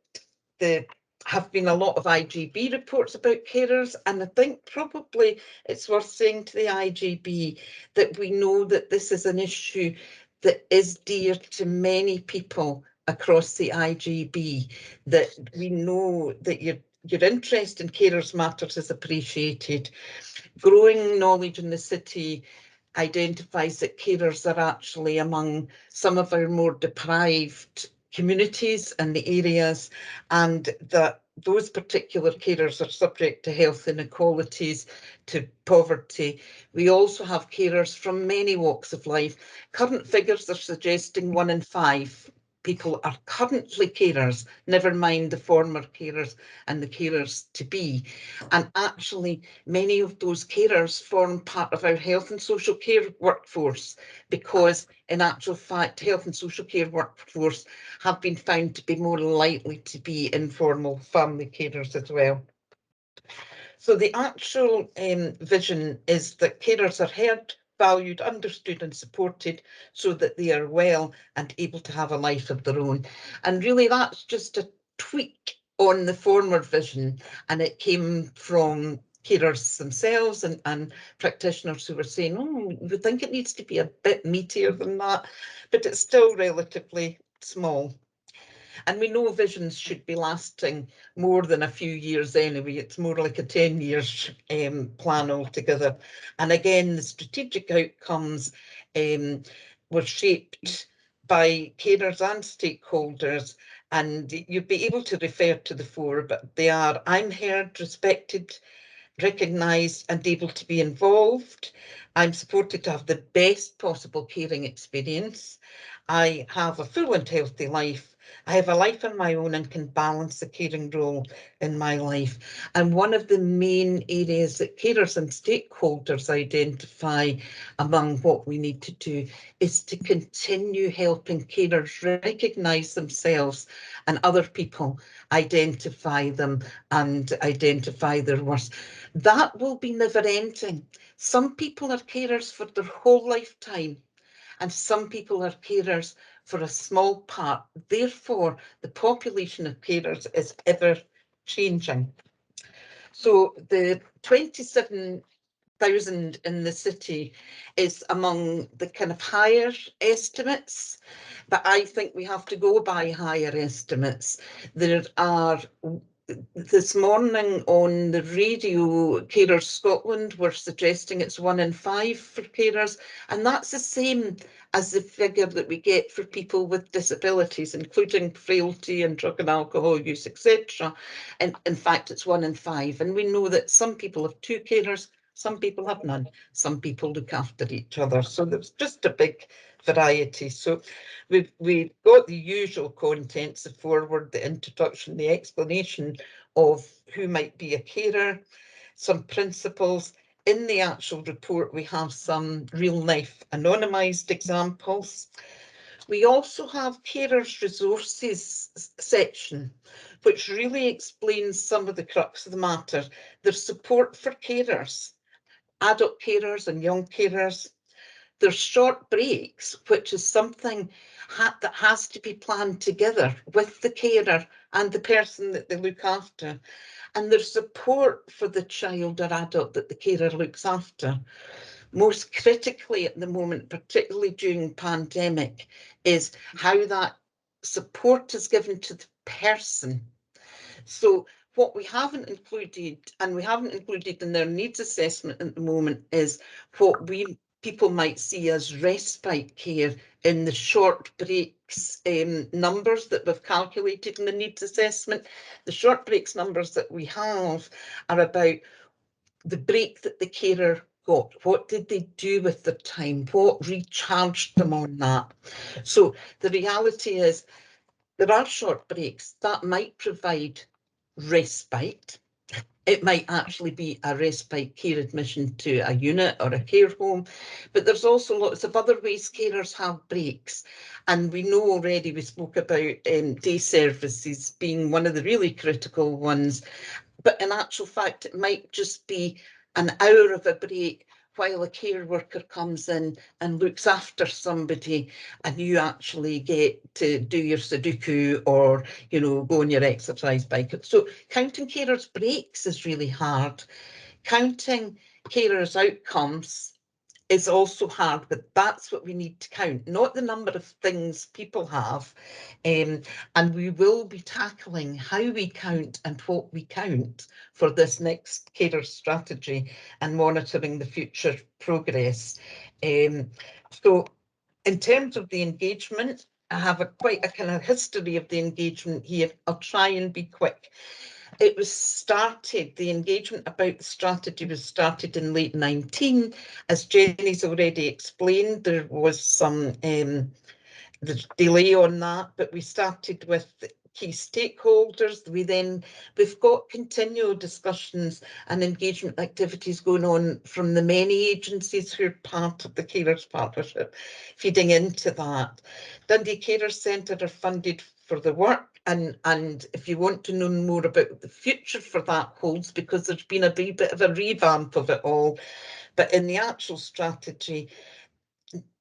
there have been a lot of IJB reports about carers, and I think probably it's worth saying to the IJB that we know that this is an issue that is dear to many people across the IJB, that we know that your interest in carers matters is appreciated. Growing knowledge in the city identifies that carers are actually among some of our more deprived communities and the areas, and that those particular carers are subject to health inequalities, to poverty. We also have carers from many walks of life. Current figures are suggesting 1 in 5 people are currently carers, never mind the former carers and the carers to be. And actually, many of those carers form part of our health and social care workforce, because in actual fact, health and social care workforce have been found to be more likely to be informal family carers as well. So the actual vision is that carers are heard, valued, understood and supported so that they are well and able to have a life of their own. And really that's just a tweak on the former vision, and it came from carers themselves and practitioners who were saying, oh, we think it needs to be a bit meatier than that, but it's still relatively small. And we know visions should be lasting more than a few years anyway. It's more like a 10 years plan altogether. And again, the strategic outcomes were shaped by carers and stakeholders, and you'd be able to refer to the four, but they are: I'm heard, respected, recognised and able to be involved. I'm supported to have the best possible caring experience. I have a full and healthy life. I have a life on my own and can balance the caring role in my life. And one of the main areas that carers and stakeholders identify among what we need to do is to continue helping carers recognise themselves and other people identify them and identify their worth. That will be never ending. Some people are carers for their whole lifetime, and some people are carers for a small part. Therefore, the population of carers is ever changing. So the 27,000 in the city is among the kind of higher estimates, but I think we have to go by higher estimates. There are, this morning on the radio, Carers Scotland were suggesting it's 1 in 5 for carers, and that's the same as the figure that we get for people with disabilities, including frailty and drug and alcohol use, etc. And in fact, it's 1 in 5. And we know that some people have 2 carers, some people have none, some people look after each other. So there's just a big variety. So we've got the usual contents, the foreword, the introduction, the explanation of who might be a carer, some principles. In the actual report, we have some real-life anonymised examples. We also have carers resources section, which really explains some of the crux of the matter. There's support for carers, adult carers and young carers. There's short breaks, which is something that has to be planned together with the carer and the person that they look after. And there's support for the child or adult that the carer looks after. Most critically at the moment, particularly during pandemic, is how that support is given to the person. So what we haven't included, and we haven't included in their needs assessment at the moment, is what people might see as respite care in the short breaks numbers that we've calculated in the needs assessment. The short breaks numbers that we have are about the break that the carer got. What did they do with their time? What recharged them on that? So the reality is there are short breaks that might provide respite. It might actually be a respite care admission to a unit or a care home, but there's also lots of other ways carers have breaks. And we know already, we spoke about day services being one of the really critical ones, but in actual fact, it might just be an hour of a break while a care worker comes in and looks after somebody, and you actually get to do your Sudoku or, you know, go on your exercise bike. So counting carers' breaks is really hard. Counting carers' outcomes is also hard, but that's what we need to count, not the number of things people have. And we will be tackling how we count and what we count for this next carer strategy and monitoring the future progress. So in terms of the engagement, I have quite a kind of history of the engagement here. I'll try and be quick. It was started, the engagement about the strategy was started in late 19. As Jenny's already explained, there was some delay on that, but we started with key stakeholders. We've got continual discussions and engagement activities going on from the many agencies who are part of the Carers Partnership, feeding into that. Dundee Carers Centre are funded for the work, and if you want to know more about what the future for that holds, because there's been a bit of a revamp of it all, but in the actual strategy,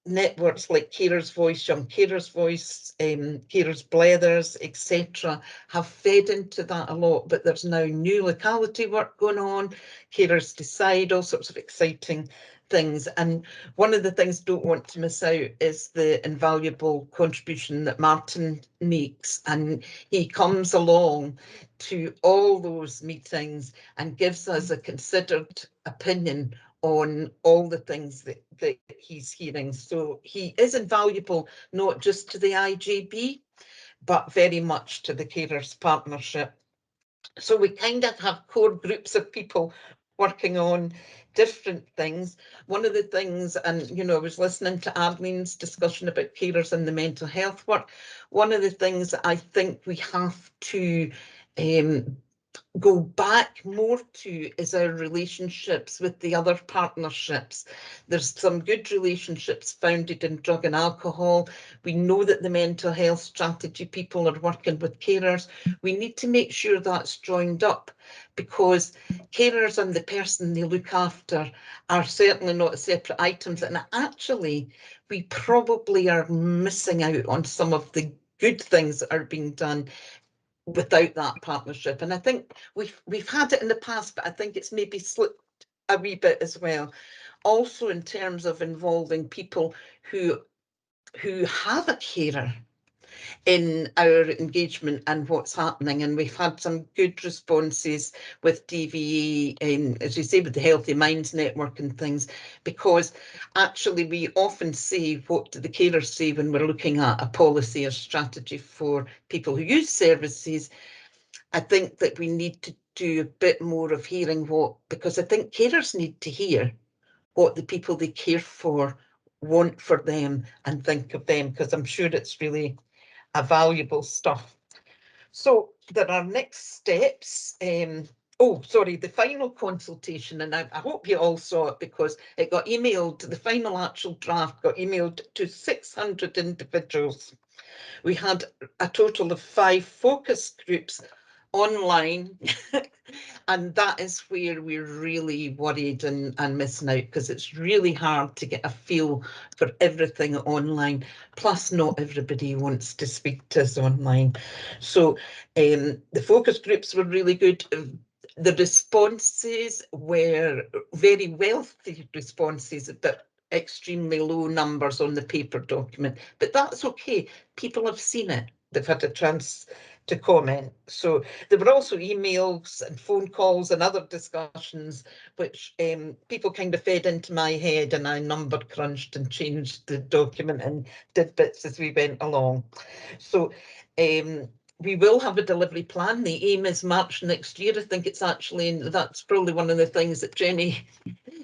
networks like Carers Voice, Young Carers Voice, Carers Blethers, etc. have fed into that a lot, but there's now new locality work going on, Carers Decide, all sorts of exciting things. And one of the things don't want to miss out is the invaluable contribution that Martin makes, and he comes along to all those meetings and gives us a considered opinion on all the things that he's hearing. So he is invaluable, not just to the IJB, but very much to the Carers Partnership. So we kind of have core groups of people working on different things. One of the things, and you know, I was listening to Arlene's discussion about carers and the mental health work. One of the things I think we have to go back more to is our relationships with the other partnerships. There's some good relationships founded in drug and alcohol. We know that the mental health strategy people are working with carers. We need to make sure that's joined up, because carers and the person they look after are certainly not separate items, and actually we probably are missing out on some of the good things that are being done without that partnership. And I think we've had it in the past, but I think it's maybe slipped a wee bit as well. Also in terms of involving people who have a carer in our engagement and what's happening, and we've had some good responses with DVE, as you say, with the Healthy Minds Network and things, because actually we often say, what do the carers say when we're looking at a policy or strategy for people who use services. I think that we need to do a bit more of hearing what, because I think carers need to hear what the people they care for want for them and think of them, because I'm sure it's really a valuable stuff. So there are next steps. Oh, sorry, the final consultation, and I hope you all saw it because it got emailed, the final actual draft got emailed to 600 individuals. We had a total of 5 focus groups online, and that is where we're really worried and missing out, because it's really hard to get a feel for everything online, plus not everybody wants to speak to us online. So the focus groups were really good. The responses were very wealthy responses, but extremely low numbers on the paper document, but that's okay. People have seen it. They've had a chance to comment. So there were also emails and phone calls and other discussions, which people kind of fed into my head, and I number crunched and changed the document and did bits as we went along. So we will have a delivery plan. The aim is March next year. I think it's actually, that's probably one of the things that Jenny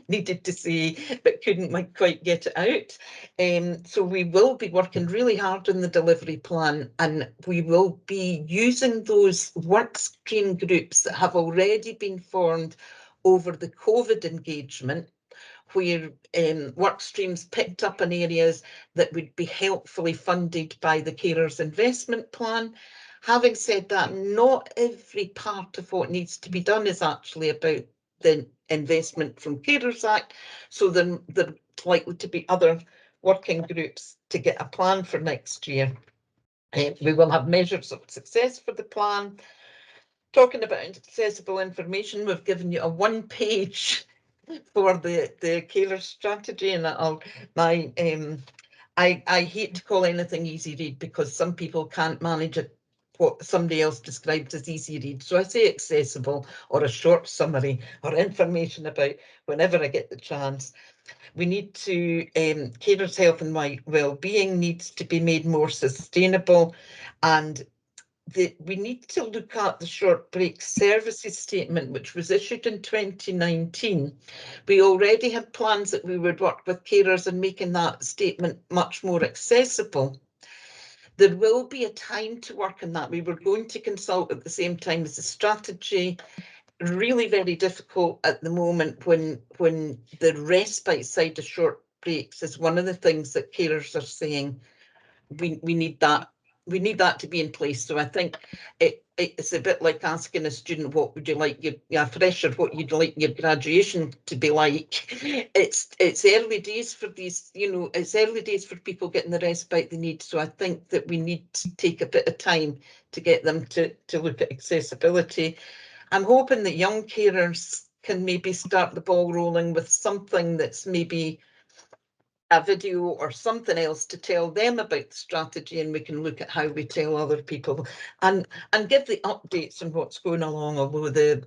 needed to see but couldn't quite get it out. So we will be working really hard on the delivery plan, and we will be using those work stream groups that have already been formed over the COVID engagement, where work streams picked up in areas that would be helpfully funded by the Carers Investment Plan. Having said that, not every part of what needs to be done is actually about the investment from Carers Act, so then there are likely to be other working groups to get a plan for next year. We will have measures of success for the plan. Talking about accessible information, we've given you a 1-page for the carer strategy, and I hate to call anything easy read because some people can't manage it, what somebody else described as easy read. So I say accessible, or a short summary, or information about whenever I get the chance. We need to, carers' health and well-being needs to be made more sustainable, and we need to look at the short break services statement, which was issued in 2019. We already had plans that we would work with carers in making that statement much more accessible. There will be a time to work on that. We were going to consult at the same time as the strategy. Really very difficult at the moment when the respite side of short breaks is one of the things that carers are saying we need that we need that to be in place. So I think it's a bit like asking a student, what would you like your fresher, what you'd like your graduation to be like. It's early days for these, you know, it's early days for people getting the respite they need. So I think that we need to take a bit of time to get them to look at accessibility. I'm hoping that young carers can maybe start the ball rolling with something that's maybe a video or something else to tell them about the strategy, and we can look at how we tell other people and give the updates on what's going along. Although the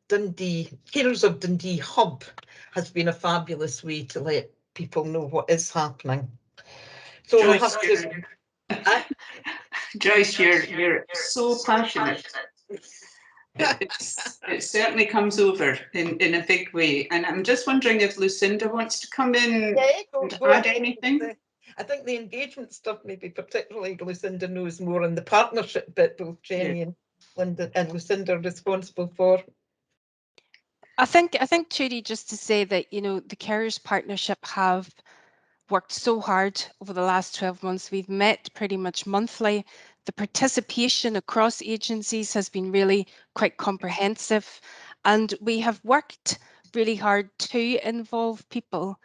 Dundee Carers of Dundee hub has been a fabulous way to let people know what is happening. So Joyce, we'll have to. Joyce, you're so passionate. It certainly comes over in a big way, and I'm just wondering if Lucinda wants to come in and add anything. I think the engagement stuff, maybe particularly Lucinda knows more, and the partnership bit both Jenny and Linda and Lucinda are responsible for. I think Trudy, just to say that, you know, the Carers Partnership have worked so hard over the last 12 months. We've met pretty much monthly. The participation across agencies has been really quite comprehensive, and we have worked really hard to involve people.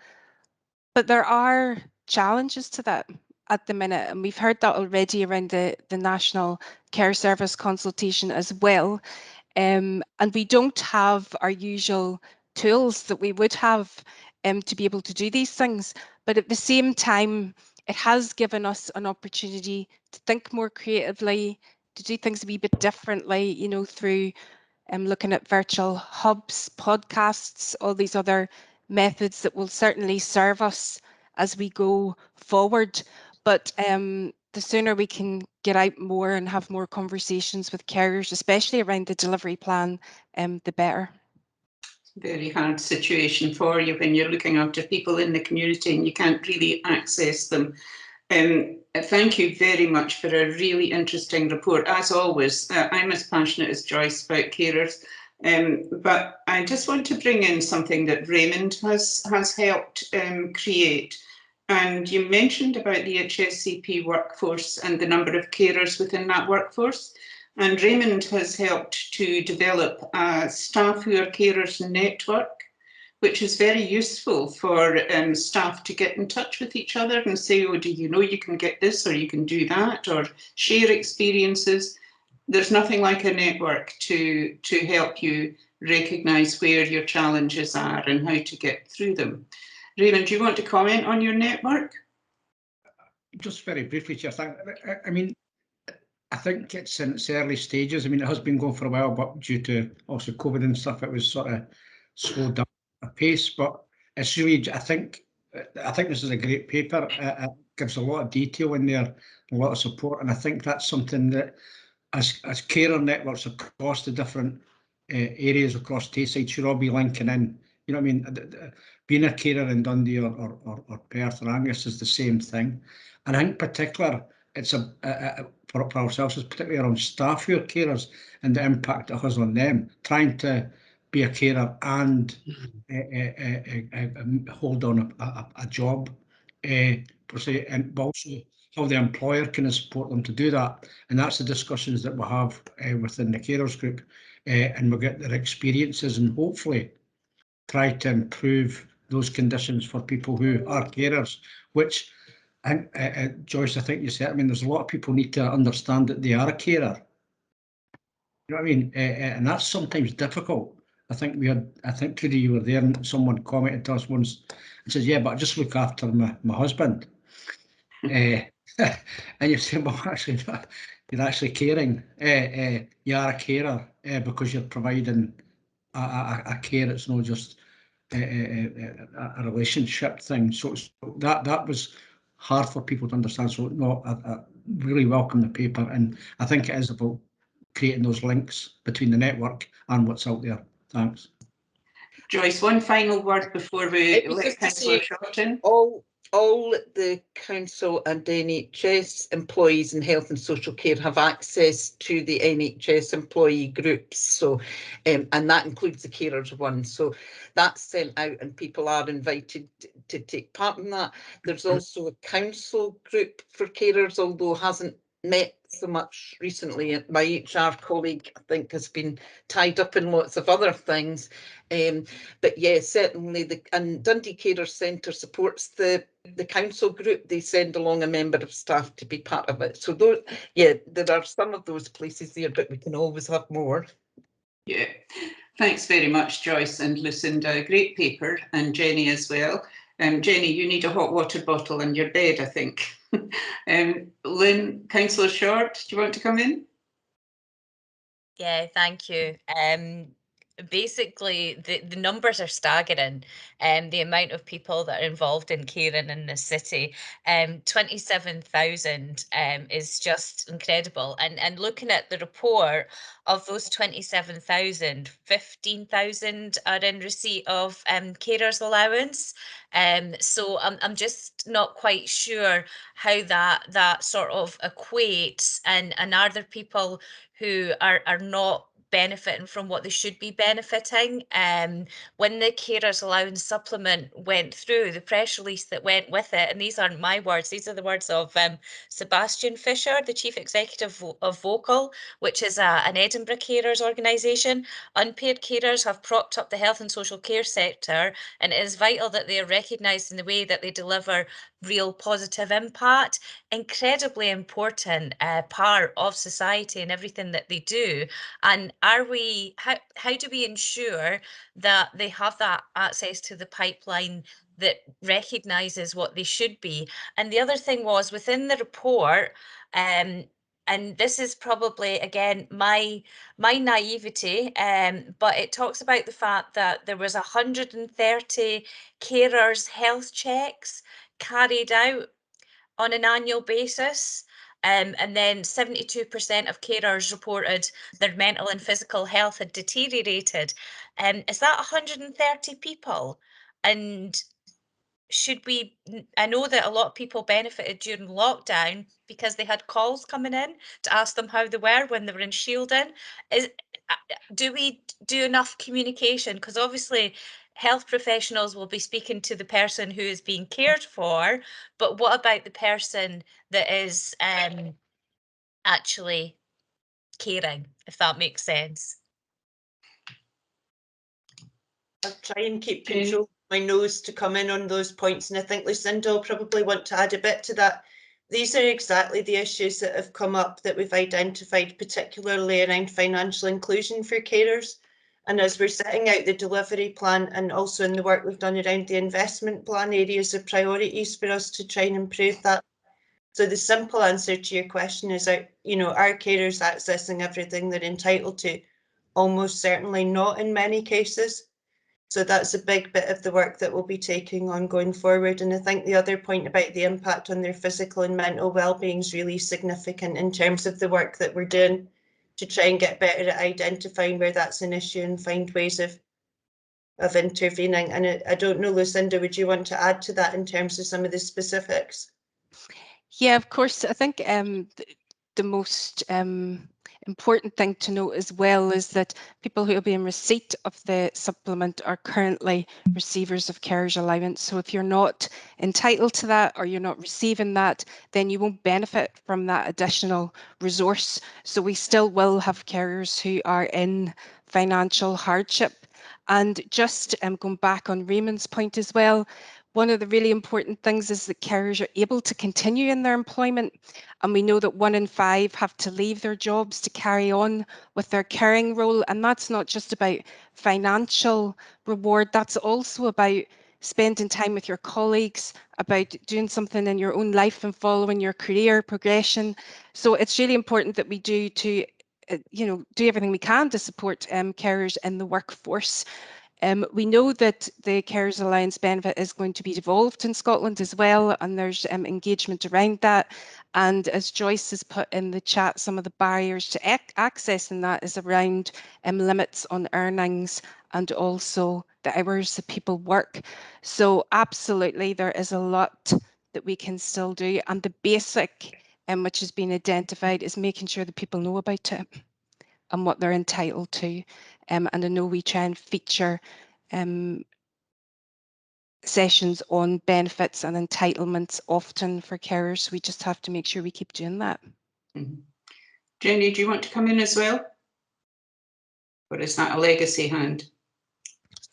But there are challenges to that at the minute, and we've heard that already around the National Care Service consultation as well. And we don't have our usual tools that we would have to be able to do these things. But at the same time, it has given us an opportunity to think more creatively, to do things a wee bit differently, you know, through looking at virtual hubs, podcasts, all these other methods that will certainly serve us as we go forward. But the sooner we can get out more and have more conversations with carers, especially around the delivery plan, the better. Very hard situation for you when you're looking after people in the community and you can't really access them. Thank you very much for a really interesting report. As always, I'm as passionate as Joyce about carers, but I just want to bring in something that Raymond has helped create. And you mentioned about the DH&SCP workforce and the number of carers within that workforce. And Raymond has helped to develop a staff who are carers network, which is very useful for staff to get in touch with each other and say, oh, do you know you can get this or you can do that, or share experiences. There's nothing like a network to help you recognise where your challenges are and how to get through them. Raymond, do you want to comment on your network? Just very briefly, Chair. I mean, I think it's in its early stages. I mean, it has been going for a while, but due to also COVID and stuff, it was sort of slowed down a pace. But it's really, I think this is a great paper. It gives a lot of detail in there, a lot of support, and I think that's something that, as carer networks across the different areas across Tayside, should all be linking in. You know what I mean? Being a carer in Dundee or Perth or Angus is the same thing. And I think particular, it's for ourselves, it's particularly around staff who are carers and the impact it has on them. Trying to be a carer and hold on a job, per se, and also how the employer can support them to do that. And that's the discussions that we'll have within the carers group, and we'll get their experiences and hopefully try to improve those conditions for people who are carers, which, Joyce, I think you said, I mean, there's a lot of people need to understand that they are a carer. You know what I mean? And that's sometimes difficult. I think Trudy, you were there and someone commented to us once and says, yeah, but I just look after my husband. And you say, well, actually, you're actually caring. You are a carer because you're providing a care. It's not just a relationship thing. So that was hard for people to understand. So no, I really welcome the paper, and I think it is about creating those links between the network and what's out there. Thanks. Joyce, one final word before we let Councillor Shorten. All all the council and NHS employees in health and social care have access to the NHS employee groups. So, and that includes the carers one. So that's sent out and people are invited to take part in that. There's also a council group for carers, although hasn't met so much recently. My HR colleague, I think, has been tied up in lots of other things. But yeah, certainly and Dundee Carers Centre supports the council group. They send along a member of staff to be part of it. So those, yeah, there are some of those places there, but we can always have more. Yeah, thanks very much, Joyce and Lucinda. Great paper, and Jenny as well. Jenny, you need a hot water bottle and your bed, I think. Lynn, Councillor Short, do you want to come in? Yeah, thank you. Basically, the numbers are staggering, the amount of people that are involved in caring in the city. 27,000 is just incredible. And looking at the report, of those 27,000, 15,000 are in receipt of carers allowance. So I'm just not quite sure how that sort of equates, and are there people who are not benefiting from what they should be benefiting? When the carers allowance supplement went through, the press release that went with it, and these aren't my words, these are the words of Sebastian Fisher, the chief executive of Vocal, which is an Edinburgh carers organisation. Unpaid carers have propped up the health and social care sector, and it is vital that they are recognised in the way that they deliver real positive impact. Incredibly important part of society and everything that they do. And how do we ensure that they have that access to the pipeline that recognises what they should be? And the other thing was, within the report, and this is probably, again, my naivety, but it talks about the fact that there was 130 carers' health checks carried out on an annual basis. And then 72% of carers reported their mental and physical health had deteriorated. Is that 130 people? And should we, I know that a lot of people benefited during lockdown because they had calls coming in to ask them how they were when they were in shielding. Do we do enough communication? Because obviously health professionals will be speaking to the person who is being cared for, but what about the person that is actually caring, if that makes sense? I'll try and keep control of my nose to come in on those points, and I think Lucinda will probably want to add a bit to that. These are exactly the issues that have come up that we've identified, particularly around financial inclusion for carers. And as we're setting out the delivery plan, and also in the work we've done around the investment plan, areas of priorities for us to try and improve that. So the simple answer to your question is, are carers accessing everything they're entitled to? Almost certainly not in many cases. So that's a big bit of the work that we'll be taking on going forward. And I think the other point about the impact on their physical and mental well-being is really significant in terms of the work that we're doing to try and get better at identifying where that's an issue and find ways of intervening. And I don't know, Lucinda, would you want to add to that in terms of some of the specifics? Yeah, of course. I think the most important thing to note as well is that people who will be in receipt of the supplement are currently receivers of carers allowance. So if you're not entitled to that, or you're not receiving that, then you won't benefit from that additional resource. So we still will have carers who are in financial hardship. And just going back on Raymond's point as well, one of the really important things is that carers are able to continue in their employment. And we know that 1 in 5 have to leave their jobs to carry on with their caring role. And that's not just about financial reward, that's also about spending time with your colleagues, about doing something in your own life and following your career progression. So it's really important that we do everything we can to support carers in the workforce. We know that the Carers Alliance benefit is going to be devolved in Scotland as well, and there's engagement around that. And as Joyce has put in the chat, some of the barriers to accessing that is around limits on earnings and also the hours that people work. So absolutely, there is a lot that we can still do. And the basic, which has been identified, is making sure that people know about it and what they're entitled to. And I know we try and feature sessions on benefits and entitlements often for carers. We just have to make sure we keep doing that. Jenny, do you want to come in as well? Or is that a legacy hand?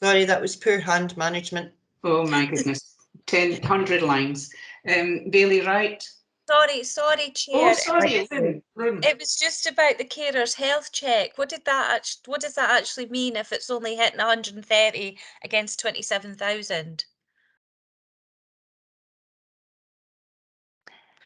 Sorry, that was poor hand management. Oh my goodness, 100 lines. Bailey Wright. Sorry, Chair. Oh, sorry. It was just about the carers' health check. What does that actually mean if it's only hitting 130 against 27,000?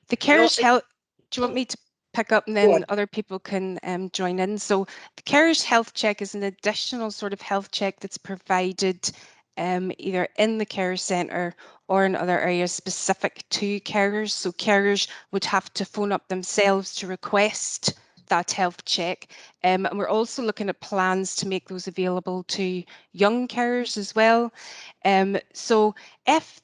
The carers' health. Do you want me to pick up and then other people can join in? So the carers' health check is an additional sort of health check that's provided either in the care centre or in other areas specific to carers. So carers would have to phone up themselves to request that health check. And we're also looking at plans to make those available to young carers as well. So if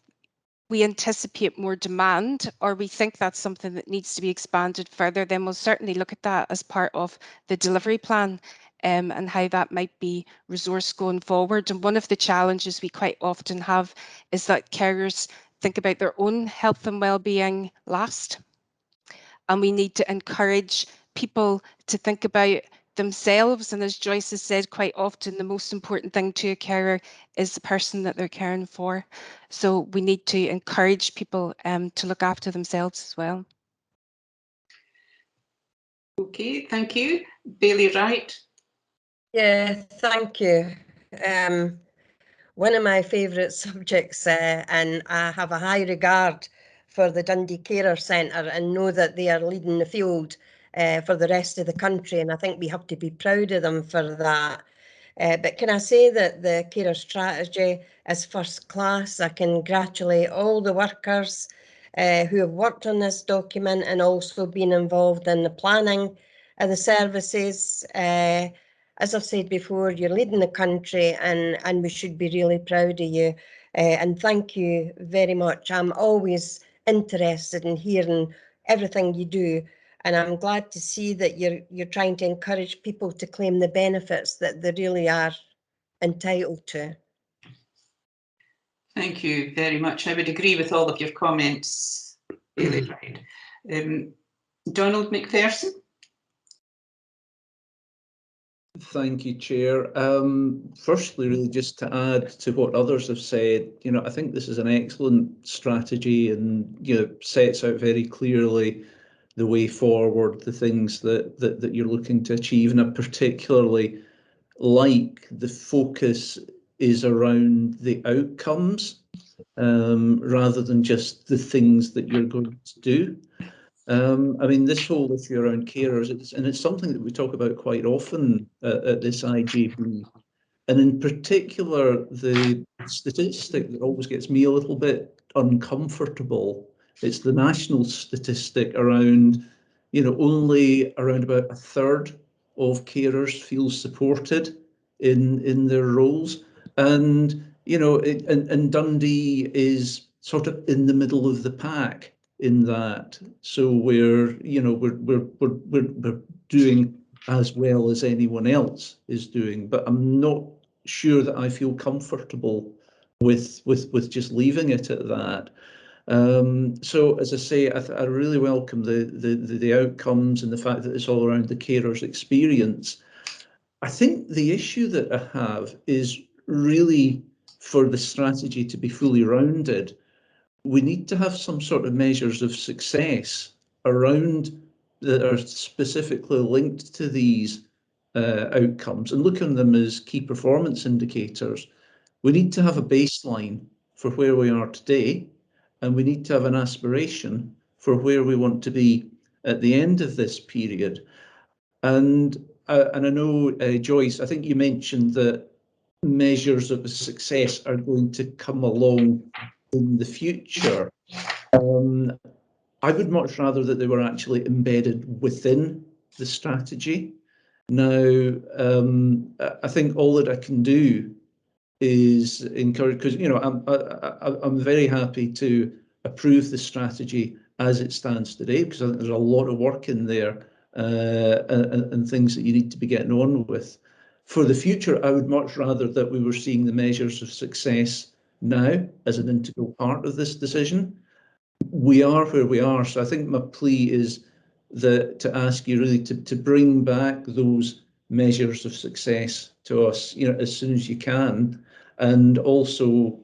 we anticipate more demand or we think that's something that needs to be expanded further, then we'll certainly look at that as part of the delivery plan. And how that might be resourced going forward. And one of the challenges we quite often have is that carers think about their own health and well-being last. And we need to encourage people to think about themselves. And as Joyce has said, quite often the most important thing to a carer is the person that they're caring for. So we need to encourage people to look after themselves as well. Okay, thank you. Bailey Wright. Yeah, thank you. One of my favourite subjects, and I have a high regard for the Dundee Carer Centre and know that they are leading the field for the rest of the country, and I think we have to be proud of them for that. But can I say that the carer strategy is first class? I congratulate all the workers who have worked on this document and also been involved in the planning of the services. As I've said before, you're leading the country and we should be really proud of you. And thank you very much. I'm always interested in hearing everything you do. And I'm glad to see that you're trying to encourage people to claim the benefits that they really are entitled to. Thank you very much. I would agree with all of your comments, Bailey Wright. Donald McPherson. Thank you, Chair. Firstly, really just to add to what others have said, I think this is an excellent strategy and, sets out very clearly the way forward, the things that you're looking to achieve. And I particularly like the focus is around the outcomes rather than just the things that you're going to do. I mean, this whole issue around carers, it's something that we talk about quite often at this IJB. And in particular, the statistic that always gets me a little bit uncomfortable, it's the national statistic around, only around about 1/3 of carers feel supported in their roles. And, and Dundee is sort of in the middle of the pack in that. So we're doing as well as anyone else is doing, but I'm not sure that I feel comfortable with just leaving it at that. So as I say, I really welcome the outcomes and the fact that it's all around the carer's experience. I think the issue that I have is really for the strategy to be fully rounded, we need to have some sort of measures of success around that are specifically linked to these outcomes and look on them as key performance indicators. We need to have a baseline for where we are today, and we need to have an aspiration for where we want to be at the end of this period. And I know, Joyce, I think you mentioned that measures of success are going to come along in the future. I would much rather that they were actually embedded within the strategy. Now, I think all that I can do is encourage, because I'm very happy to approve the strategy as it stands today, because I think there's a lot of work in there and things that you need to be getting on with. For the future, I would much rather that we were seeing the measures of success now as an integral part of this decision. We are where we are, so I think my plea is that to ask you really to bring back those measures of success to us, as soon as you can. And also,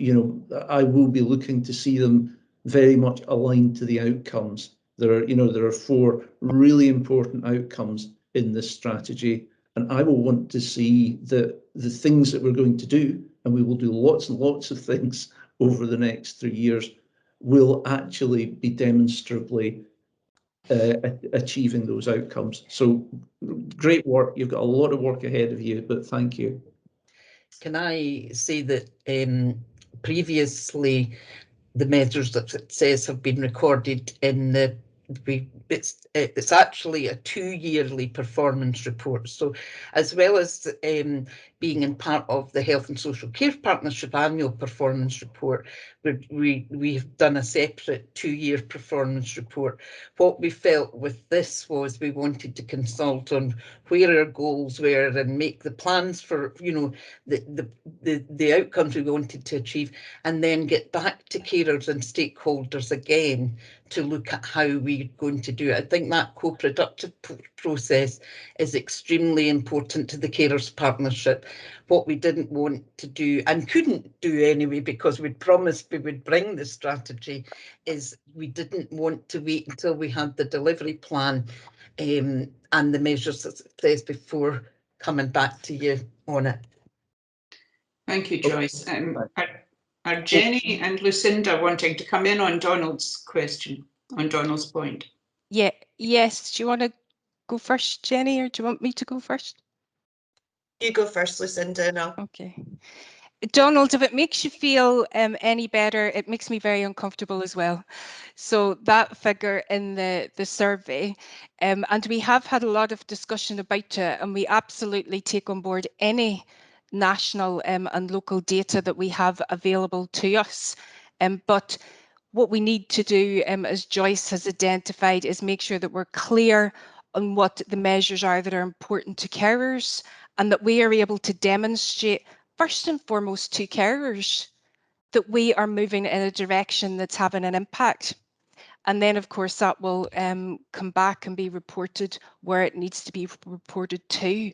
I will be looking to see them very much aligned to the outcomes. There are 4 really important outcomes in this strategy, and I will want to see the things that we're going to do, and we will do lots and lots of things over the next 3 years, will actually be demonstrably achieving those outcomes. So great work. You've got a lot of work ahead of you, but thank you. Can I say that previously the measures of success have been recorded in the it's actually a 2-yearly performance report. So as well as being in part of the Health and Social Care Partnership annual performance report, we've done a separate 2-year performance report. What we felt with this was we wanted to consult on where our goals were and make the plans for the outcomes we wanted to achieve, and then get back to carers and stakeholders again to look at how we're going to do it. I think that co-productive process is extremely important to the carers partnership. What we didn't want to do, and couldn't do anyway, because we'd promised we would bring the strategy, is we didn't want to wait until we had the delivery plan and the measures of success before coming back to you on it. Thank you, Joyce. Are Jenny and Lucinda wanting to come in on Donald's question, on Donald's point? Yeah, yes. Do you want to go first, Jenny, or do you want me to go first? You go first, Lucinda. No. Okay. Donald, if it makes you feel any better, it makes me very uncomfortable as well. So that figure in the survey, and we have had a lot of discussion about it, and we absolutely take on board any national and local data that we have available to us. But what we need to do, as Joyce has identified, is make sure that we're clear on what the measures are that are important to carers, and that we are able to demonstrate first and foremost to carers that we are moving in a direction that's having an impact. And then, of course, that will come back and be reported where it needs to be reported to.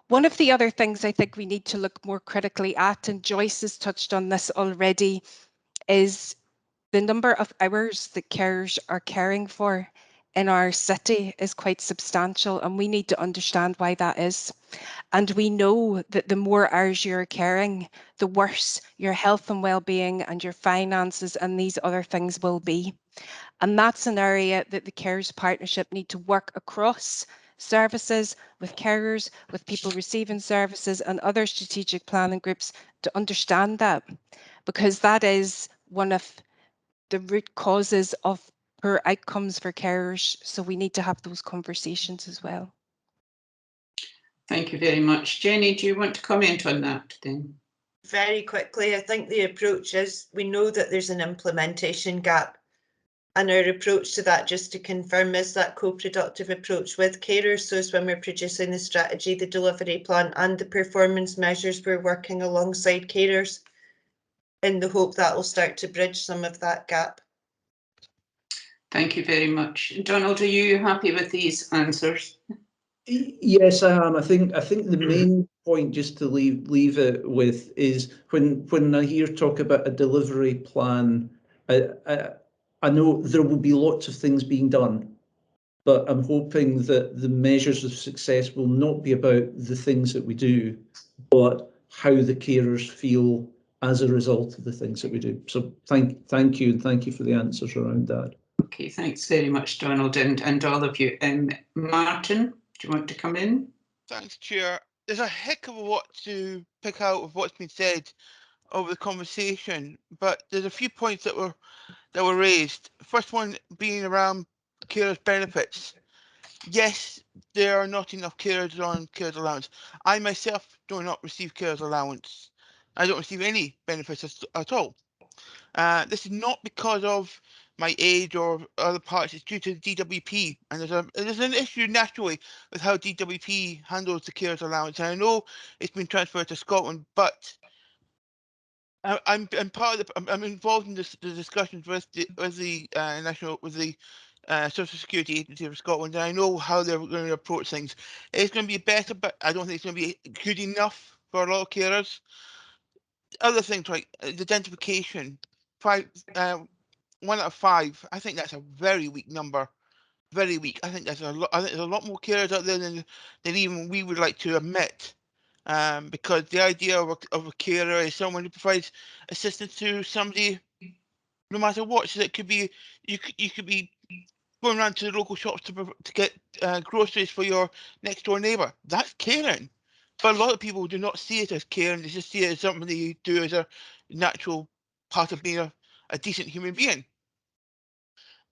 One of the other things I think we need to look more critically at, and Joyce has touched on this already, is the number of hours that carers are caring for in our city is quite substantial, and we need to understand why that is. And we know that the more hours you're caring, the worse your health and well-being and your finances and these other things will be. And that's an area that the Carers Partnership need to work across services, with carers, with people receiving services and other strategic planning groups to understand that, because that is one of the root causes of poor outcomes for carers. So we need to have those conversations as well. Thank you very much. Jenny, do you want to comment on that then? Very quickly, I think the approach is, we know that there's an implementation gap, and our approach to that, just to confirm, is that co-productive approach with carers. So it's when we're producing the strategy, the delivery plan and the performance measures, we're working alongside carers in the hope that will start to bridge some of that gap. Thank you very much. Donald, are you happy with these answers? Yes, I am. I think the main point, just to leave it with, is when I hear talk about a delivery plan, I know there will be lots of things being done, but I'm hoping that the measures of success will not be about the things that we do, but how the carers feel as a result of the things that we do. So thank you, and thank you for the answers around that. Okay, thanks very much, Donald, and all of you. Martin, do you want to come in? Thanks, Chair. there's a heck of a lot to pick out of what's been said over the conversation, but there's a few points that were raised. First one being around carers' benefits. Yes, there are not enough carers on carers allowance. I myself do not receive carers allowance. I don't receive any benefits at all. This is not because of my age or other parts. It's due to the DWP, and there's an issue naturally with how DWP handles the carers allowance. And I know it's been transferred to Scotland, but I'm part of I'm involved in the discussions with the Social Security Agency of Scotland, and I know how they're going to approach things. It's going to be better, but I don't think it's going to be good enough for a lot of carers. Other things like identification, 1 out of 5. I think that's a very weak number. Very weak. I think there's a lot. I think there's a lot more carers out there than even we would like to admit. Because the idea of a carer is someone who provides assistance to somebody, no matter what. So it could be you could be going around to the local shops to get groceries for your next door neighbour. That's caring. But a lot of people do not see it as caring. They just see it as something that you do as a natural part of being a decent human being.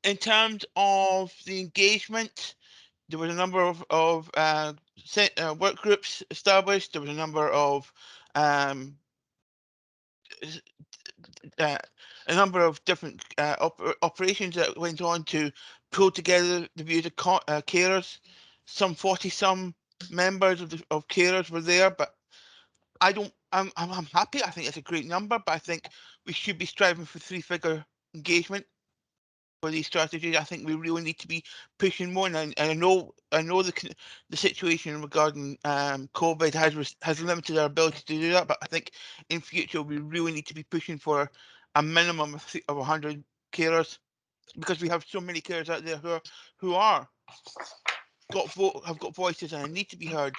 In terms of the engagement, there was a number of work groups established. There was a number of different operations that went on to pull together the views of carers. Some 40-some members of carers were there, but I'm happy. I think it's a great number, but I think we should be striving for 3-figure engagement for these strategies. I think we really need to be pushing more, and I know the situation regarding COVID has limited our ability to do that, but I think in future we really need to be pushing for a minimum of 100 carers, because we have so many carers out there who have got voices and need to be heard.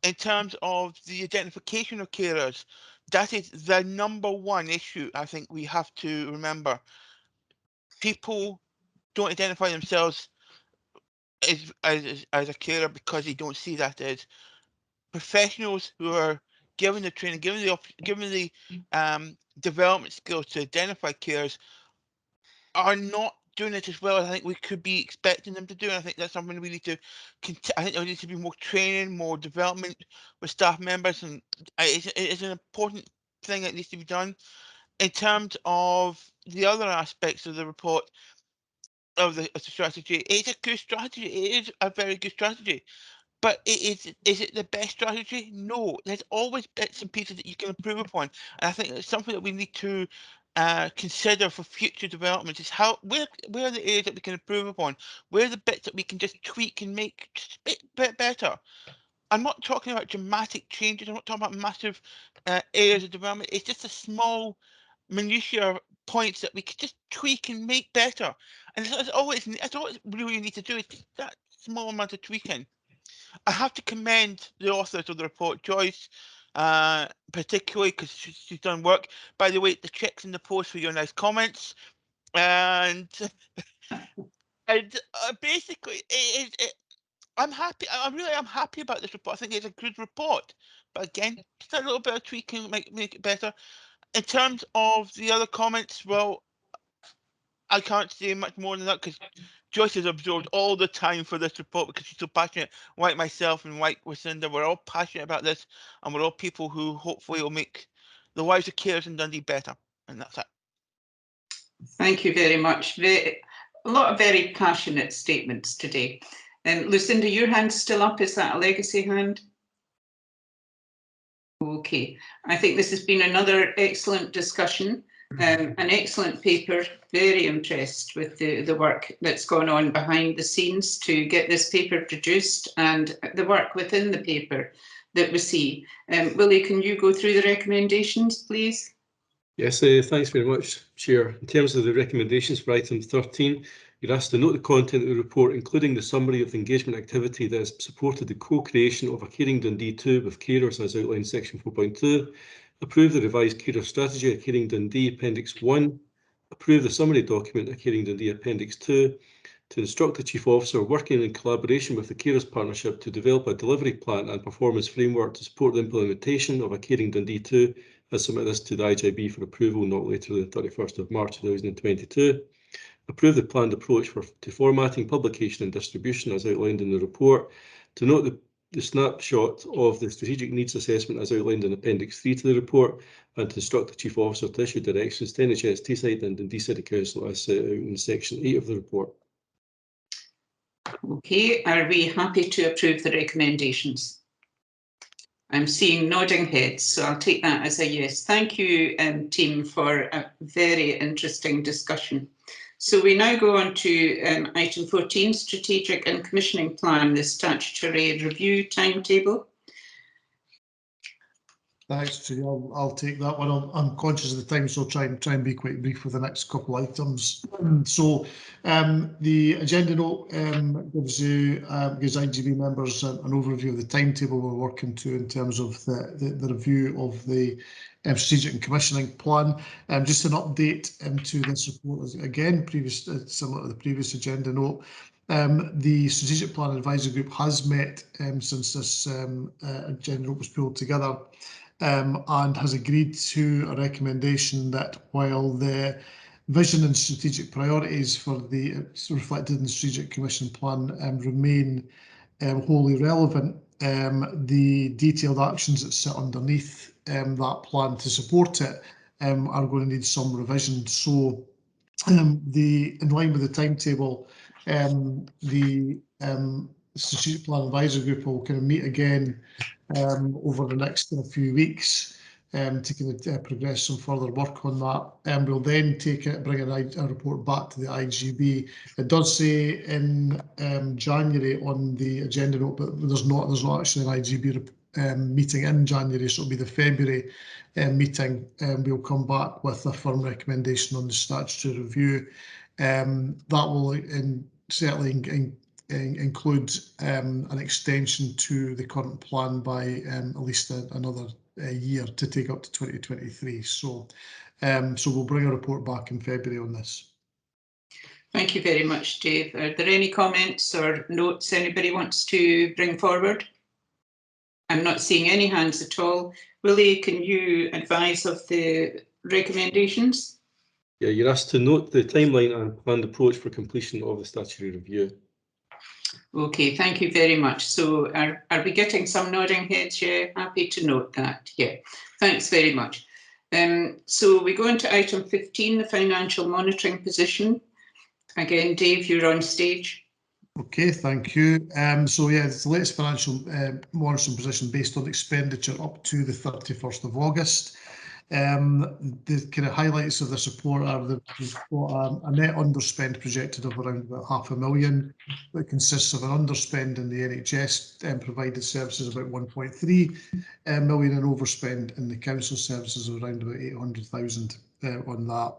In terms of the identification of carers, that is the #1 issue I think we have to remember. People don't identify themselves as a carer because they don't see that as professionals who are given the training, given the development skills to identify carers, are not doing it as well as I think we could be expecting them to do. And I think that's something we need to I think there needs to be more training, more development with staff members, and it's an important thing that needs to be done. In terms of the other aspects of the report, of the strategy, it's a good strategy. It is a very good strategy, but is it the best strategy? No, there's always bits and pieces that you can improve upon, and I think it's something that we need to consider for future developments. Is where are the areas that we can improve upon? Where are the bits that we can just tweak and make just a bit better? I'm not talking about dramatic changes. I'm not talking about massive areas of development. It's just a small minutiae points that we could just tweak and make better. And that's all we really need to do, is that small amount of tweaking. I have to commend the authors of the report, Joyce, particularly because she's done work. By the way, the checks in the post for your nice comments. And basically, I'm happy. I really am happy about this report. I think it's a good report. But again, just a little bit of tweaking make it better. In terms of the other comments, well, I can't say much more than that because Joyce has absorbed all the time for this report because she's so passionate. Like myself and like Lucinda, we're all passionate about this, and we're all people who hopefully will make the lives of carers in Dundee better. And that's it. Thank you very much. A lot of very passionate statements today. Lucinda, your hand's still up. Is that a legacy hand? Okay. I think this has been another excellent discussion, an excellent paper. Very impressed with the work that's gone on behind the scenes to get this paper produced, and the work within the paper that we see. Willie, can you go through the recommendations, please? Yes, thanks very much, Chair. In terms of the recommendations for item 13, you're asked to note the content of the report, including the summary of the engagement activity that has supported the co-creation of a Caring Dundee 2 with carers as outlined in section 4.2, approve the revised carer strategy at Caring Dundee Appendix 1, approve the summary document at Caring Dundee Appendix 2, to instruct the Chief Officer, working in collaboration with the Carers Partnership, to develop a delivery plan and performance framework to support the implementation of a Caring Dundee 2, and submit this to the IJB for approval not later than the 31st of March 2022. Approve the planned approach to formatting, publication and distribution as outlined in the report. To note the snapshot of the strategic needs assessment as outlined in Appendix 3 to the report, and to instruct the Chief Officer to issue directions to NHS Teesside and Dundee City Council as set out in Section 8 of the report. Okay, are we happy to approve the recommendations? I'm seeing nodding heads, so I'll take that as a yes. Thank you, team, for a very interesting discussion. So we now go on to item 14, Strategic and Commissioning Plan, the statutory review timetable. Thanks, Judy. I'll take that one. I'm conscious of the time, so I'll try and be quite brief with the next couple of items. So the agenda note gives IJB members an overview of the timetable we're working to in terms of the review of the strategic and commissioning plan. Just an update to this report, again, similar to the previous agenda note. The Strategic Plan Advisory Group has met since this agenda note was pulled together. And has agreed to a recommendation that while the vision and strategic priorities for the reflected in the Strategic Commission Plan remain wholly relevant, the detailed actions that sit underneath that plan to support it are going to need some revision. So in line with the timetable, the Strategic Plan Advisory Group will kind of meet again over the next few weeks to kind of progress some further work on that, and we'll then bring a report back to the IJB. It does say in January on the agenda note, but there's not actually an IJB meeting in January, so it'll be the February meeting, and we'll come back with a firm recommendation on the statutory review. That will certainly include an extension to the current plan by at least another year to take up to 2023. So we'll bring a report back in February on this. Thank you very much, Dave. Are there any comments or notes anybody wants to bring forward? I'm not seeing any hands at all. Willie, can you advise of the recommendations? Yeah, you're asked to note the timeline and planned approach for completion of the statutory review. Okay, thank you very much. So are we getting some nodding heads? Yeah, happy to note that. Yeah, thanks very much. So we go into item 15, the financial monitoring position. Again, Dave, you're on stage. Okay, thank you. So yeah, it's the latest financial monitoring position based on expenditure up to the 31st of August. The kind of highlights of this report are that we've got a net underspend projected of around about £500,000, that consists of an underspend in the NHS provided services of about 1.3 million, and overspend in the council services of around about 800,000 on that.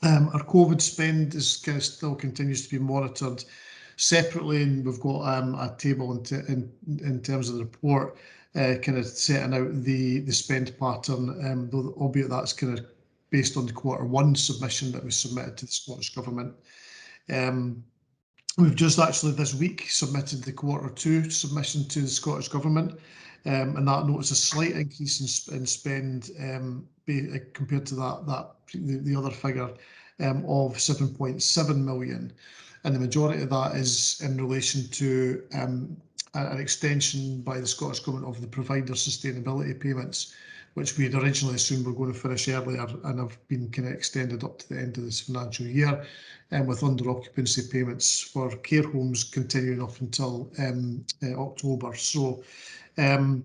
Our COVID spend is kind of still continues to be monitored separately, and we've got a table in terms of the report kind of setting out the spend pattern, albeit that's kind of based on the Q1 submission that was submitted to the Scottish Government. We've just actually this week submitted the Q2 submission to the Scottish Government, and that notes a slight increase in spend compared to the other figure of 7.7 million. And the majority of that is in relation to an extension by the Scottish Government of the provider sustainability payments, which we had originally assumed were going to finish earlier and have been kind of extended up to the end of this financial year, and with under occupancy payments for care homes continuing up until October. So in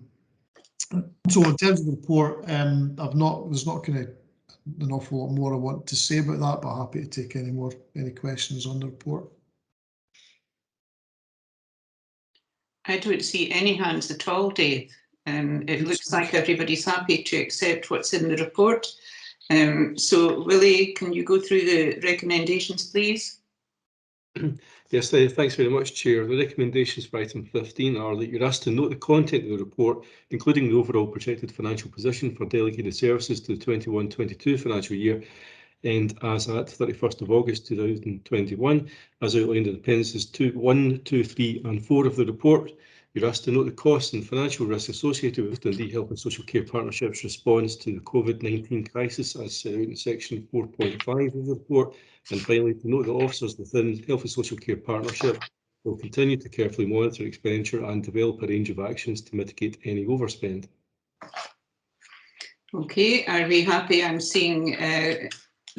terms of the report, there's not kind of an awful lot more I want to say about that, but happy to take any questions on the report. I don't see any hands at all, Dave. It looks like everybody's happy to accept what's in the report. So Willie, can you go through the recommendations, please? Yes, thanks very much, Chair. The recommendations for item 15 are that you're asked to note the content of the report, including the overall projected financial position for delegated services to the 21-22 financial year, end as at 31st of August 2021, as outlined in appendices 1, 2, 3 and 4 of the report. You're asked to note the costs and financial risks associated with Dundee Health and Social Care Partnership's response to the COVID-19 crisis as set out in section 4.5 of the report. And finally, to note that officers within Health and Social Care Partnership will continue to carefully monitor expenditure and develop a range of actions to mitigate any overspend. Okay, are we happy? I'm seeing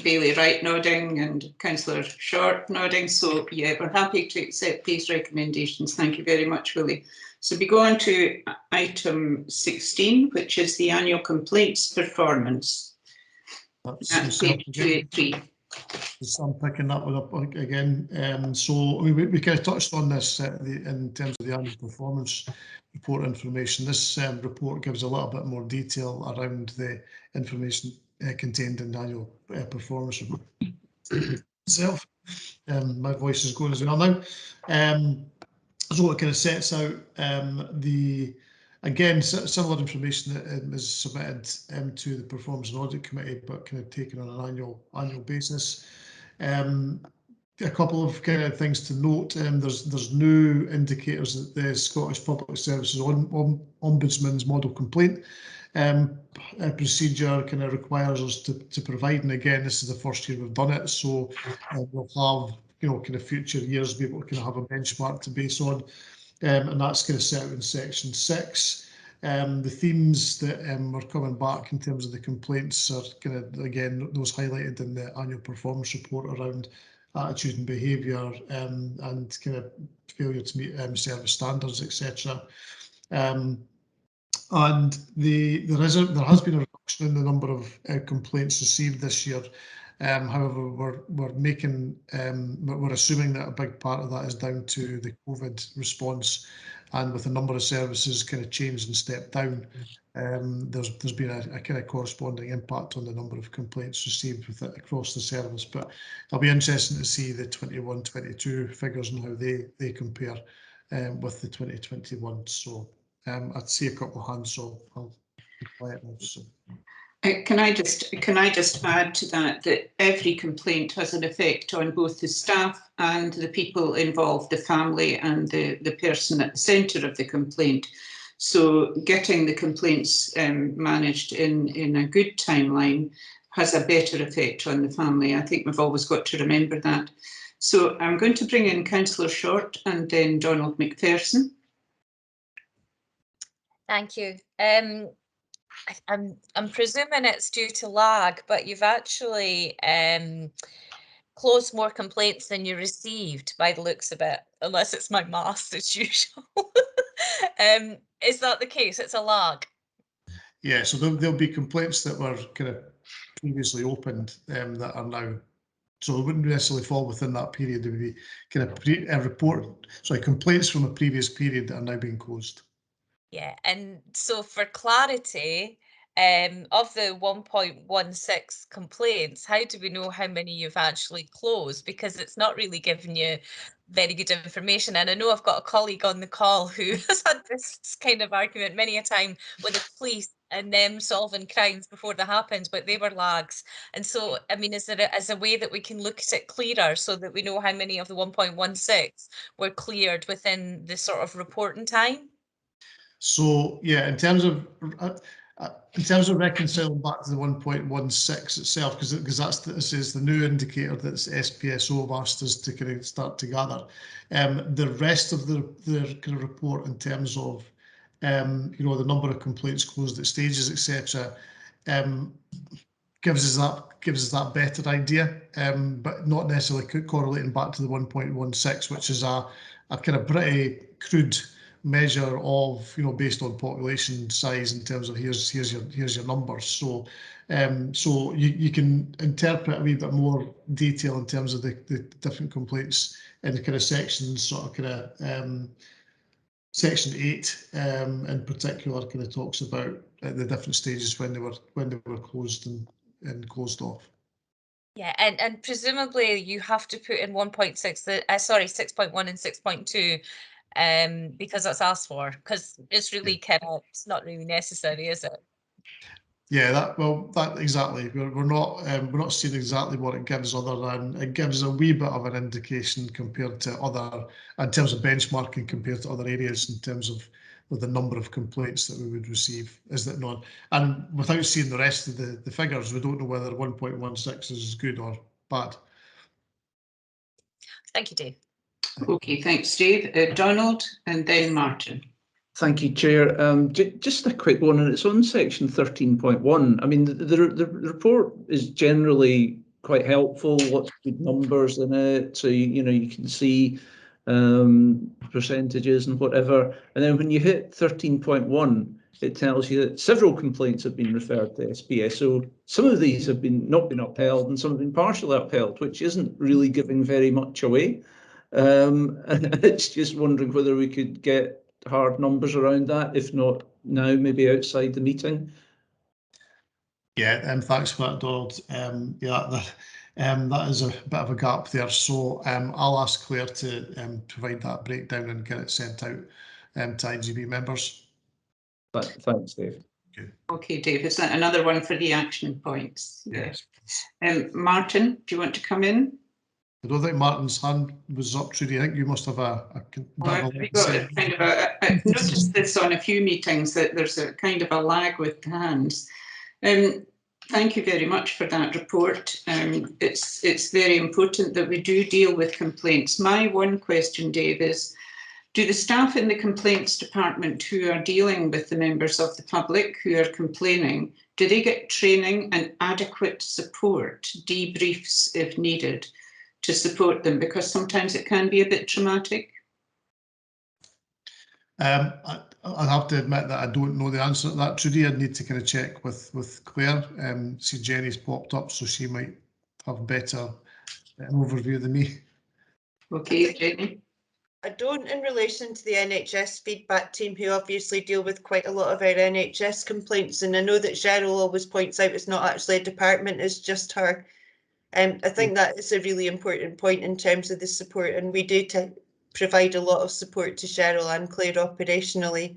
Bailey Wright nodding and Councillor Short nodding. So yeah, we're happy to accept these recommendations. Thank you very much, Willie. So we go on to item 16, which is the annual complaints performance. That's page 283. So I'm picking that one up again. So I mean, we kind of touched on this in terms of the annual performance report information. This report gives a little bit more detail around the information contained in the annual performance report itself. My voice is going as well now. So it kind of sets out again, similar information that is submitted to the Performance and Audit Committee, but kind of taken on an annual basis. A couple of kind of things to note. There's new indicators that the Scottish Public Services Ombudsman's model complaint procedure kind of requires us to provide. And again, this is the first year we've done it, so we'll have kind of future years be able to kind of have a benchmark to base on. And that's kind of set out in section 6. The themes that are coming back in terms of the complaints are kind of, again, those highlighted in the annual performance report around attitude and behaviour and kind of failure to meet service standards, etc. And there has been a reduction in the number of complaints received this year. However, we're assuming that a big part of that is down to the COVID response, and with a number of services kind of changed and stepped down, there's been a kind of corresponding impact on the number of complaints received with it across the service. But it'll be interesting to see the 21-22 figures and how they compare with the 2021. So I'd see a couple of hands, so I'll be quiet now. So. Can I just add to that every complaint has an effect on both the staff and the people involved, the family and the person at the centre of the complaint. So getting the complaints managed in a good timeline has a better effect on the family. I think we've always got to remember that. So I'm going to bring in Councillor Short and then Donald McPherson. Thank you. I'm presuming it's due to lag, but you've actually closed more complaints than you received by the looks of it, unless it's my maths as usual. Is that the case? It's a lag? Yeah, so there'll be complaints that were kind of previously opened that are now, so it wouldn't necessarily fall within that period. It would be kind of complaints from a previous period that are now being closed. Yeah, and so for clarity, of the 1.16 complaints, how do we know how many you've actually closed? Because it's not really giving you very good information. And I know I've got a colleague on the call who has had this kind of argument many a time with the police and them solving crimes before they happened, but they were lags. And so, I mean, is there a way that we can look at it clearer so that we know how many of the 1.16 were cleared within the sort of reporting time? So yeah, in terms of reconciling back to the 1.16 itself, because this is the new indicator that SPSO have asked us to kind of start to gather. The rest of the kind of report in terms of the number of complaints closed at stages, etc., gives us that better idea, but not necessarily correlating back to the 1.16, which is a kind of pretty crude measure of, based on population size in terms of here's your numbers. So so you can interpret a wee bit more detail in terms of the different complaints in the kind of sections, sort of kind of section 8 in particular kind of talks about the different stages when they were closed and closed off. Yeah, and presumably you have to put in 1.6, sorry, 6.1 and 6.2 because that's asked for, because it's really it's not really necessary, is it? Yeah, that exactly. We're not seeing exactly what it gives, other than it gives a wee bit of an indication compared to other, in terms of benchmarking compared to other areas, in terms of with the number of complaints that we would receive. Is that not? And without seeing the rest of the figures, we don't know whether 1.16 is good or bad. Thank you, Dave. Okay, thanks, Dave. Donald, and then Martin. Thank you, Chair. Just a quick one, and it's on section 13.1. I mean, the report is generally quite helpful, lots of good numbers in it, so you can see percentages and whatever. And then when you hit 13.1, it tells you that several complaints have been referred to SPS. So some of these have not been upheld, and some have been partially upheld, which isn't really giving very much away. And it's just wondering whether we could get hard numbers around that, if not now, maybe outside the meeting. Yeah, thanks for that, Donald. Yeah, that is a bit of a gap there. So I'll ask Claire to provide that breakdown and get it sent out to IJB members. Thanks, Dave. Okay, Dave, is that another one for the action points? Yes. Martin, do you want to come in? I don't think Martin's hand was up, Trudy. I think you must have I've noticed this on a few meetings, that there's a kind of a lag with hands. Thank you very much for that report. It's very important that we do deal with complaints. My one question, Dave, is do the staff in the complaints department who are dealing with the members of the public who are complaining, do they get training and adequate support, debriefs if needed, to support them? Because sometimes it can be a bit traumatic. I'd have to admit that I don't know the answer to that, Trudy. I'd need to kind of check with Claire. See, Jenny's popped up, so she might have better overview than me. Okay, Jenny. I don't in relation to the NHS feedback team, who obviously deal with quite a lot of our NHS complaints, and I know that Cheryl always points out it's not actually a department, it's just her. I think that is a really important point in terms of the support, and we do provide a lot of support to Cheryl and Claire operationally,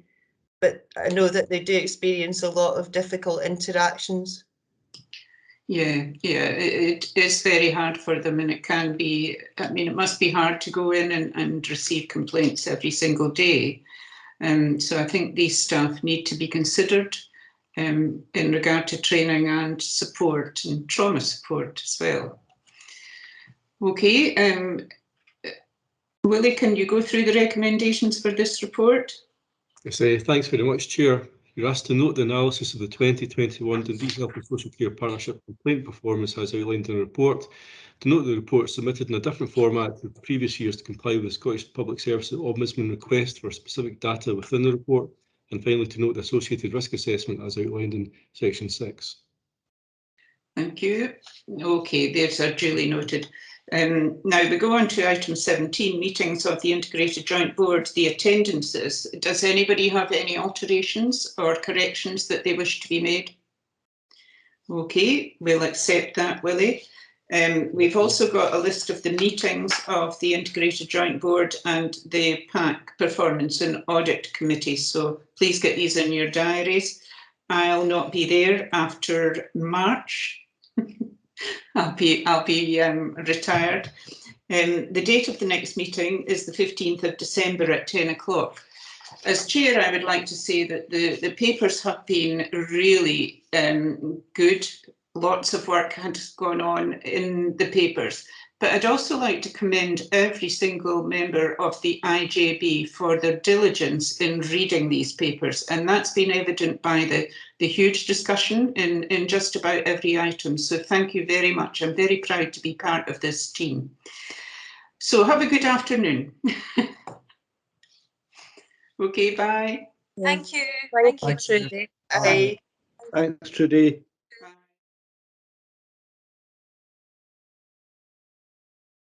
but I know that they do experience a lot of difficult interactions. Yeah, it is very hard for them, and it can be, I mean, it must be hard to go in and receive complaints every single day. So I think these staff need to be considered in regard to training and support, and trauma support as well. Okay, Willie, can you go through the recommendations for this report? Yes, thanks very much, Chair. You're asked to note the analysis of the 2021 Dundee Health and Social Care Partnership complaint performance as outlined in the report. To note the report submitted in a different format to previous years to comply with the Scottish Public Service Ombudsman request for specific data within the report. And finally, to note the associated risk assessment as outlined in section 6. Thank you. Okay, there's our duly noted. Now we go on to item 17, meetings of the Integrated Joint Board, the attendances. Does anybody have any alterations or corrections that they wish to be made? Okay, we'll accept that, Willie. We've also got a list of the meetings of the Integrated Joint Board and the PAC Performance and Audit Committee, so please get these in your diaries. I'll not be there after March. I'll be retired. The date of the next meeting is the 15th of December at 10 o'clock. As chair, I would like to say that the papers have been really good. Lots of work has gone on in the papers. But I'd also like to commend every single member of the IJB for their diligence in reading these papers. And that's been evident by the huge discussion in just about every item. So thank you very much. I'm very proud to be part of this team. So have a good afternoon. Okay, bye. Thank you. Thank you, Trudy. Bye. Thanks, Trudy.